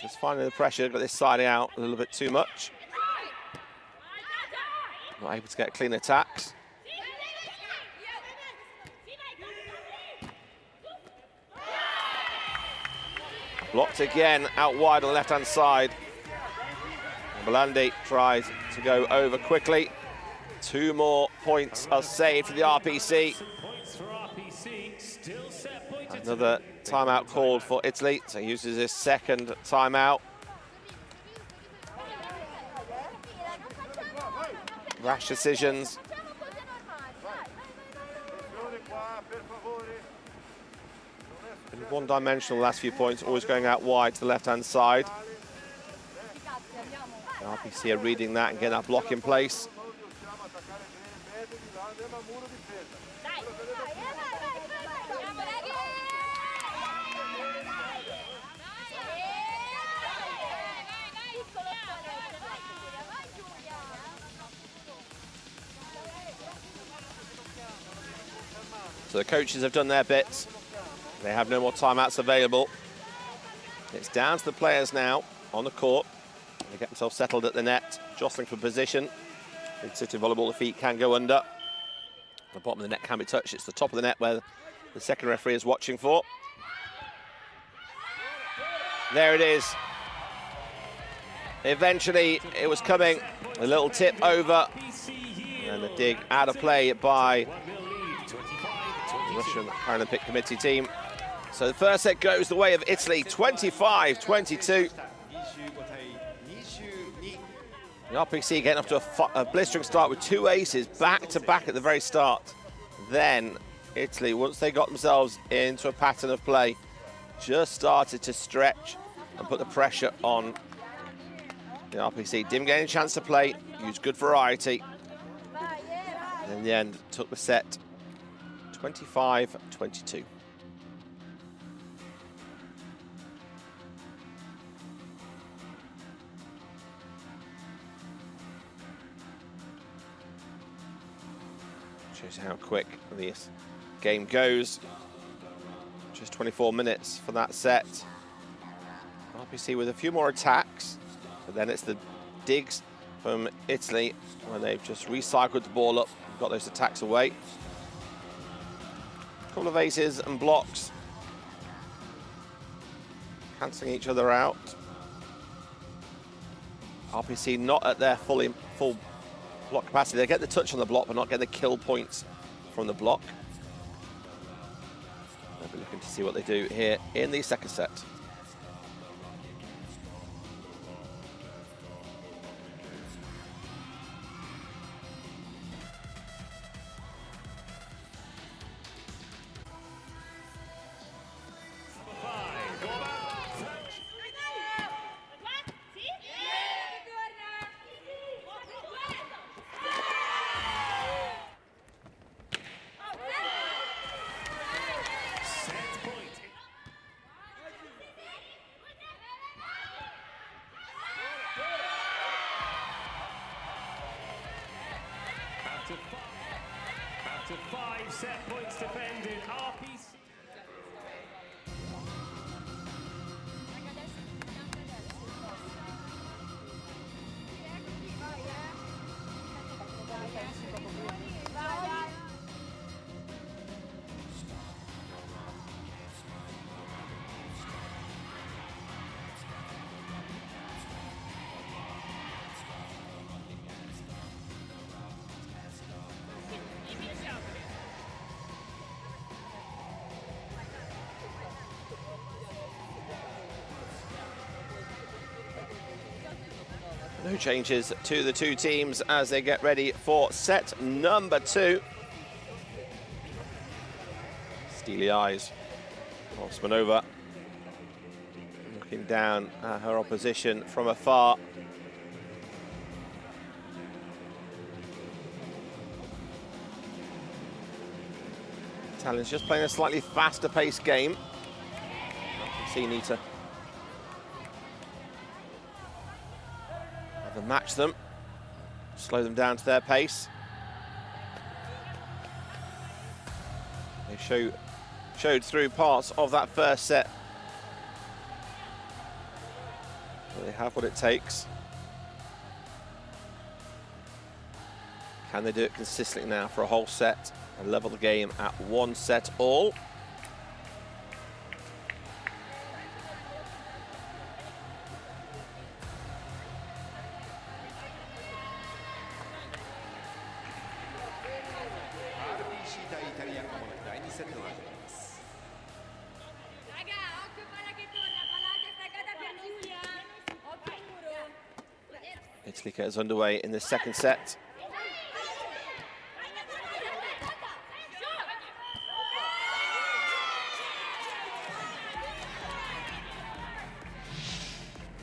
just finding the pressure, got this side out a little bit too much. Not able to get clean attacks. Blocked again, out wide on the left-hand side. Bolandi tries to go over quickly. 2 more points are saved for the RPC. Another timeout called for Italy, so he uses his second timeout. Rash decisions. Been one-dimensional the last few points, always going out wide to the left-hand side. The RPC are reading that and getting that block in place. So the coaches have done their bits. They have no more timeouts available. It's down to the players now on the court. They get themselves settled at the net, jostling for position. In Sitting Volleyball, the feet can go under. The bottom of the net can be touched. It's the top of the net where the second referee is watching for. There it is. Eventually, it was coming. A little tip over. And the dig out of play by the Russian Paralympic Committee team. So the first set goes the way of Italy, 25-22. The RPC getting off to a blistering start with 2 aces back-to-back at the very start. Then Italy, once they got themselves into a pattern of play, just started to stretch and put the pressure on the RPC. Didn't get any chance to play, used good variety. And in the end, took the set 25-22. Shows how quick this game goes. Just 24 minutes for that set. RPC with a few more attacks, but then it's the digs from Italy when they've just recycled the ball up, got those attacks away. A couple of aces and blocks, cancelling each other out. RPC not at their full block capacity. They get the touch on the block, but not getting the kill points from the block. They'll be looking to see what they do here in the second set. After 5 set points defended, RPC. No changes to the two teams as they get ready for set number 2. Steely eyes. Osmanova looking down at her opposition from afar. Italians just playing a slightly faster paced game. RPC need to match them. slow them down to their pace. They showed through parts of that first set. But they have what it takes. Can they do it consistently now for a whole set and level the game at 1 set all? Italy gets underway in the second set.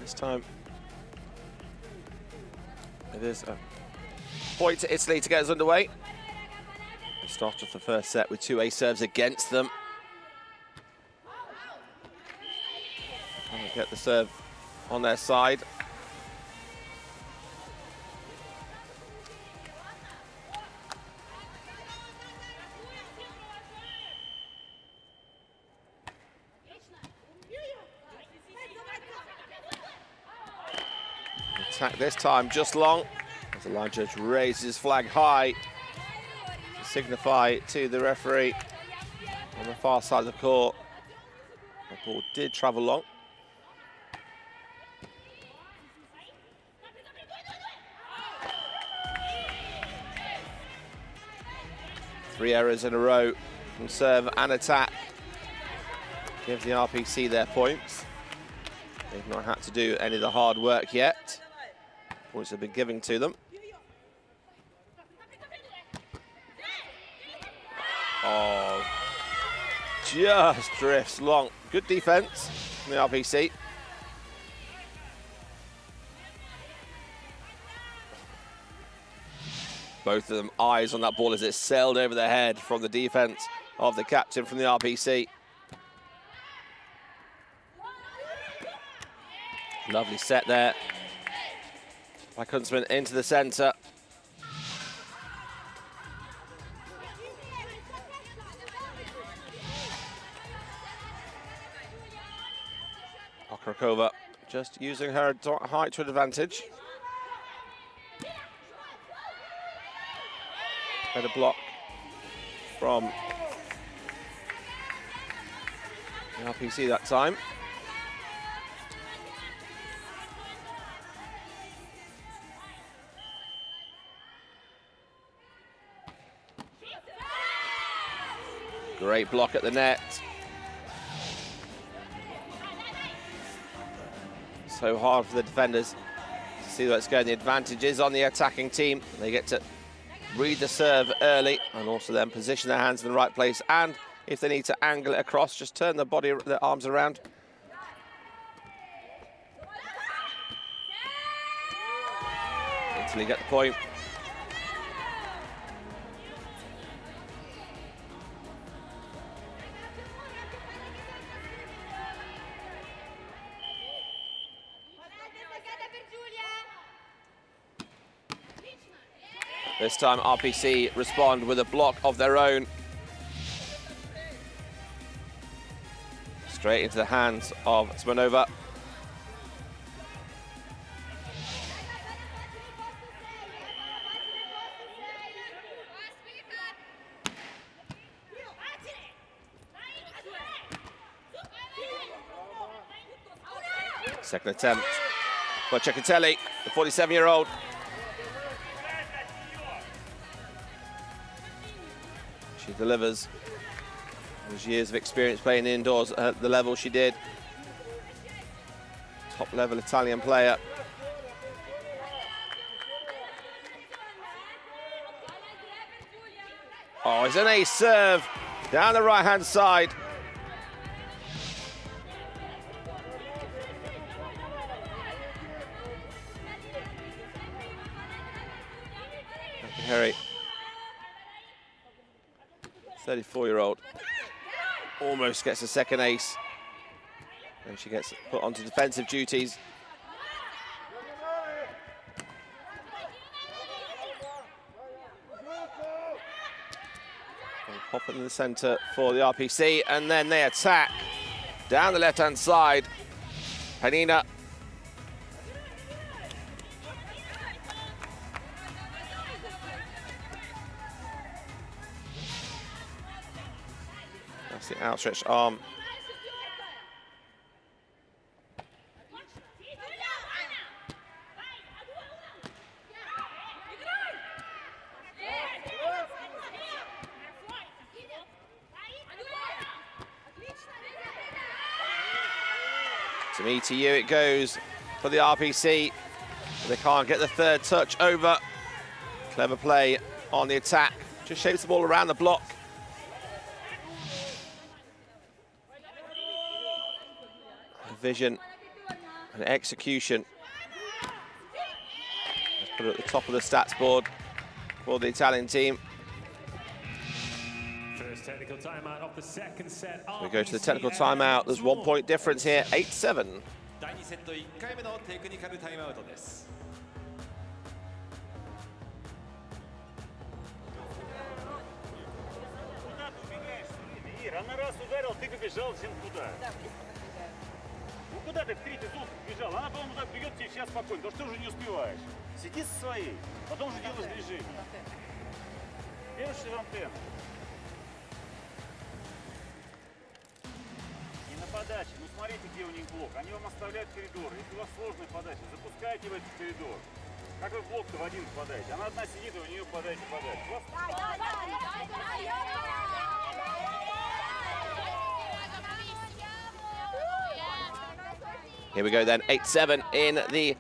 This time, it is a point to Italy to get us underway. They start off the first set with 2 ace serves against them. And they get the serve on their side. Attack this time just long, as the line judge raises his flag high to signify to the referee on the far side of the court. The ball did travel long. Three errors in a row from serve and attack. Give the RPC their points. They've not had to do any of the hard work yet. Points have been given to them. Oh, just drifts long. Good defense from the RPC. Both of them eyes on that ball as it sailed over their head from the defense of the captain from the RPC. Lovely set there by Kunzman into the centre. Okrakova just using her height to advantage. Better block from the RPC that time. Great block at the net. So hard for the defenders to see where it's going. The advantage is on the attacking team. They get to read the serve early and also then position their hands in the right place. And if they need to angle it across, just turn their arms around. Italy get the point. This time RPC respond with a block of their own. Straight into the hands of Smirnova. Second attempt for Cecchitelli, the 47-year-old. She delivers. There's years of experience playing indoors at the level she did. Top-level Italian player. Oh, it's an ace serve down the right-hand side. Harry, 34-year-old, almost gets a second ace. And she gets put onto defensive duties. Pop it in the centre for the RPC, and then they attack down the left-hand side. Panina. That's the outstretched arm. To me, to you, it goes for the RPC. They can't get the third touch over. Clever play on the attack. Just shapes the ball around the block. Vision and execution. Let's put it at the top of the stats board for the Italian team. First technical timeout of the second set. We go to the technical timeout. There's 1 point difference here, 8-7. 第2セット1回目のテクニカルタイムアウトです。Куда ты убегаешь? Ир, она раз ударила, ты побежал всем туда. Ну куда ты в третий зуб побежал? Она, по-моему, так бьет тебе сейчас спокойно, потому что ты уже не успеваешь. Сиди со своей, потом уже делаешь движение. Первый антенна. И на подаче, ну смотрите, где у них блок. Они вам оставляют коридор. Если у вас сложная подача, запускайте в этот коридор. Как вы в блок-то в один попадаете? Она одна сидит, и у нее подача. Here we go then, 8-7 in the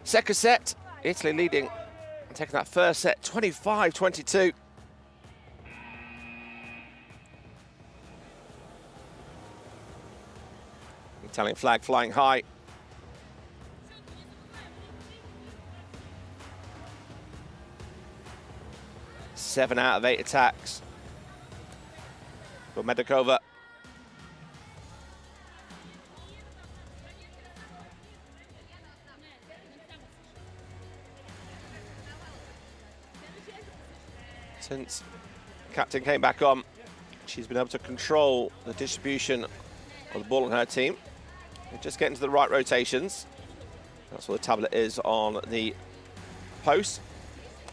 second set. Italy leading, taking that first set, 25-22. Italian flag flying high. Seven out of 8 attacks for Medikova. Since captain came back on, she's been able to control the distribution of the ball on her team. And just getting to the right rotations. That's what the tablet is on the post.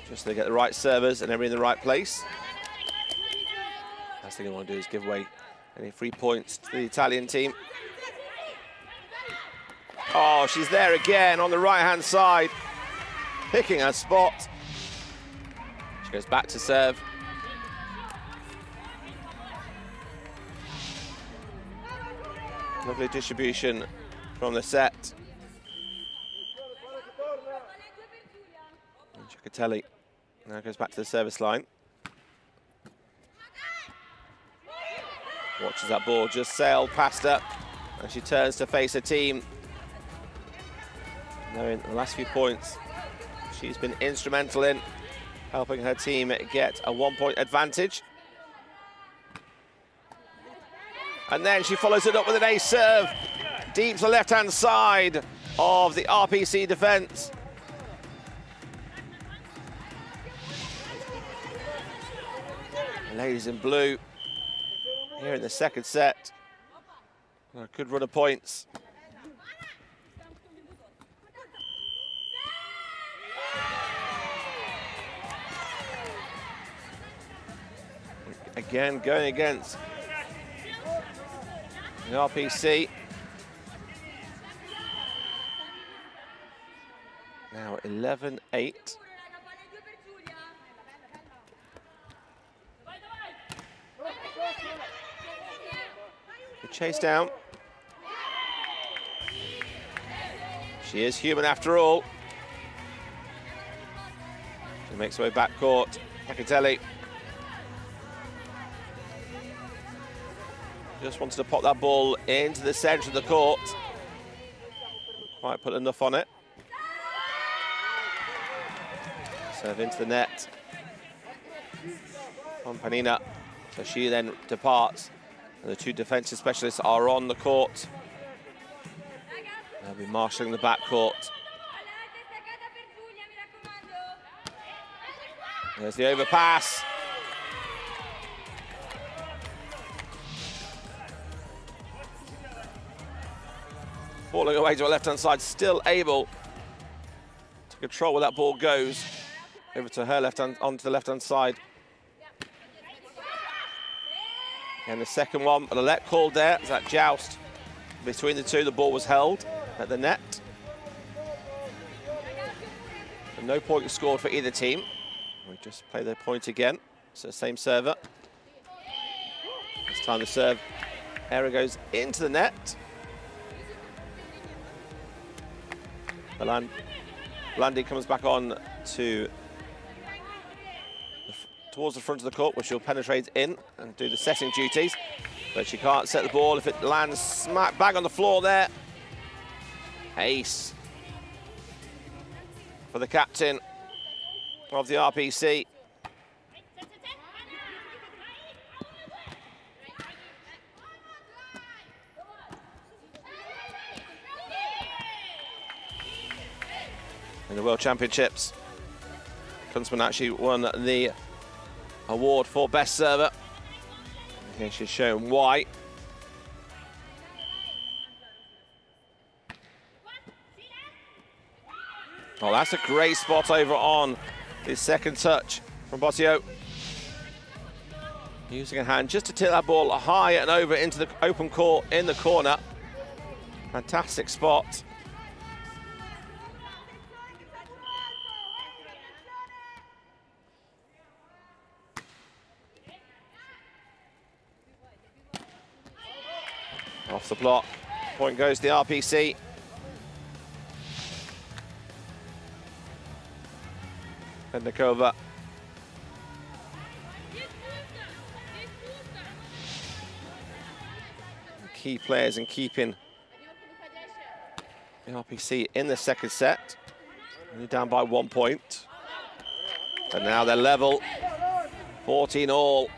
Just so they get the right servers and everything in the right place. Last thing I want to do is give away any free points to the Italian team. Oh, she's there again on the right-hand side, picking her spot. She goes back to serve. Lovely distribution from the set. And Ciccatelli now goes back to the service line. Watches that ball just sail past her, and she turns to face her team. Knowing the last few points, she's been instrumental in helping her team get a 1 point advantage. And then she follows it up with an ace serve, deep to the left-hand side of the RPC defence. Ladies in blue here in the second set. A good run of points. Again, going against the RPC. Now 11-8. Good chase down. She is human after all. She makes her way back court. Ciccatelli just wanted to pop that ball into the centre of the court. Didn't quite put enough on it. Serve into the net on Panina. So she then departs, and the two defensive specialists are on the court. They'll be marshalling the backcourt. There's the overpass. Falling away to her left-hand side, still able to control where that ball goes. Over to her left-hand, onto the left-hand side. And the second one, but a let called there. It's that joust between the two. The ball was held at the net. And no point scored for either team. We just play their point again. So same server. This time the serve error goes into the net. Landy comes back on to towards the front of the court, where she'll penetrate in and do the setting duties, but she can't set the ball if it lands smack bang on the floor there. Ace for the captain of the RPC. In the World Championships, Kunzman actually won the award for best server. Here she's shown why. Oh, that's a great spot over on his second touch from Bottio. Using a hand just to tip that ball high and over into the open court in the corner. Fantastic spot. Off the block, point goes to the RPC. Pendakova. Key players in keeping the RPC in the second set. Only down by 1 point. But now they're level, 14 all.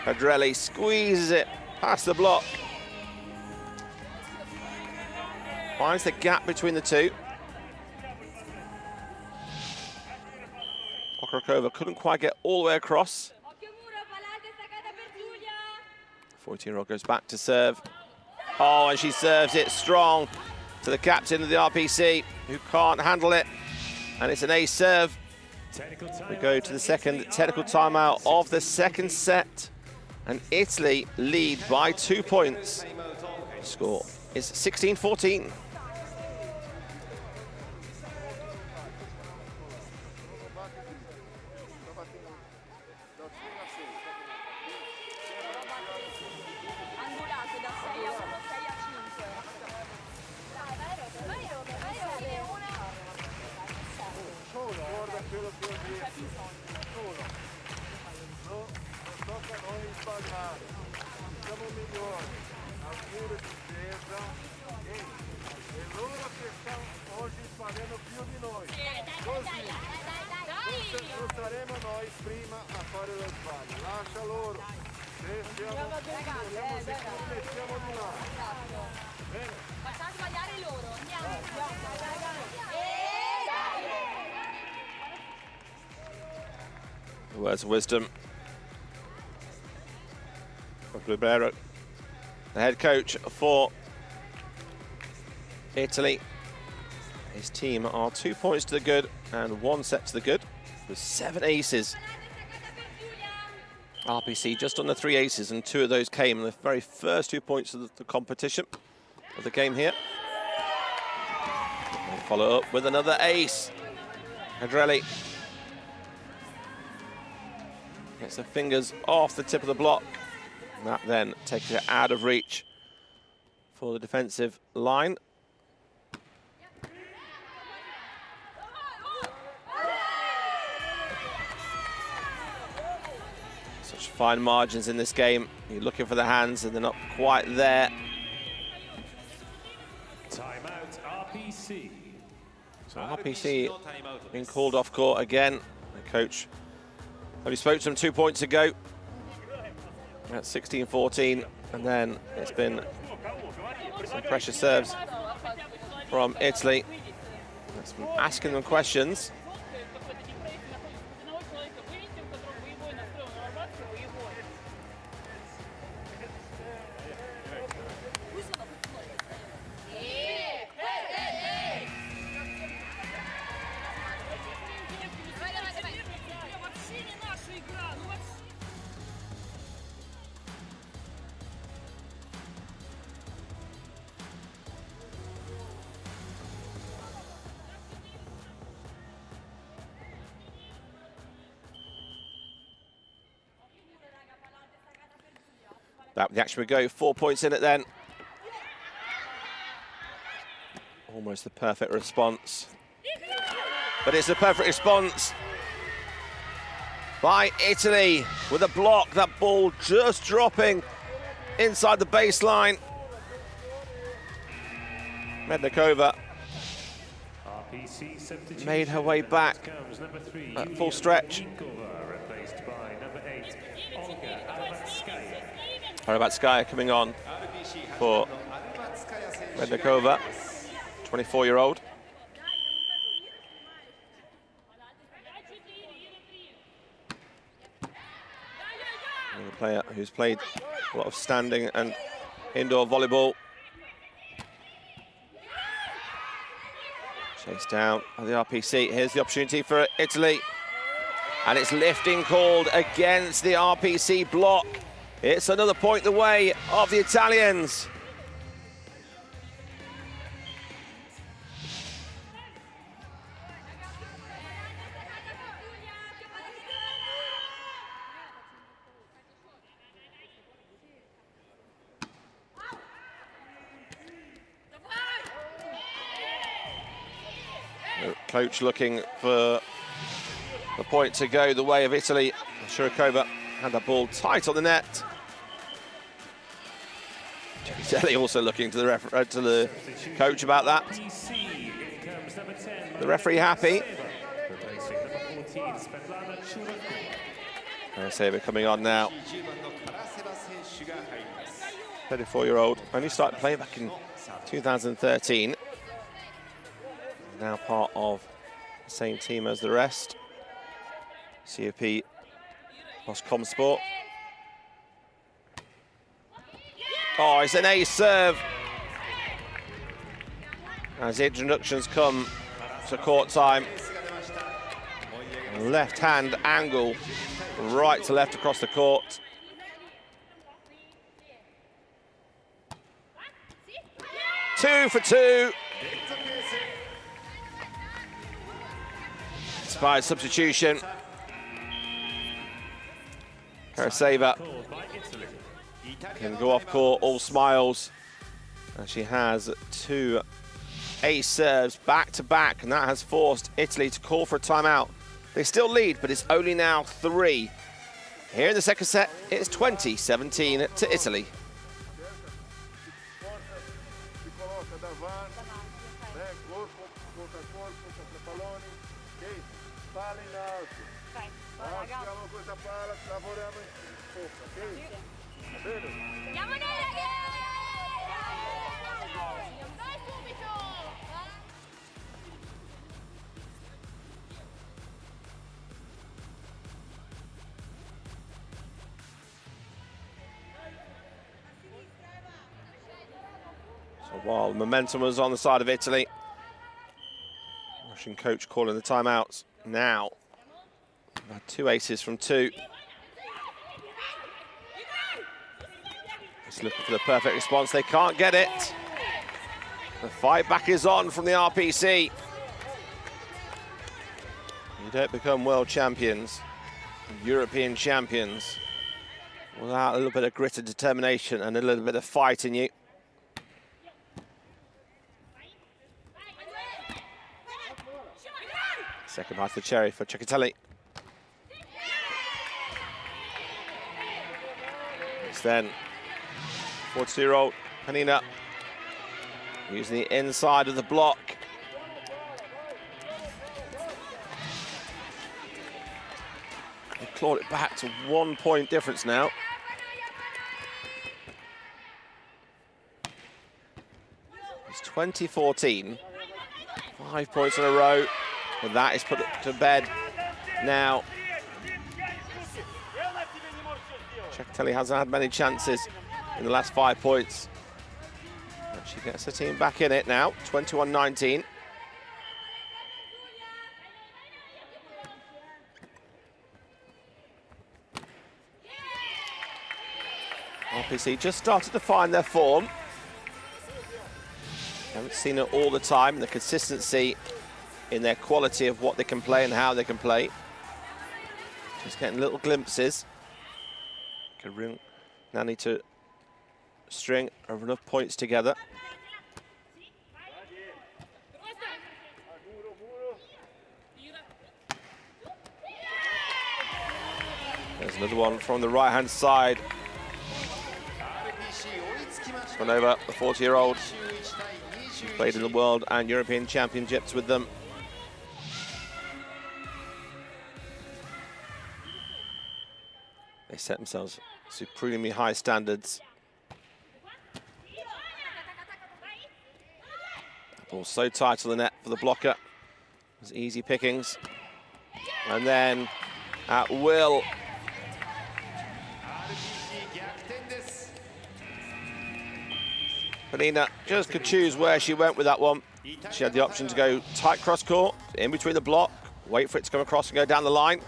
Pedrelli squeezes it past the block. Finds the gap between the two. Okrokova couldn't quite get all the way across. 14-year-old goes back to serve. Oh, and she serves it strong to the captain of the RPC, who can't handle it. And it's an ace serve. We go to the second technical timeout of the second set. And Italy lead by 2 points. The score is 16-14. Words of wisdom of Lubero, the head coach for Italy. His team are 2 points to the good and 1 set to the good, with 7 aces. RPC just under 3 aces, and 2 of those came in the very first 2 points of the competition, of the game here. And follow up with another ace. Pedrelli gets the fingers off the tip of the block. And that then takes it out of reach for the defensive line. Such fine margins in this game. You're looking for the hands and they're not quite there. Timeout RPC. So RPC being called off court again. The coach only spoke to them 2 points ago. At 16-14, And then it's been some pressure serves from Italy. That's been asking them questions. Back with the action we go, 4 points in it then. Almost the perfect response. But it's a perfect response by Italy with a block. That ball just dropping inside the baseline. Mednikova made her way back at full stretch. Paralympic coming on for Mednikova, 24-year-old. A player who's played a lot of standing and indoor volleyball. Chased down by the RPC. Here's the opportunity for Italy. And it's lifting called against the RPC block. It's another point the way of the Italians. The coach looking for the point to go the way of Italy. Shirokova had that ball tight on the net. Telly also looking to the coach about that. The referee happy. Saver coming on now. 34-year-old, only started playing back in 2013. Now part of the same team as the rest. COP Moscom Sport. Oh, it's an ace serve. As the introductions come to court time. Left hand angle, right to left across the court. Two for two. Inspired substitution. Karaseva can go off court, all smiles. And she has two ace serves back to back, and that has forced Italy to call for a timeout. They still lead, but it's only now 3. Here in the second set, it's 20-17 to Italy. So while momentum was on the side of Italy, Russian coach calling the timeouts now. Had 2 aces from 2. Just looking for the perfect response. They can't get it. The fight back is on from the RPC. You don't become world champions, European champions, without a little bit of grit and determination and a little bit of fight in you. Second half of the cherry for Cecchitelli. It's then 42-year-old Hanina using the inside of the block. They clawed it back to 1 point difference now. 2014. 5 points in a row, but that is put to bed now. Cekateli hasn't had many chances in the last 5 points. But she gets her team back in it now, 21-19. RPC just started to find their form. Haven't seen it all the time, and the consistency in their quality of what they can play and how they can play. Just getting little glimpses. Now need to string enough points together. There's another one from the right-hand side. Gone over the 40-year-old. Played in the World and European Championships with them. They set themselves supremely high standards. The ball so tight to the net for the blocker. It was easy pickings. And then at will. Penina just could choose where she went with that one. She had the option to go tight cross court, in between the block, wait for it to come across and go down the line.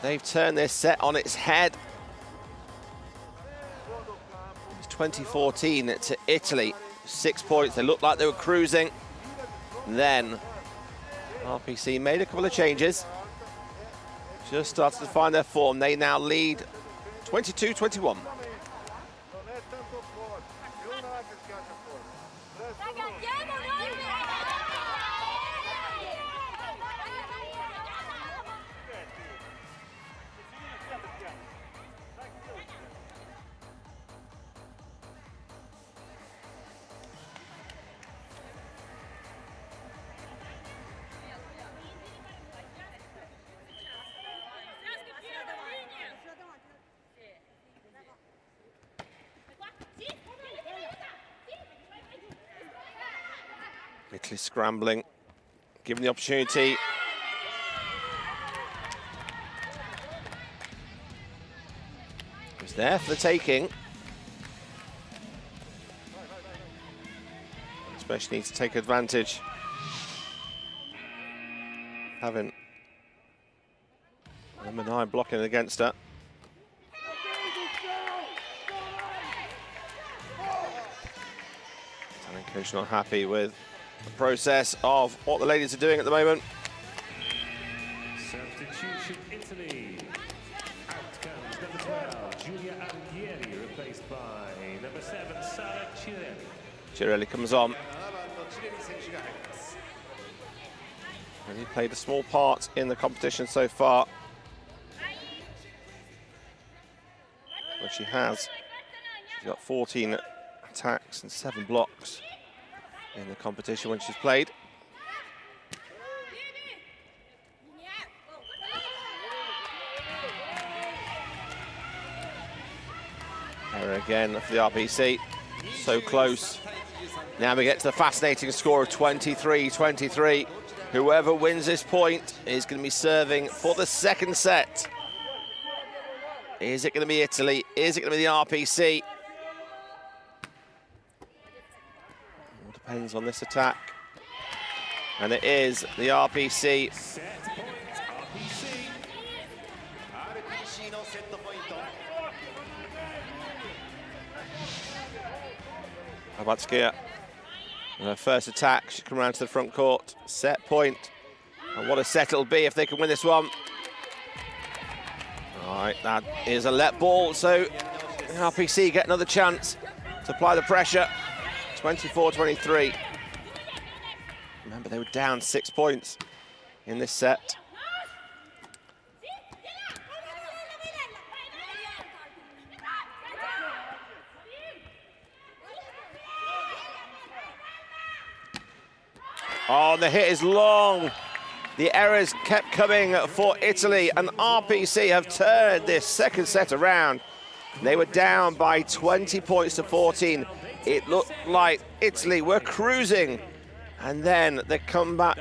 They've turned this set on its head. It's 2014 to Italy, 6 points. They looked like they were cruising. Then RPC made a couple of changes. Just started to find their form. They now lead 22-21. Italy scrambling, given the opportunity. It was there for the taking. Especially need to take advantage. Having number 9 blocking against her. Italian coach not happy with the process of what the ladies are doing at the moment. Substitution Italy. Out comes number 12, Giulia Alghieri, replaced by number 7, Sara Cirelli. Cirelli comes on. And he played a small part in the competition so far. But she has. She's got 14 attacks and 7 blocks in the competition when she's played. Error again for the RPC. So close. Now we get to the fascinating score of 23-23. Whoever wins this point is going to be serving for the second set. Is it going to be Italy? Is it going to be the RPC? All depends on this attack. And it is the RPC. Habatskia. Her first attack, she come around to the front court, set point. And what a set it'll be if they can win this one. All right, that is a let ball, so RPC get another chance to apply the pressure. 24-23. Remember, they were down 6 points in this set. Oh, the hit is long. The errors kept coming for Italy, and RPC have turned this second set around. They were down by 20 points to 14. It looked like Italy were cruising, and then the comeback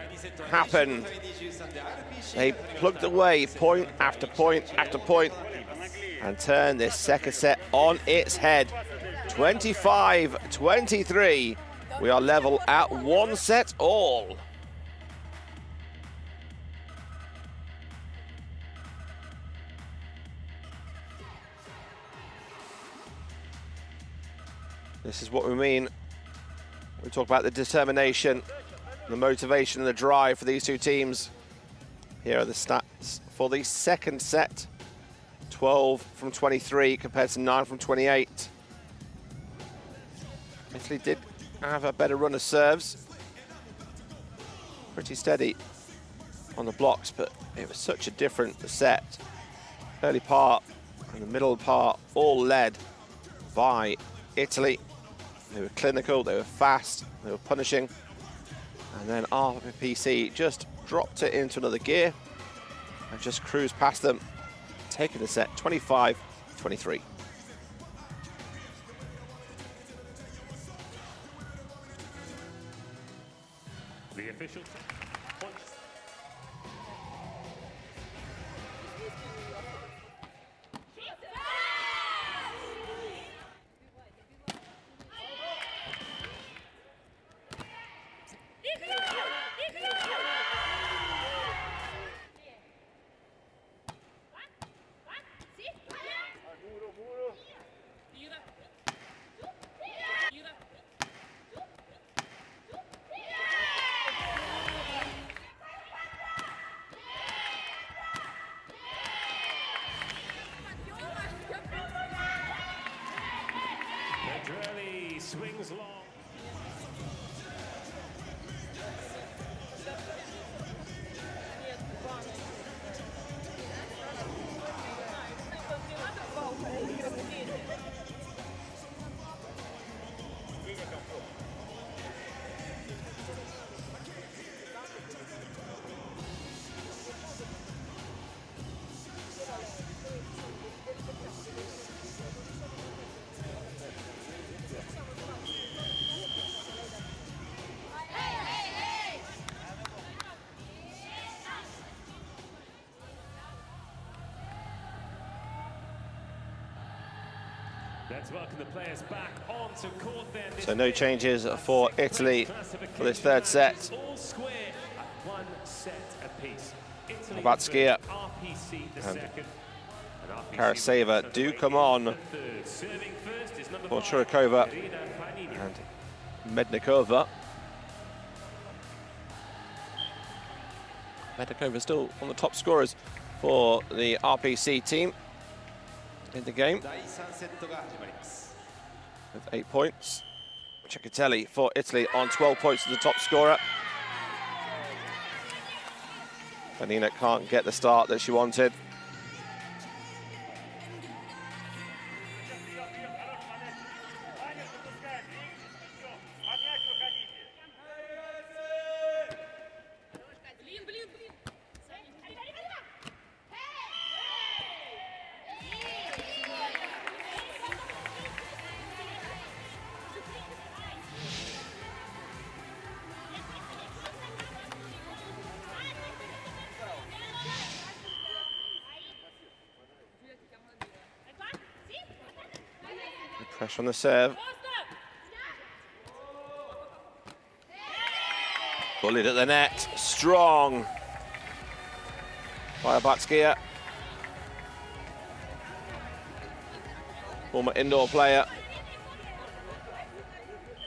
happened. They plugged away point after point after point and turned this second set on its head. 25-23. We are level at 1 set all. This is what we mean. We talk about the determination, the motivation and the drive for these two teams. Here are the stats for the second set. 12 from 23 compared to 9 from 28. Italy did have a better run of serves. Pretty steady on the blocks, but it was such a different set. Early part and the middle part all led by Italy. They were clinical, they were fast, they were punishing. And then RPC just dropped it into another gear and just cruised past them, taking the set 25-23. The official swings long. Let's welcome the players back onto court then. So no changes for Italy for this third set. All square at 1 set apiece. Italy Batskia RPC the and second. Karaseva do come on for Churikova and Mednikova. Mednikova still on the top scorers for the RPC team in the game with 8 points. Cecchitelli for Italy on 12 points as the top scorer. Vanina can't get the start that she wanted. Pressure on the serve. Bullied at the net. Strong by Batskia. Former indoor player.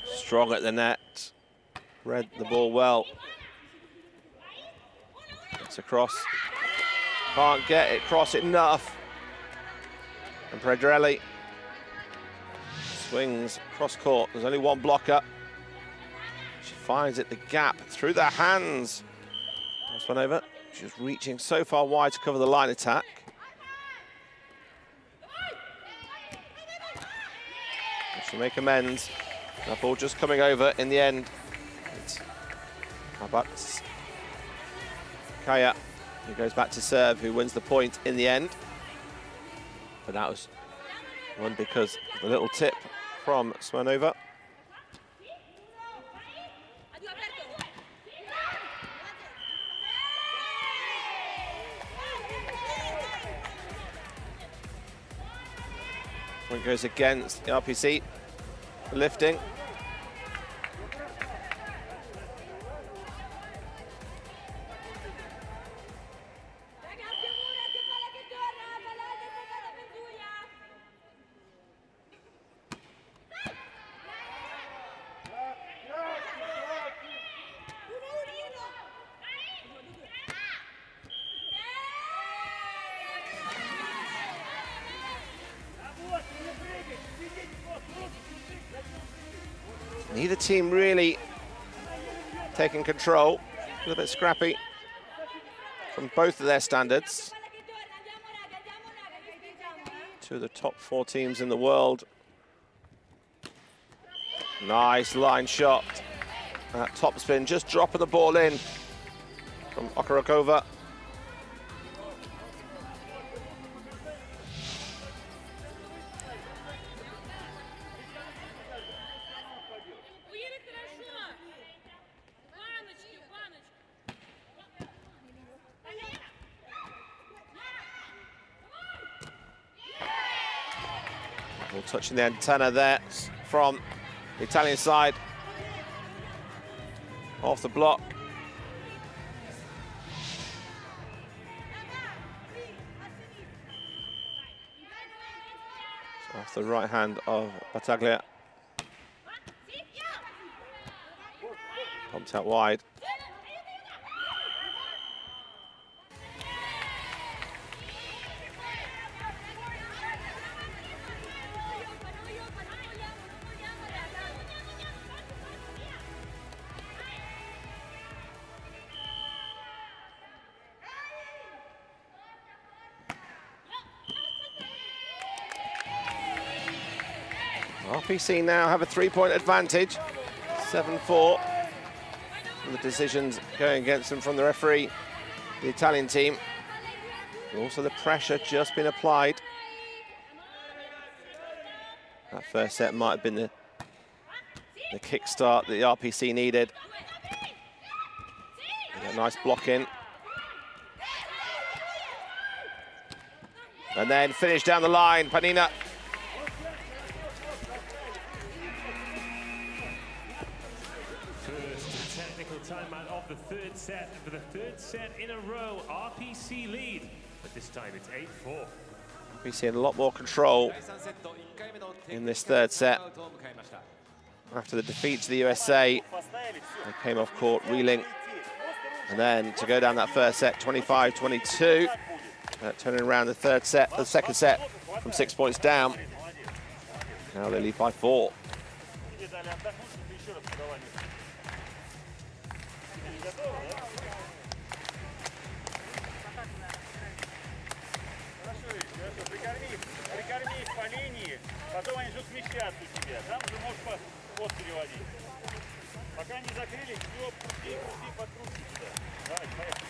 Strong at the net. Read the ball well. It's across. Can't get it across enough. And Predrelli swings cross court. There's only one blocker. She finds it the gap through the hands. Osmanova, she's reaching so far wide to cover the line attack. She'll make amends. That ball just coming over in the end. It's Kaya, who goes back to serve, who wins the point in the end. But that was won because of a little tip from Smanova. Point goes against the RPC. Lifting. Neither team really taking control. A little bit scrappy from both of their standards. Two of the top 4 teams in the world. Nice line shot. That top spin, just dropping the ball in from Okarokova. Touching the antenna there from the Italian side. Off the block. So off the right hand of Battaglia. Pumped out wide. RPC now have a 3-point advantage, 7-4. And the decisions going against them from the referee, the Italian team. Also the pressure just been applied. That first set might have been the kickstart that the RPC needed. A nice block in. And then finish down the line, Panina. Timeout of the third set. For the third set in a row, RPC lead, but this time it's 8-4. RPC had a lot more control in this third set. After the defeat to the USA, they came off court reeling. And then to go down that first set, 25-22, turning around the third set, the second set from 6 points down. Now they lead by 4. Прикорми их по линии, потом они же смещаться у тебя. Там уже можешь ход переводить. Пока не закрыли, все, пусти, подкрути сюда. Давай, поехали.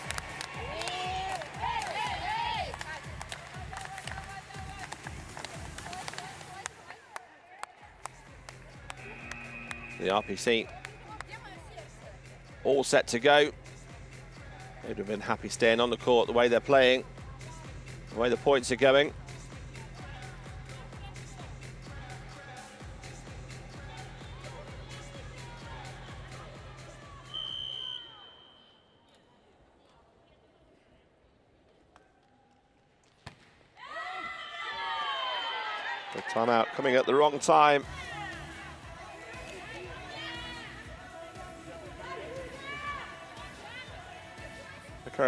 The RPC all set to go. They'd have been happy staying on the court the way they're playing, the way the points are going. The timeout coming at the wrong time.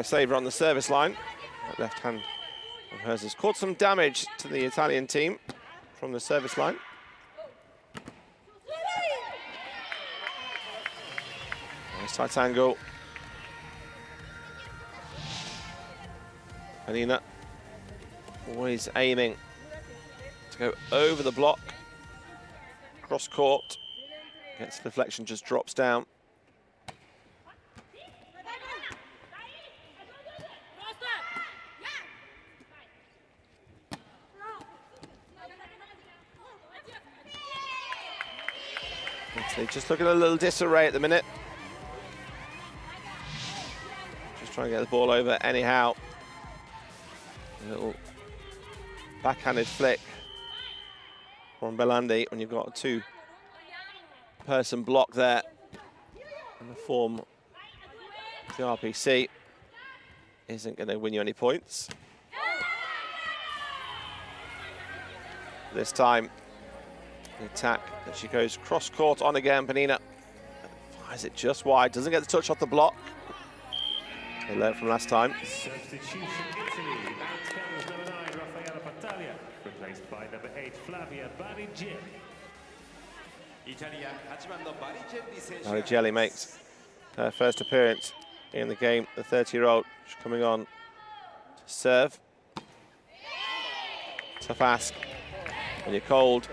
Saver on the service line. That left hand of hers has caused some damage to the Italian team from the service line. Nice tight angle. Panina always aiming to go over the block, cross court, gets the deflection, just drops down. Just looking at a little disarray at the minute. Just trying to get the ball over anyhow. A little backhanded flick from Belandi when you've got a two-person block there. And the form of the RPC isn't going to win you any points. This time, the attack that she goes cross-court on again. Penina fires it just wide, doesn't get the touch off the block. They learned from last time. Substitution Italy. Out comes number 9, Raffaella Battaglia, replaced by number 8, Flavia Barigelli. Barigelli makes her first appearance in the game. The 30-year-old coming on to serve. Tough ask. When you're cold,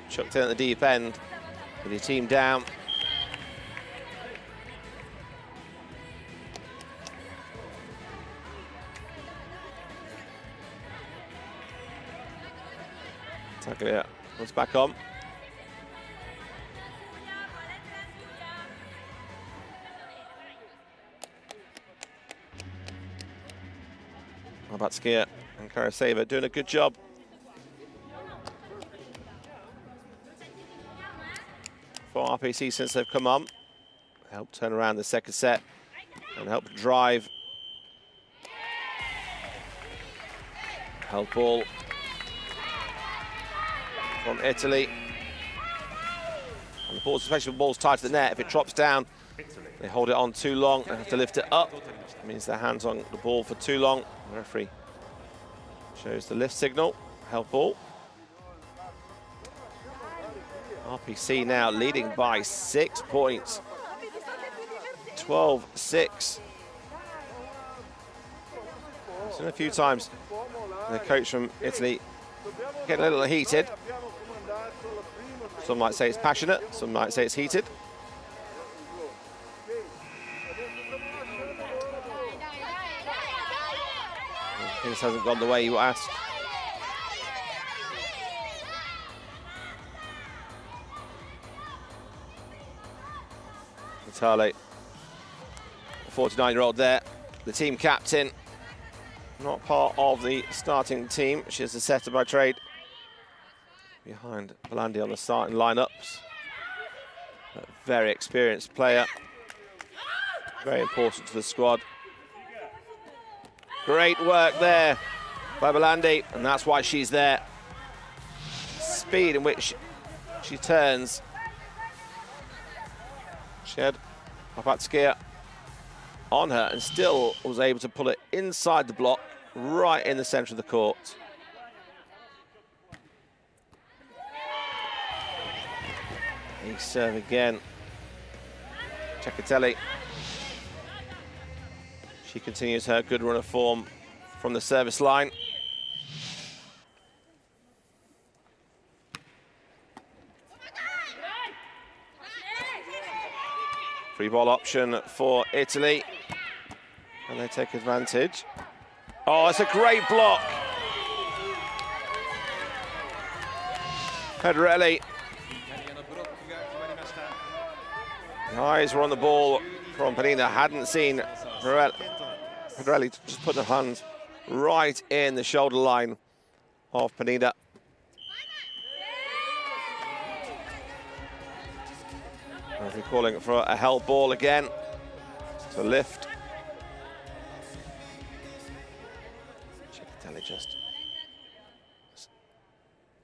chucked in at the deep end with your team down. Taglia was back on. Batskia and Karaseva doing a good job. For RPC since they've come on. Helped turn around the second set and helped drive. Held ball from Italy. And the balls, especially when the ball's tied to the net, if it drops down, they hold it on too long, they have to lift it up. It means their hands on the ball for too long. The referee shows the lift signal, held ball. RPC now leading by 6 points. 12-6. I've seen a few times the coach from Italy getting a little heated. Some might say it's passionate, some might say it's heated. This hasn't gone the way you asked. Vitale, the 49-year-old there, the team captain, not part of the starting team. She's a setter by trade. Behind Belandi on the starting lineups. A very experienced player. Very important to the squad. Great work there by Belandi, and that's why she's there. Speed in which she turns. She had Batskia on her and still was able to pull it inside the block, right in the centre of the court. He serve again. Cecatelli. She continues her good run of form from the service line. Free ball option for Italy. And they take advantage. Oh, it's a great block. Pedrelli. The eyes were on the ball from Penina. Hadn't seen Pedrelli just put the hands right in the shoulder line of Penina. They're calling for a held ball again to lift. Cecatelli just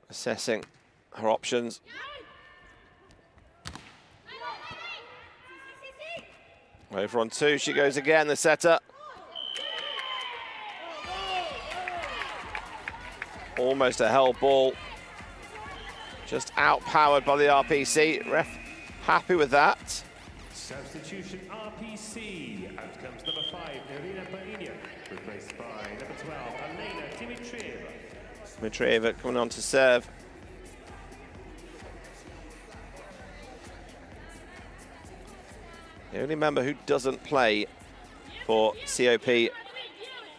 assessing her options. Over on two, she goes again, the setter. Almost a held ball. Just outpowered by the RPC. Ref happy with that. Substitution RPC. Out comes number 5, Irina Painio, replaced by number 12, Elena Dimitrieva. Dimitrieva coming on to serve. The only member who doesn't play for COP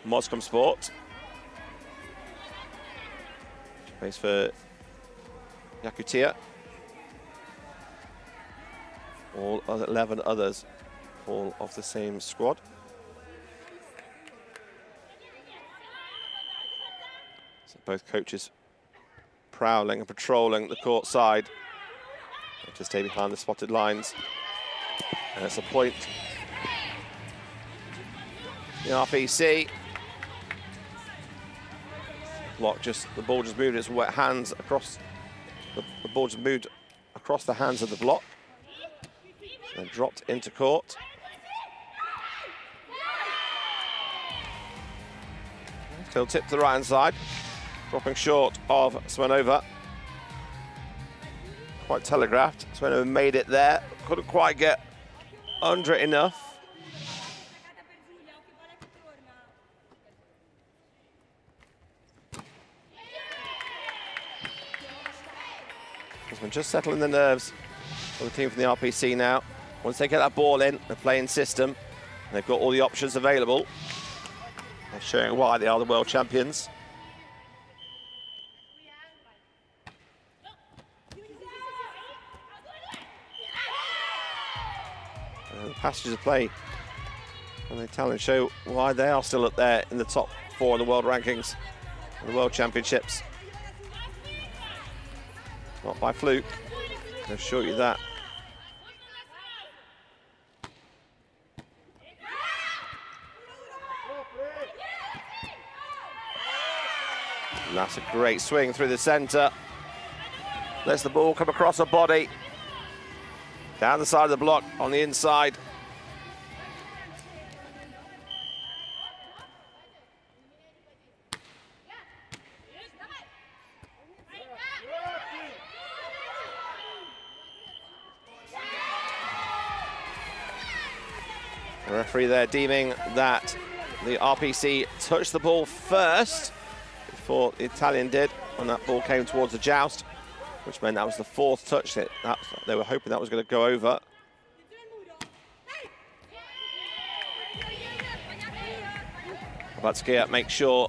Moscom Sport. She plays for Yakutia. All 11 others, all of the same squad. So both coaches prowling and patrolling the court side. To stay behind the spotted lines. And it's a point. The RPC. Block the ball just moved its wet hands across, the ball just moved across the hands of the block. And dropped into court. Still tipped to the right hand side. Dropping short of Swanova. Quite telegraphed. Swanova made it there. Couldn't quite get under it enough. We're just settling the nerves of the team from the RPC now. Once they get that ball in, the playing system, they've got all the options available. They're showing why they are the world champions. And the passages of play, and they tell and show why they are still up there in the top 4 in the world rankings, and the world championships. Not by fluke, I can assure you that. And that's a great swing through the centre. Lets the ball come across her body. Down the side of the block on the inside. The referee there deeming that the RPC touched the ball first before the Italian did when that ball came towards the joust, which meant that was the 4th touch. They were hoping that was going to go over. Batskia makes sure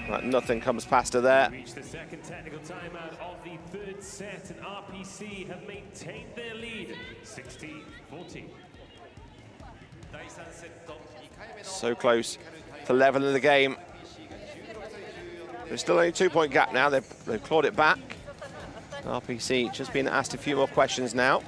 that nothing comes past her there. Reached the second technical timeout of the 3rd set, and RPC have maintained their lead, 16-14. So close to leveling the game. There's still only a 2-point gap now. They've clawed it back. RPC just been asked a few more questions now.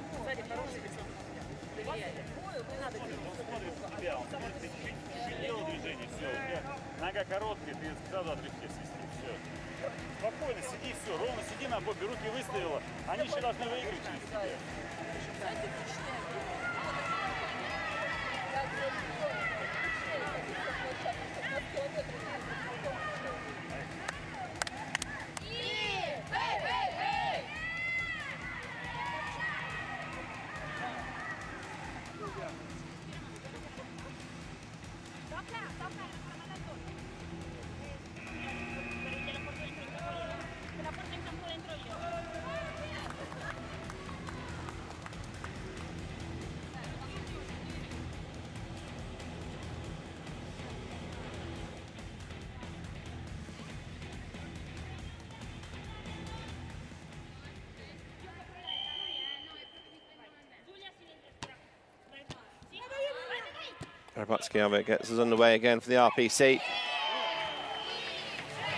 Batskia gets us underway again for the RPC.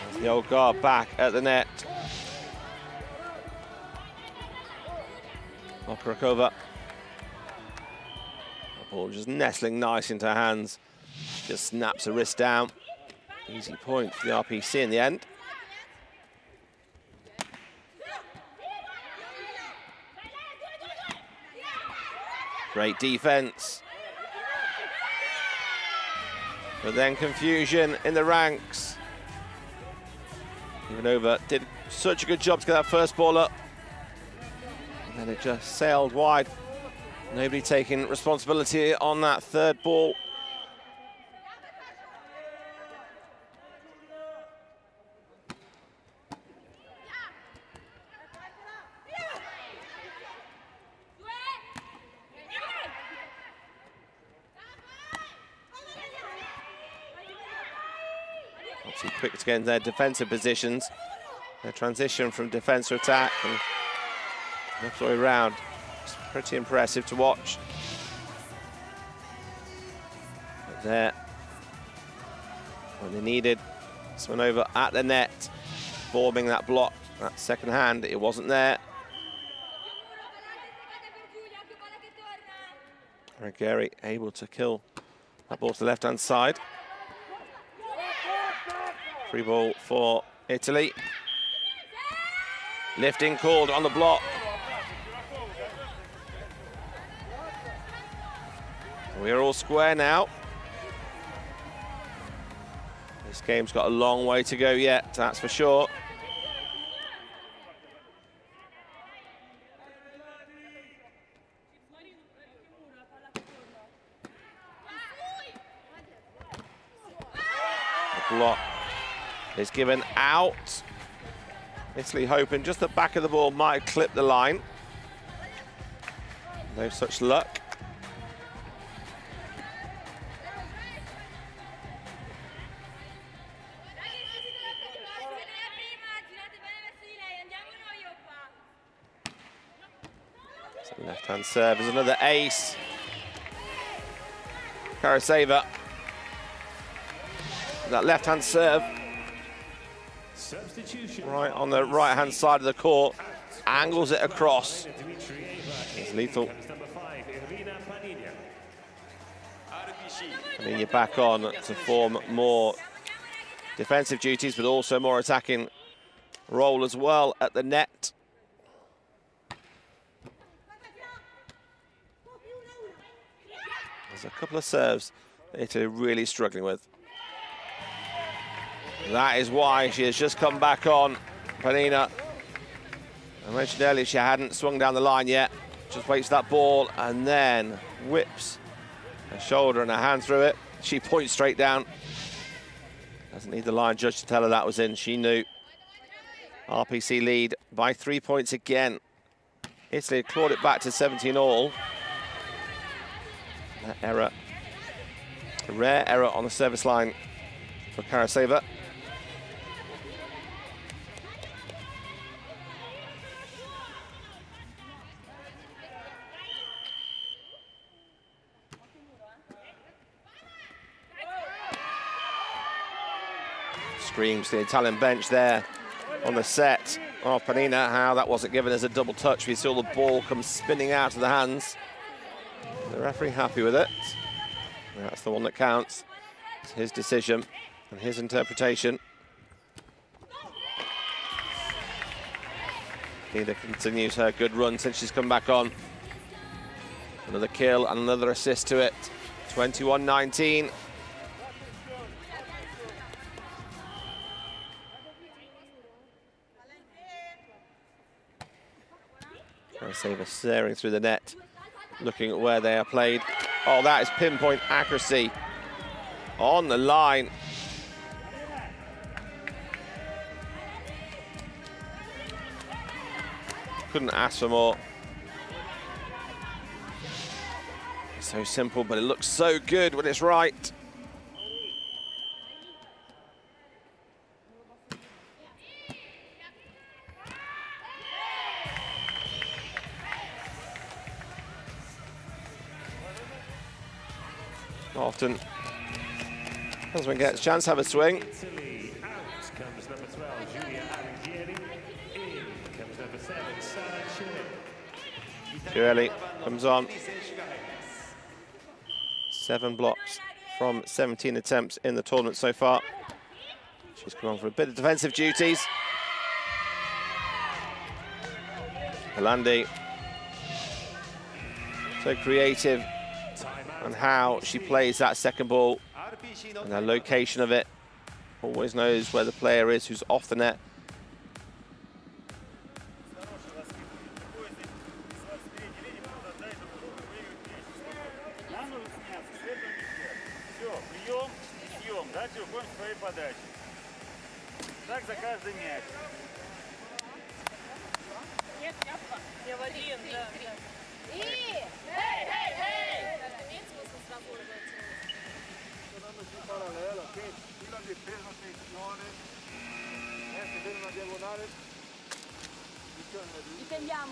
There's the old guard back at the net. Okarakova. The ball just nestling nice into her hands. She just snaps her wrist down. Easy point for the RPC in the end. Great defense. But then confusion in the ranks. Ivanova did such a good job to get that first ball up. And then it just sailed wide. Nobody taking responsibility on that 3rd ball. Obviously quick to get in their defensive positions. Their transition from defense to attack and the way around. It's pretty impressive to watch. But there, when they needed, Swanova at the net, forming that block That second hand, it wasn't there. Gary able to kill that ball to the left-hand side. Free ball for Italy. Lifting called on the block. We're all square now. This game's got a long way to go yet, that's for sure. The block is given out. Italy hoping just the back of the ball might clip the line. No such luck. Left-hand serve is another ace. Karaseva. That left-hand serve. Right on the right-hand side of the court. Angles it across. It's lethal. I mean, you're back on to form more defensive duties, but also more attacking role as well at the net. There's a couple of serves that Italy are really struggling with. That is why she has just come back on, Panina. I mentioned earlier she hadn't swung down the line yet. Just waits that ball and then whips her shoulder and her hand through it. She points straight down. Doesn't need the line judge to tell her that was in. She knew. RPC lead by 3 points again. Italy clawed it back to 17 all. That error, a rare error on the service line for Karaseva. Screams the Italian bench there on the set of Panina, how that wasn't given as a double touch. We saw the ball come spinning out of the hands. The referee happy with it. That's the one that counts. It's his decision and his interpretation. Panina continues her good run since she's come back on. Another kill and another assist to it. 21-19. Karaseva staring through the net, looking at where they are played. Oh, that is pinpoint accuracy on the line. Couldn't ask for more. So simple, but it looks so good when it's right. Often husband gets a chance to have a swing. Girelli comes on. 7 blocks from 17 attempts in the tournament so far. She's come on for a bit of defensive duties. Palandi, so creative and how she plays that second ball and the location of it. Always knows where the player is who's off the net.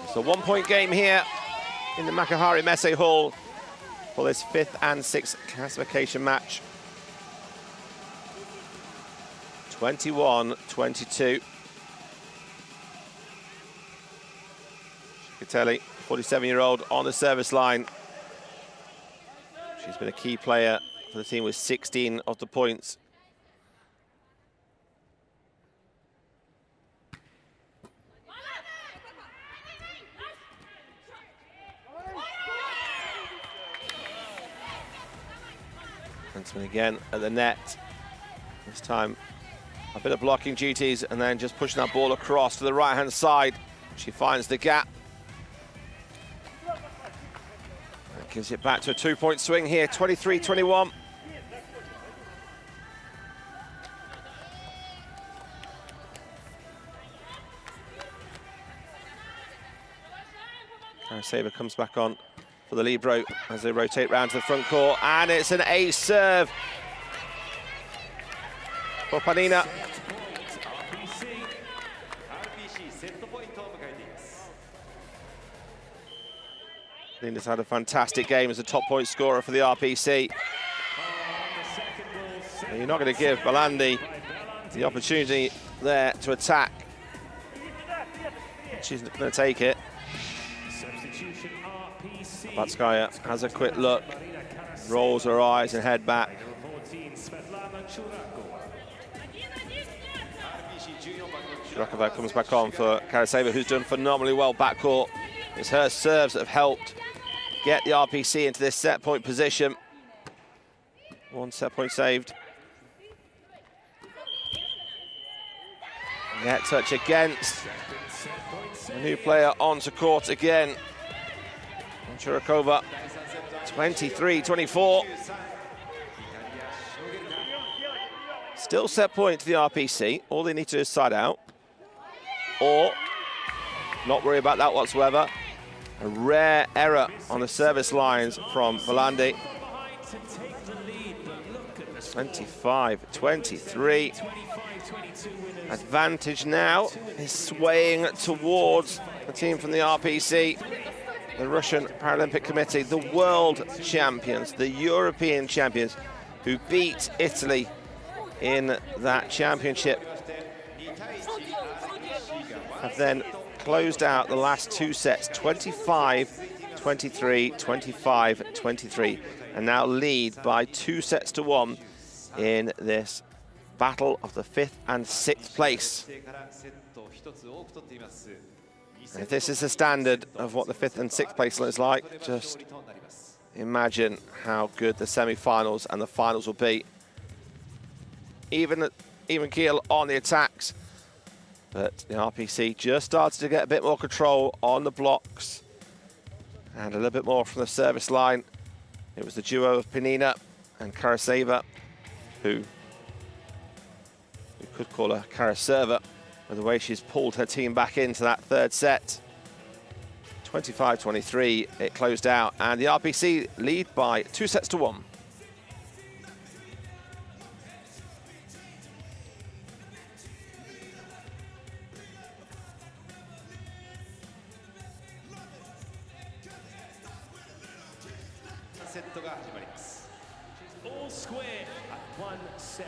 It's a 1 point game here in the Makahari Messe Hall for this 5th and 6th classification match. 21-22. Locatelli, 47-year-old, on the service line. She's been a key player for the team with 16 of the points. Huntsman again at the net. This time a bit of blocking duties and then just pushing that ball across to the right-hand side. She finds the gap. That gives it back to a 2-point swing here, 23-21. Saber comes back on for the libero as they rotate round to the front court, and it's an ace serve for Panina. Panina's had a fantastic game as a top point scorer for the RPC. And you're not going to give Balandi the opportunity there to attack. She's going to take it. Batskaya has a quick look, rolls her eyes and head back. Shirokova comes back on for Karaseva, who's done phenomenally well backcourt. It's her serves that have helped get the RPC into this set point position. One set point saved. Net touch against. A new player onto court again. Shirokova, 23-24. Still set point to the RPC. All they need to do is side out. Or not worry about that whatsoever. A rare error on the service lines from Balandi. 25-23. Advantage now is swaying towards the team from the RPC. The Russian Paralympic Committee, the world champions, the European champions, who beat Italy in that championship, have then closed out the last two sets, 25-23, 25-23, and now lead by 2-1 in this battle of the 5th and 6th place. If this is the standard of what the 5th and 6th place looks like, just imagine how good the semi-finals and the finals will be. Even keel on the attacks, but the RPC just started to get a bit more control on the blocks and a little bit more from the service line. It was the duo of Panina and Karaseva, who we could call her Karaseva, with the way she's pulled her team back into that third set. 25-23, it closed out, and the RPC lead by 2-1. All square at one set.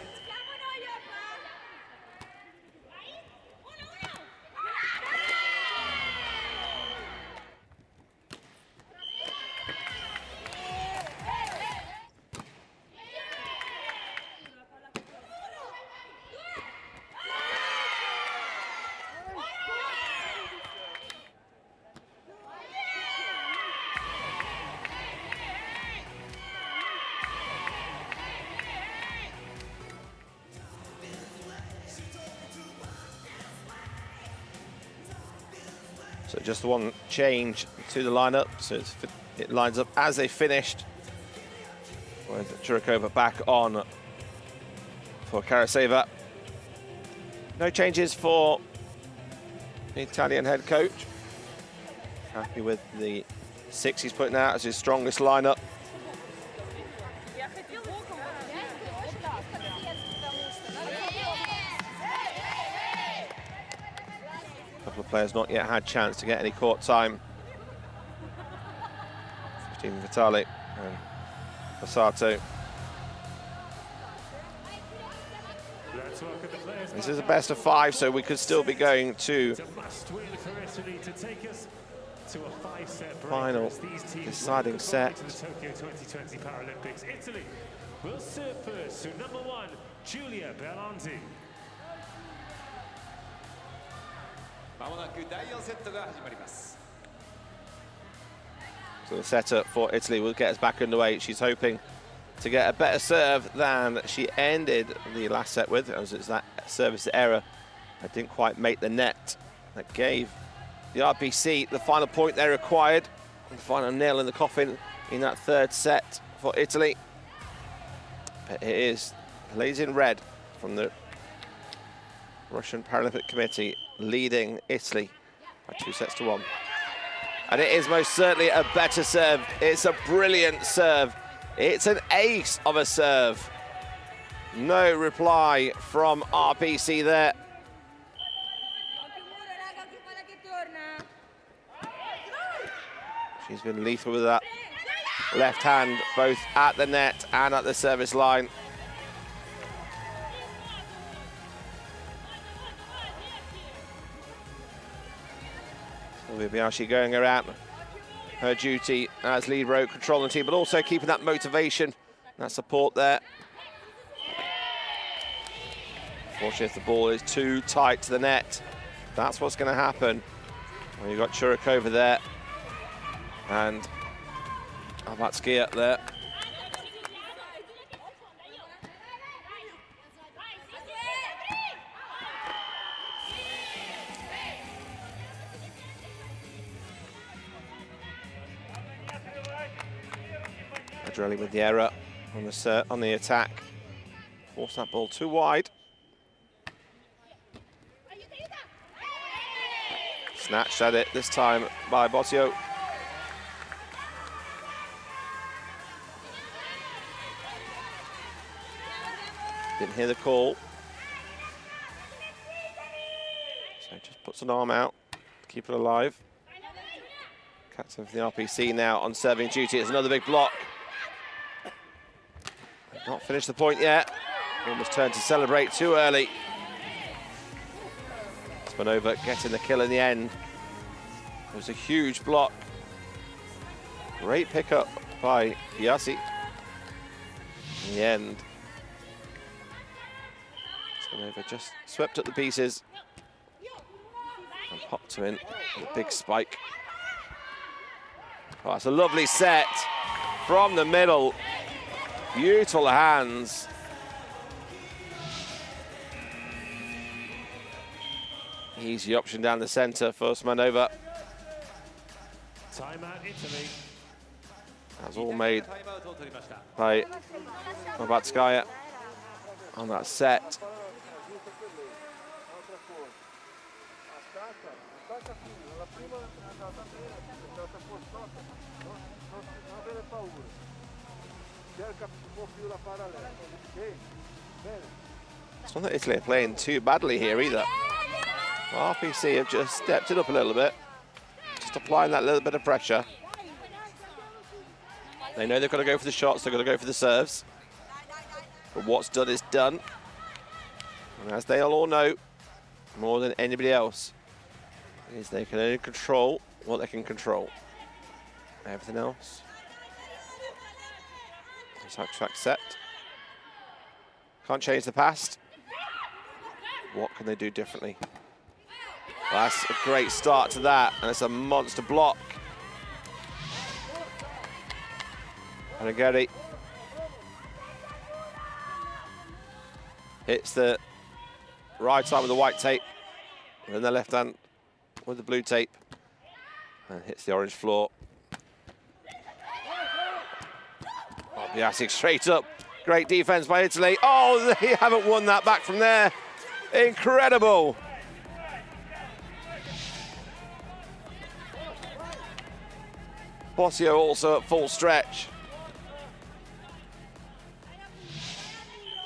So just the one change to the lineup, so it lines up as they finished, with Shirokova back on for Karaseva. No changes for the Italian head coach. Happy with the 6 he's putting out as his strongest lineup. Players not yet had chance to get any court time. 15 Vitali and Passato. This is a best of 5, so we could still be going to to a 5-set break. Final These teams deciding set. to the Tokyo 2020 Paralympics. Italy will serve first to number 1, Giulia Bellanti. まもなく第4セットが始まります。 So the setup for Italy will get us back underway. She's hoping to get a better serve than she ended the last set with, as it's that service error that didn't quite make the net that gave the RPC the final point they required, the final nail in the coffin in that third set for Italy. But it is ladies in red from the Russian Paralympic Committee leading Italy by 2-1. And it is most certainly a better serve. It's a brilliant serve. It's an ace of a serve. No reply from RPC there. She's been lethal with that left hand, both at the net and at the service line. Biashi going around her duty as lead row, controlling the team, but also keeping that motivation, that support there. Unfortunately, if the ball is too tight to the net, that's what's going to happen. Well, you've got Churikova there and Albatsky up there. Adrelli with the error on the attack. Force that ball too wide. Snatched at it this time by Bossio. Didn't hear the call. So just puts an arm out to keep it alive. Captain for the RPC now on serving duty. It's another big block. Not finished the point yet. Almost turned to celebrate too early. Spanova getting the kill in the end. It was a huge block. Great pickup by Biasi. In the end, Spanova just swept up the pieces and popped her in with a big spike. Oh, it's a lovely set from the middle. Beautiful hands. Easy option down the centre for Smanova. Timeout Italy. That's all made by Albatskaya on that set. It's not that Italy are playing too badly here either. RPC have just stepped it up a little bit, just applying that little bit of pressure. They know they've got to go for the shots, they've got to go for the serves. But what's done is done. And as they all know, more than anybody else, is they can only control what they can control. Everything else is how to accept. Can't change the past. What can they do differently? Well, that's a great start to that, and it's a monster block. Panageri hits the right side with the white tape, and then the left hand with the blue tape, and hits the orange floor. Oh, Biasic straight up. Great defense by Italy. Oh, they haven't won that back from there. Incredible. Bossio also at full stretch.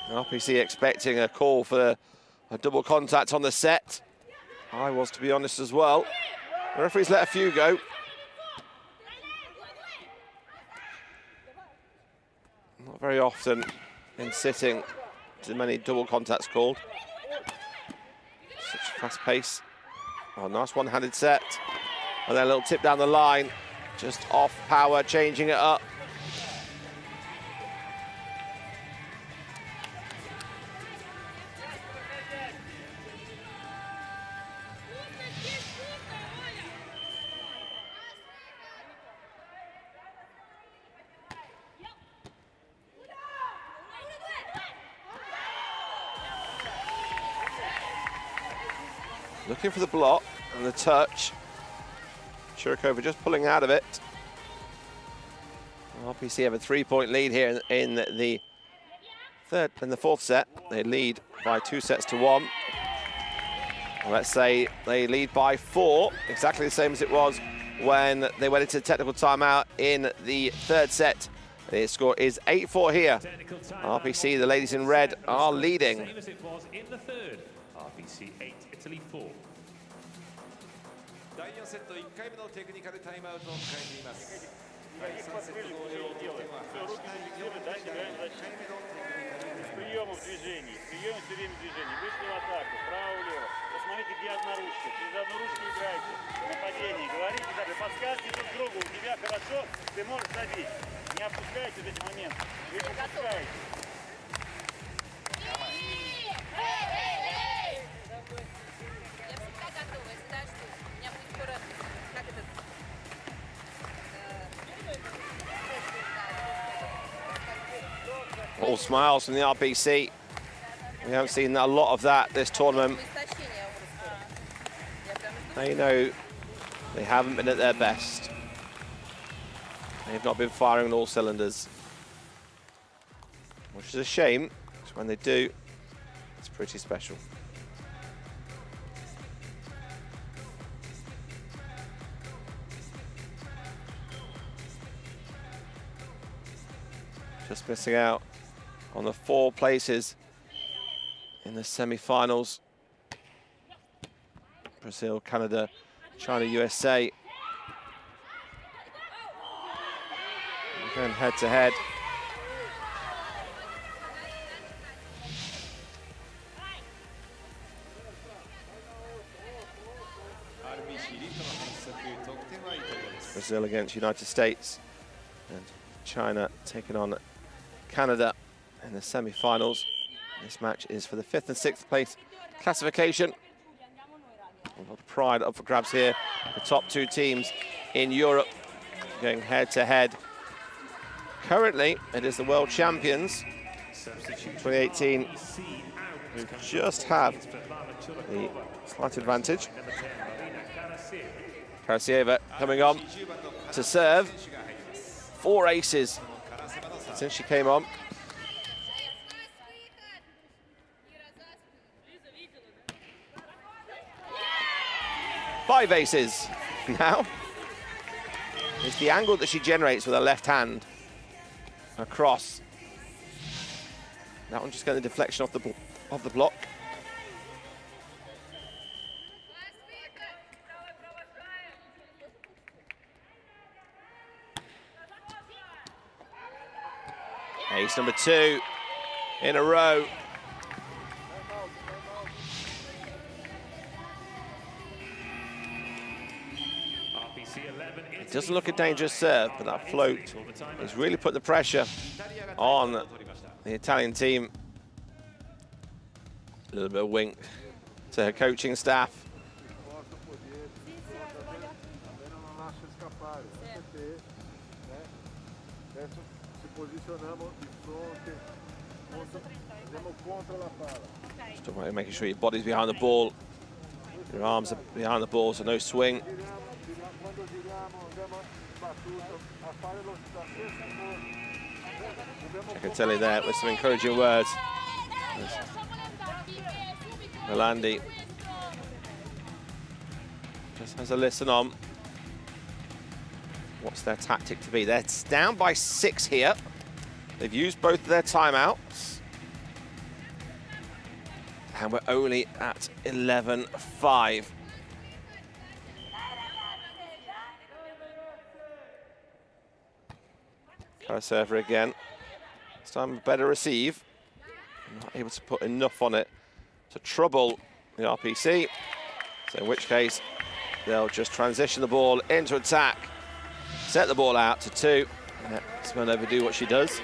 RPC expecting a call for a double contact on the set. I was, to be honest, as well. The referee's let a few go. Not very often in sitting too many double contacts called. Such fast pace. Oh, nice one-handed set. And then a little tip down the line, just off power, changing it up. Looking for the block and the touch. Shirokova just pulling out of it. RPC have a 3-point lead here in the fourth set. They lead by 2 sets to 1. Let's say they lead by 4, exactly the same as it was when they went into technical timeout in the third set. The score is 8-4 here. RPC, the ladies in red, are leading. Same as it was in the third. RPC 8, Italy 4. 第4セット1回目のテクニカルタイムアウトを迎えています。 Никаких подвижек уже не делаем. Все, руки зафиксируем, дальше играем за щит. Без приемов движений. Приемы все время движений. Вышли в атаку, вправо-влево. Посмотрите, где одна ручка. Через одну ручку играйте. Нападение. Говорите, даже подсказки друг другу. У тебя хорошо, ты можешь забить. Не опускайте в эти моменты. Вы пропускаете. All smiles from the RPC. We haven't seen a lot of that this tournament. They know they haven't been at their best. They've not been firing on all cylinders, which is a shame, because when they do, it's pretty special. Just missing out on the 4 places in the semi-finals. Brazil, Canada, China, USA. Going head to head. Brazil against United States, and China taking on Canada in the semi-finals. This match is for the 5th and 6th place classification. A lot of pride up for grabs here. The top 2 teams in Europe going head to head. Currently, it is the world champions 2018 who just have the slight advantage. Karasieva coming on to serve. 4 aces since she came on. Five aces now. It's the angle that she generates with her left hand across. That one just getting the deflection off the block. Ace number 2 in a row. It doesn't look a dangerous serve, but that float has really put the pressure on the Italian team. A little bit of wink to her coaching staff. Just making sure your body's behind the ball, your arms are behind the ball, so no swing. I can tell you there with some encouraging words. Melandi just has a listen on. What's their tactic to be? They're down by 6 here. They've used both of their timeouts. And we're only at 11-5. Server again. This time a better receive. Not able to put enough on it to trouble the RPC. So in which case, they'll just transition the ball into attack, set the ball out to 2. Let Smolova do what she does.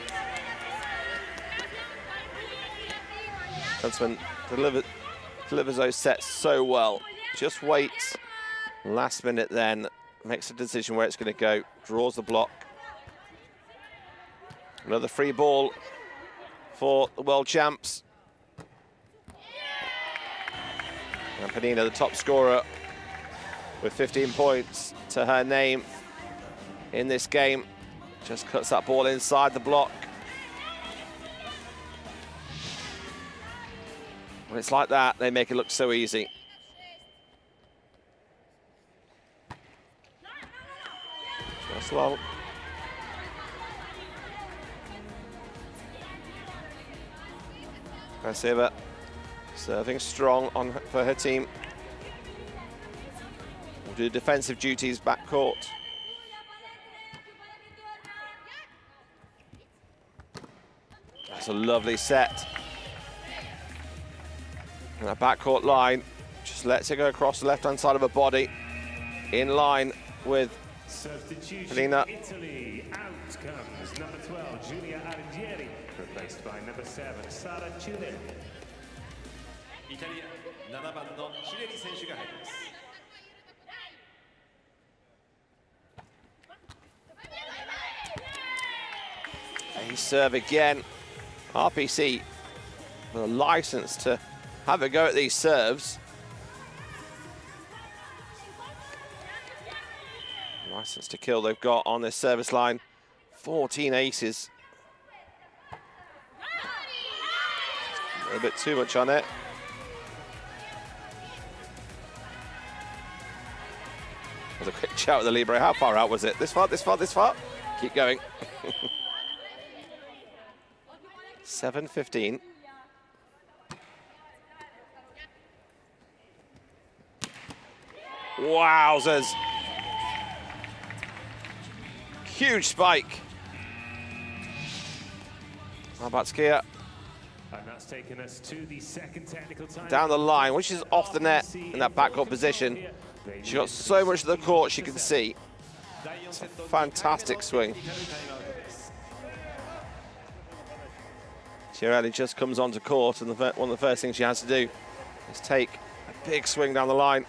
Huntsman delivers those sets so well. Just waits. Last minute then, makes a decision where it's going to go, draws the block. Another free ball for the world champs. And Penina, the top scorer, with 15 points to her name in this game, just cuts that ball inside the block. When it's like that, they make it look so easy. Just slow. Krasiva serving strong on for her team. Will do defensive duties backcourt. That's a lovely set. And that backcourt line just lets it go across the left-hand side of her body, in line with Penina. Italy, out comes number 12, Giulia Argieri, replaced by number 7, Sara Chile. イタリア7番のチレリ選手が入ります。 Ace serve again. RPC with a license to have a go at these serves. License to kill they've got on this service line. 14 aces. A little bit too much on it. There's a quick chat with the Libre. How far out was it? This far, this far, this far? Keep going. 7:15. Wowzers. Huge spike. How about Skia? And that's taken us to the second technical time. Down the line, which is off the net in that backcourt position. She got so much of the court she can see. It's a fantastic swing. Chiarelli just comes onto court, and one of the first things she has to do is take a big swing down the line.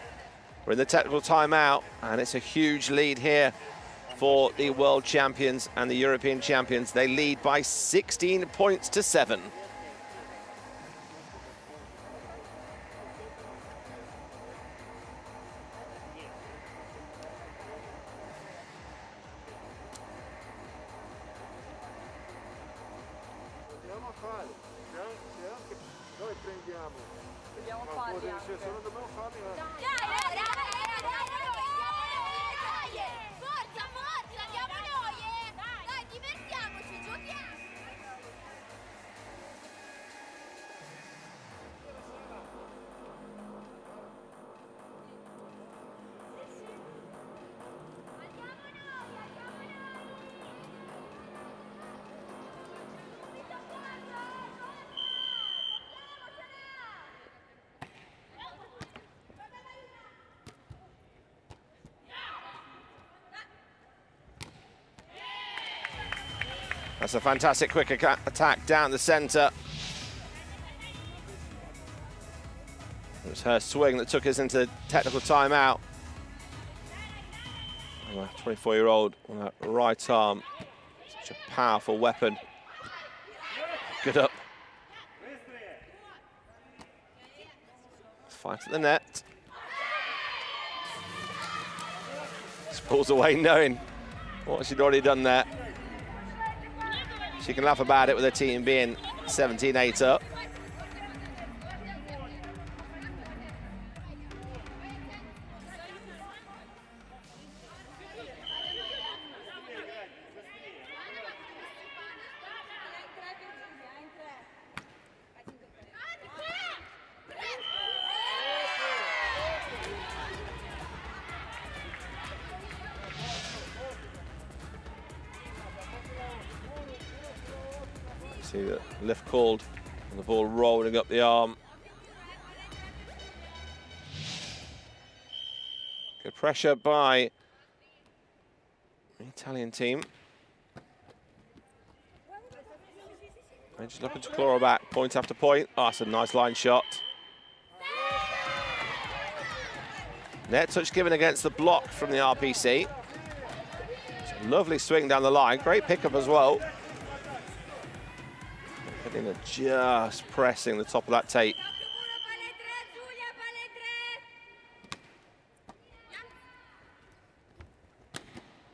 We're in the technical timeout, and it's a huge lead here for the world champions and the European champions. They lead by 16 points to 7. That's a fantastic quick attack down the center. It was her swing that took us into technical timeout. And a 24-year-old on that right arm. Such a powerful weapon. Good up. Fight at the net. Just pulls away knowing what she'd already done there. She can laugh about it with her team being 17-8 up. See the lift called and the ball rolling up the arm. Good pressure by the Italian team. They're just looking to claw her back, point after point. Oh, that's a nice line shot. Net touch given against the block from the RPC. It's a lovely swing down the line. Great pickup as well. Heading just pressing the top of that tape.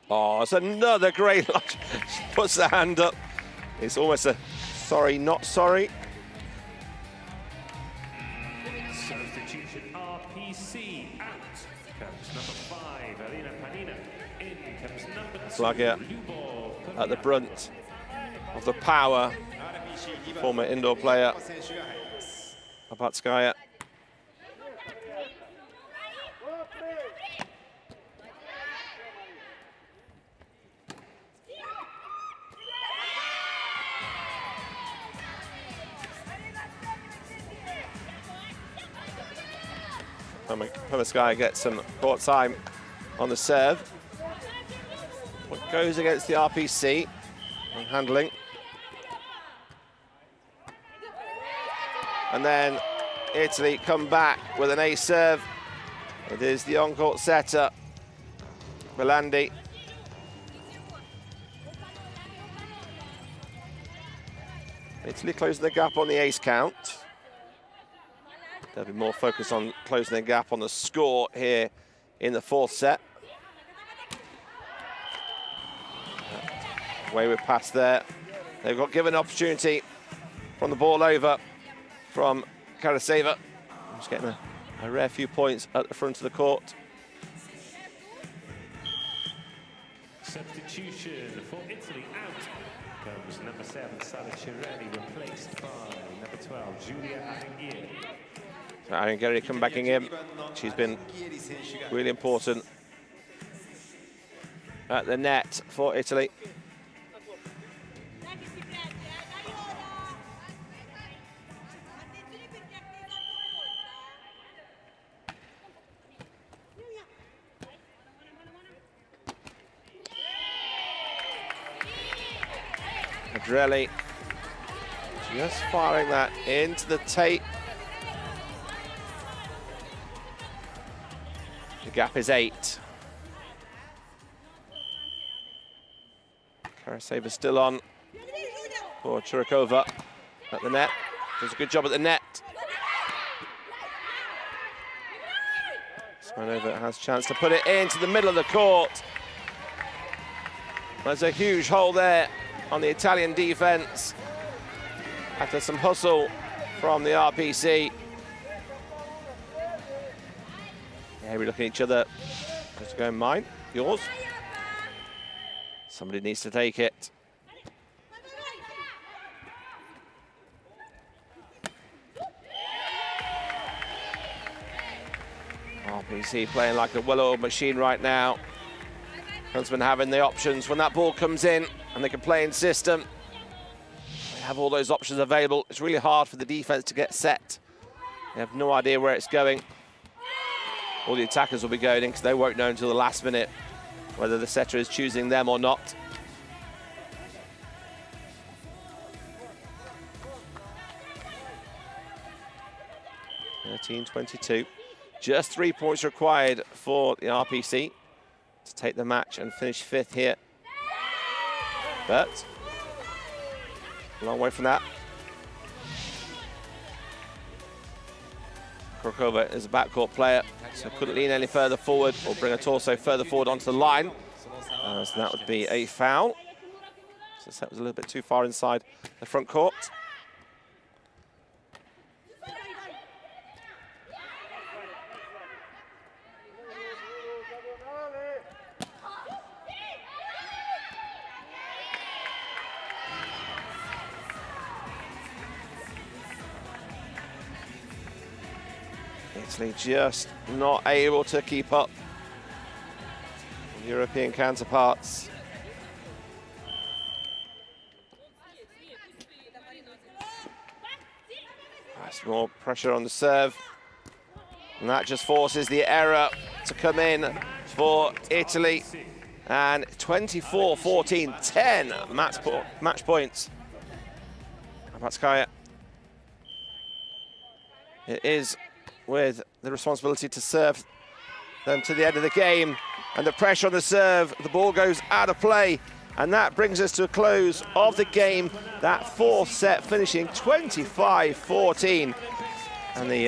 Oh, it's another great line. She puts the hand up. It's almost a sorry, not sorry. Substitution RPC out. Comes number 5, Elena Panina. In comes number 2, Slagia at the brunt of the power. Former indoor player, Abatskaya. Abatskaya gets some court time on the serve. What goes against the RPC and handling. And then Italy come back with an ace serve. It is the on-court setter, Belandi. Italy closing the gap on the ace count. There'll be more focus on closing the gap on the score here in the fourth set. Way we're past there. They've got given an opportunity from the ball over from Karaseva. Just getting a rare few points at the front of the court. Substitution for Italy out. Comes number 7, Sara Cirelli, replaced by number 12, Giulia Arenghieri. So Arenghieri come backing in. She's been really important at the net for Italy. Adrelli just firing that into the tape. The gap is 8. Karaseva still on for Churikova at the net. Does a good job at the net. Smirnova has a chance to put it into the middle of the court. There's a huge hole there on the Italian defense after some hustle from the RPC. Yeah, we're looking at each other. Just going, mine, yours. Somebody needs to take it. RPC playing like a well-oiled machine right now. Huntsman having the options when that ball comes in and they can play in system. They have all those options available. It's really hard for the defense to get set. They have no idea where it's going. All the attackers will be going in because they won't know until the last minute whether the setter is choosing them or not. (13-22). Just 3 points required for the RPC to take the match and finish 5th here. But a long way from that. Churikova is a backcourt player, so couldn't lean any further forward or bring a torso further forward onto the line. So that would be a foul. So that was a little bit too far inside the front court. Italy just not able to keep up with European counterparts. That's more pressure on the serve, and that just forces the error to come in for Italy. And 24-14, 10 match points. Abatskaya. It is with the responsibility to serve them to the end of the game. And the pressure on the serve, the ball goes out of play. And that brings us to a close of the game. That fourth set finishing 25-14. And the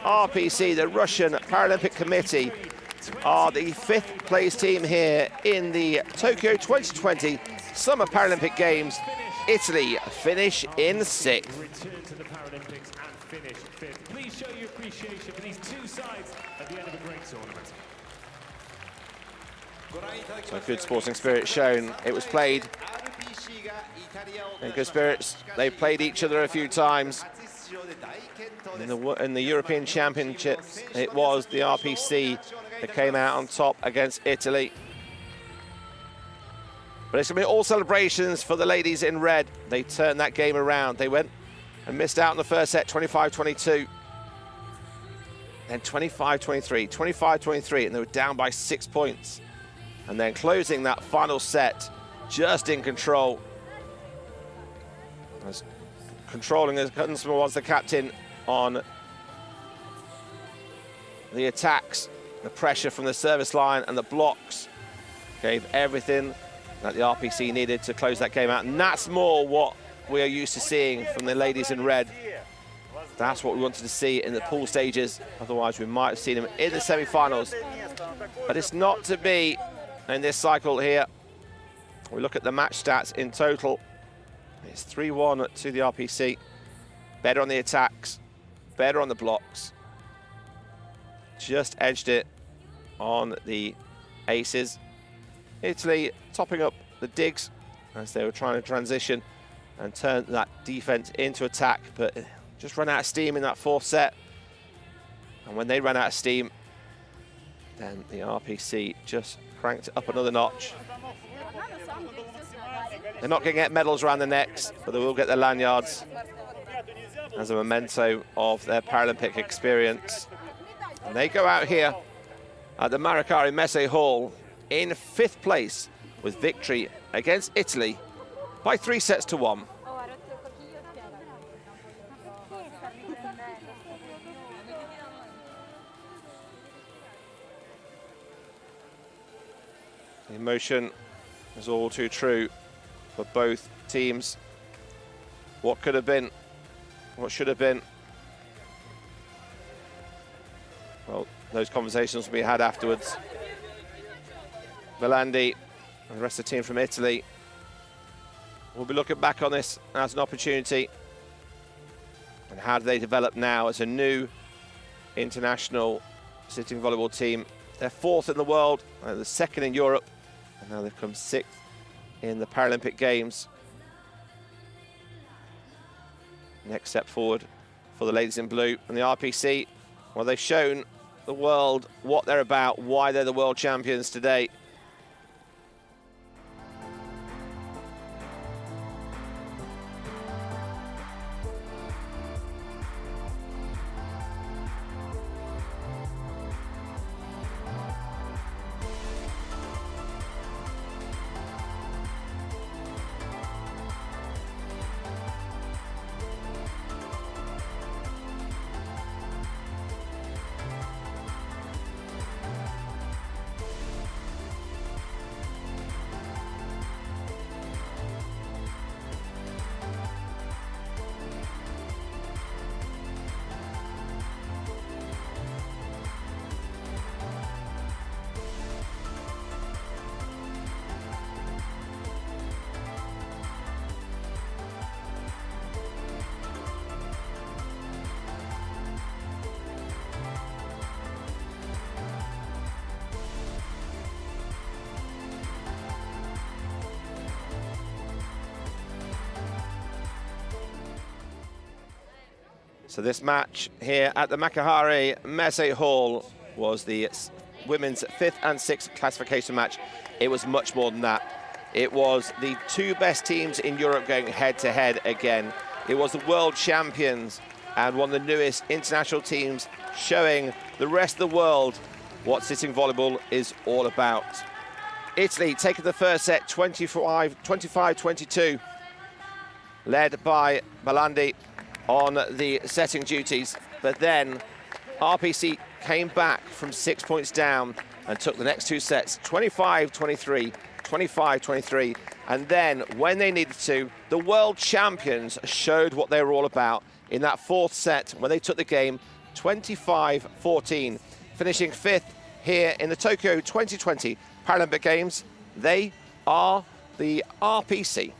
RPC, the Russian Paralympic Committee, are the 5th place team here in the Tokyo 2020 Summer Paralympic Games. Italy finish in 6th. Return to the Paralympics and finish 5th. Please show your appreciation for these two sides at the end of a great tournament. So good sporting spirit shown. It was played in good spirits. They played each other a few times. In the European Championships, it was the RPC that came out on top against Italy. But it's going to be all celebrations for the ladies in red. They turned that game around. They went and missed out in the first set, 25-22. Then 25-23, 25-23, and they were down by 6 points. And then closing that final set, just in control. As controlling as Gunsman was the captain on the attacks, the pressure from the service line and the blocks gave everything that the RPC needed to close that game out. And that's more what we are used to seeing from the ladies in red. That's what we wanted to see in the pool stages. Otherwise, we might have seen them in the semi-finals. But it's not to be in this cycle here. We look at the match stats in total. It's 3-1 to the RPC. Better on the attacks, better on the blocks. Just edged it on the aces. Italy topping up the digs as they were trying to transition and turn that defense into attack, but just ran out of steam in that fourth set. And when they ran out of steam, then the RPC just cranked it up another notch. They're not going to get medals around the necks, but they will get their lanyards as a memento of their Paralympic experience. And they go out here at the Maracari Messe Hall in 5th place with victory against Italy by 3-1. The emotion is all too true for both teams. What could have been, what should have been. Well, those conversations will be had afterwards. Belandi and the rest of the team from Italy will be looking back on this as an opportunity. And how do they develop now as a new international sitting volleyball team? They're 4th in the world, they're the 2nd in Europe, and now they've come 6th in the Paralympic Games. Next step forward for the ladies in blue. And the RPC, well, they've shown the world what they're about, why they're the world champions today. So this match here at the Makahari Messe Hall was the women's 5th and 6th classification match. It was much more than that. It was the two best teams in Europe going head-to-head again. It was the world champions and one of the newest international teams, showing the rest of the world what sitting volleyball is all about. Italy taking the first set 25-22, led by Balandi on the setting duties, but then RPC came back from 6 points down and took the next two sets 25-23, 25-23, and then when they needed to, the world champions showed what they were all about in that fourth set when they took the game 25-14, finishing fifth here in the Tokyo 2020 Paralympic Games. They are the RPC.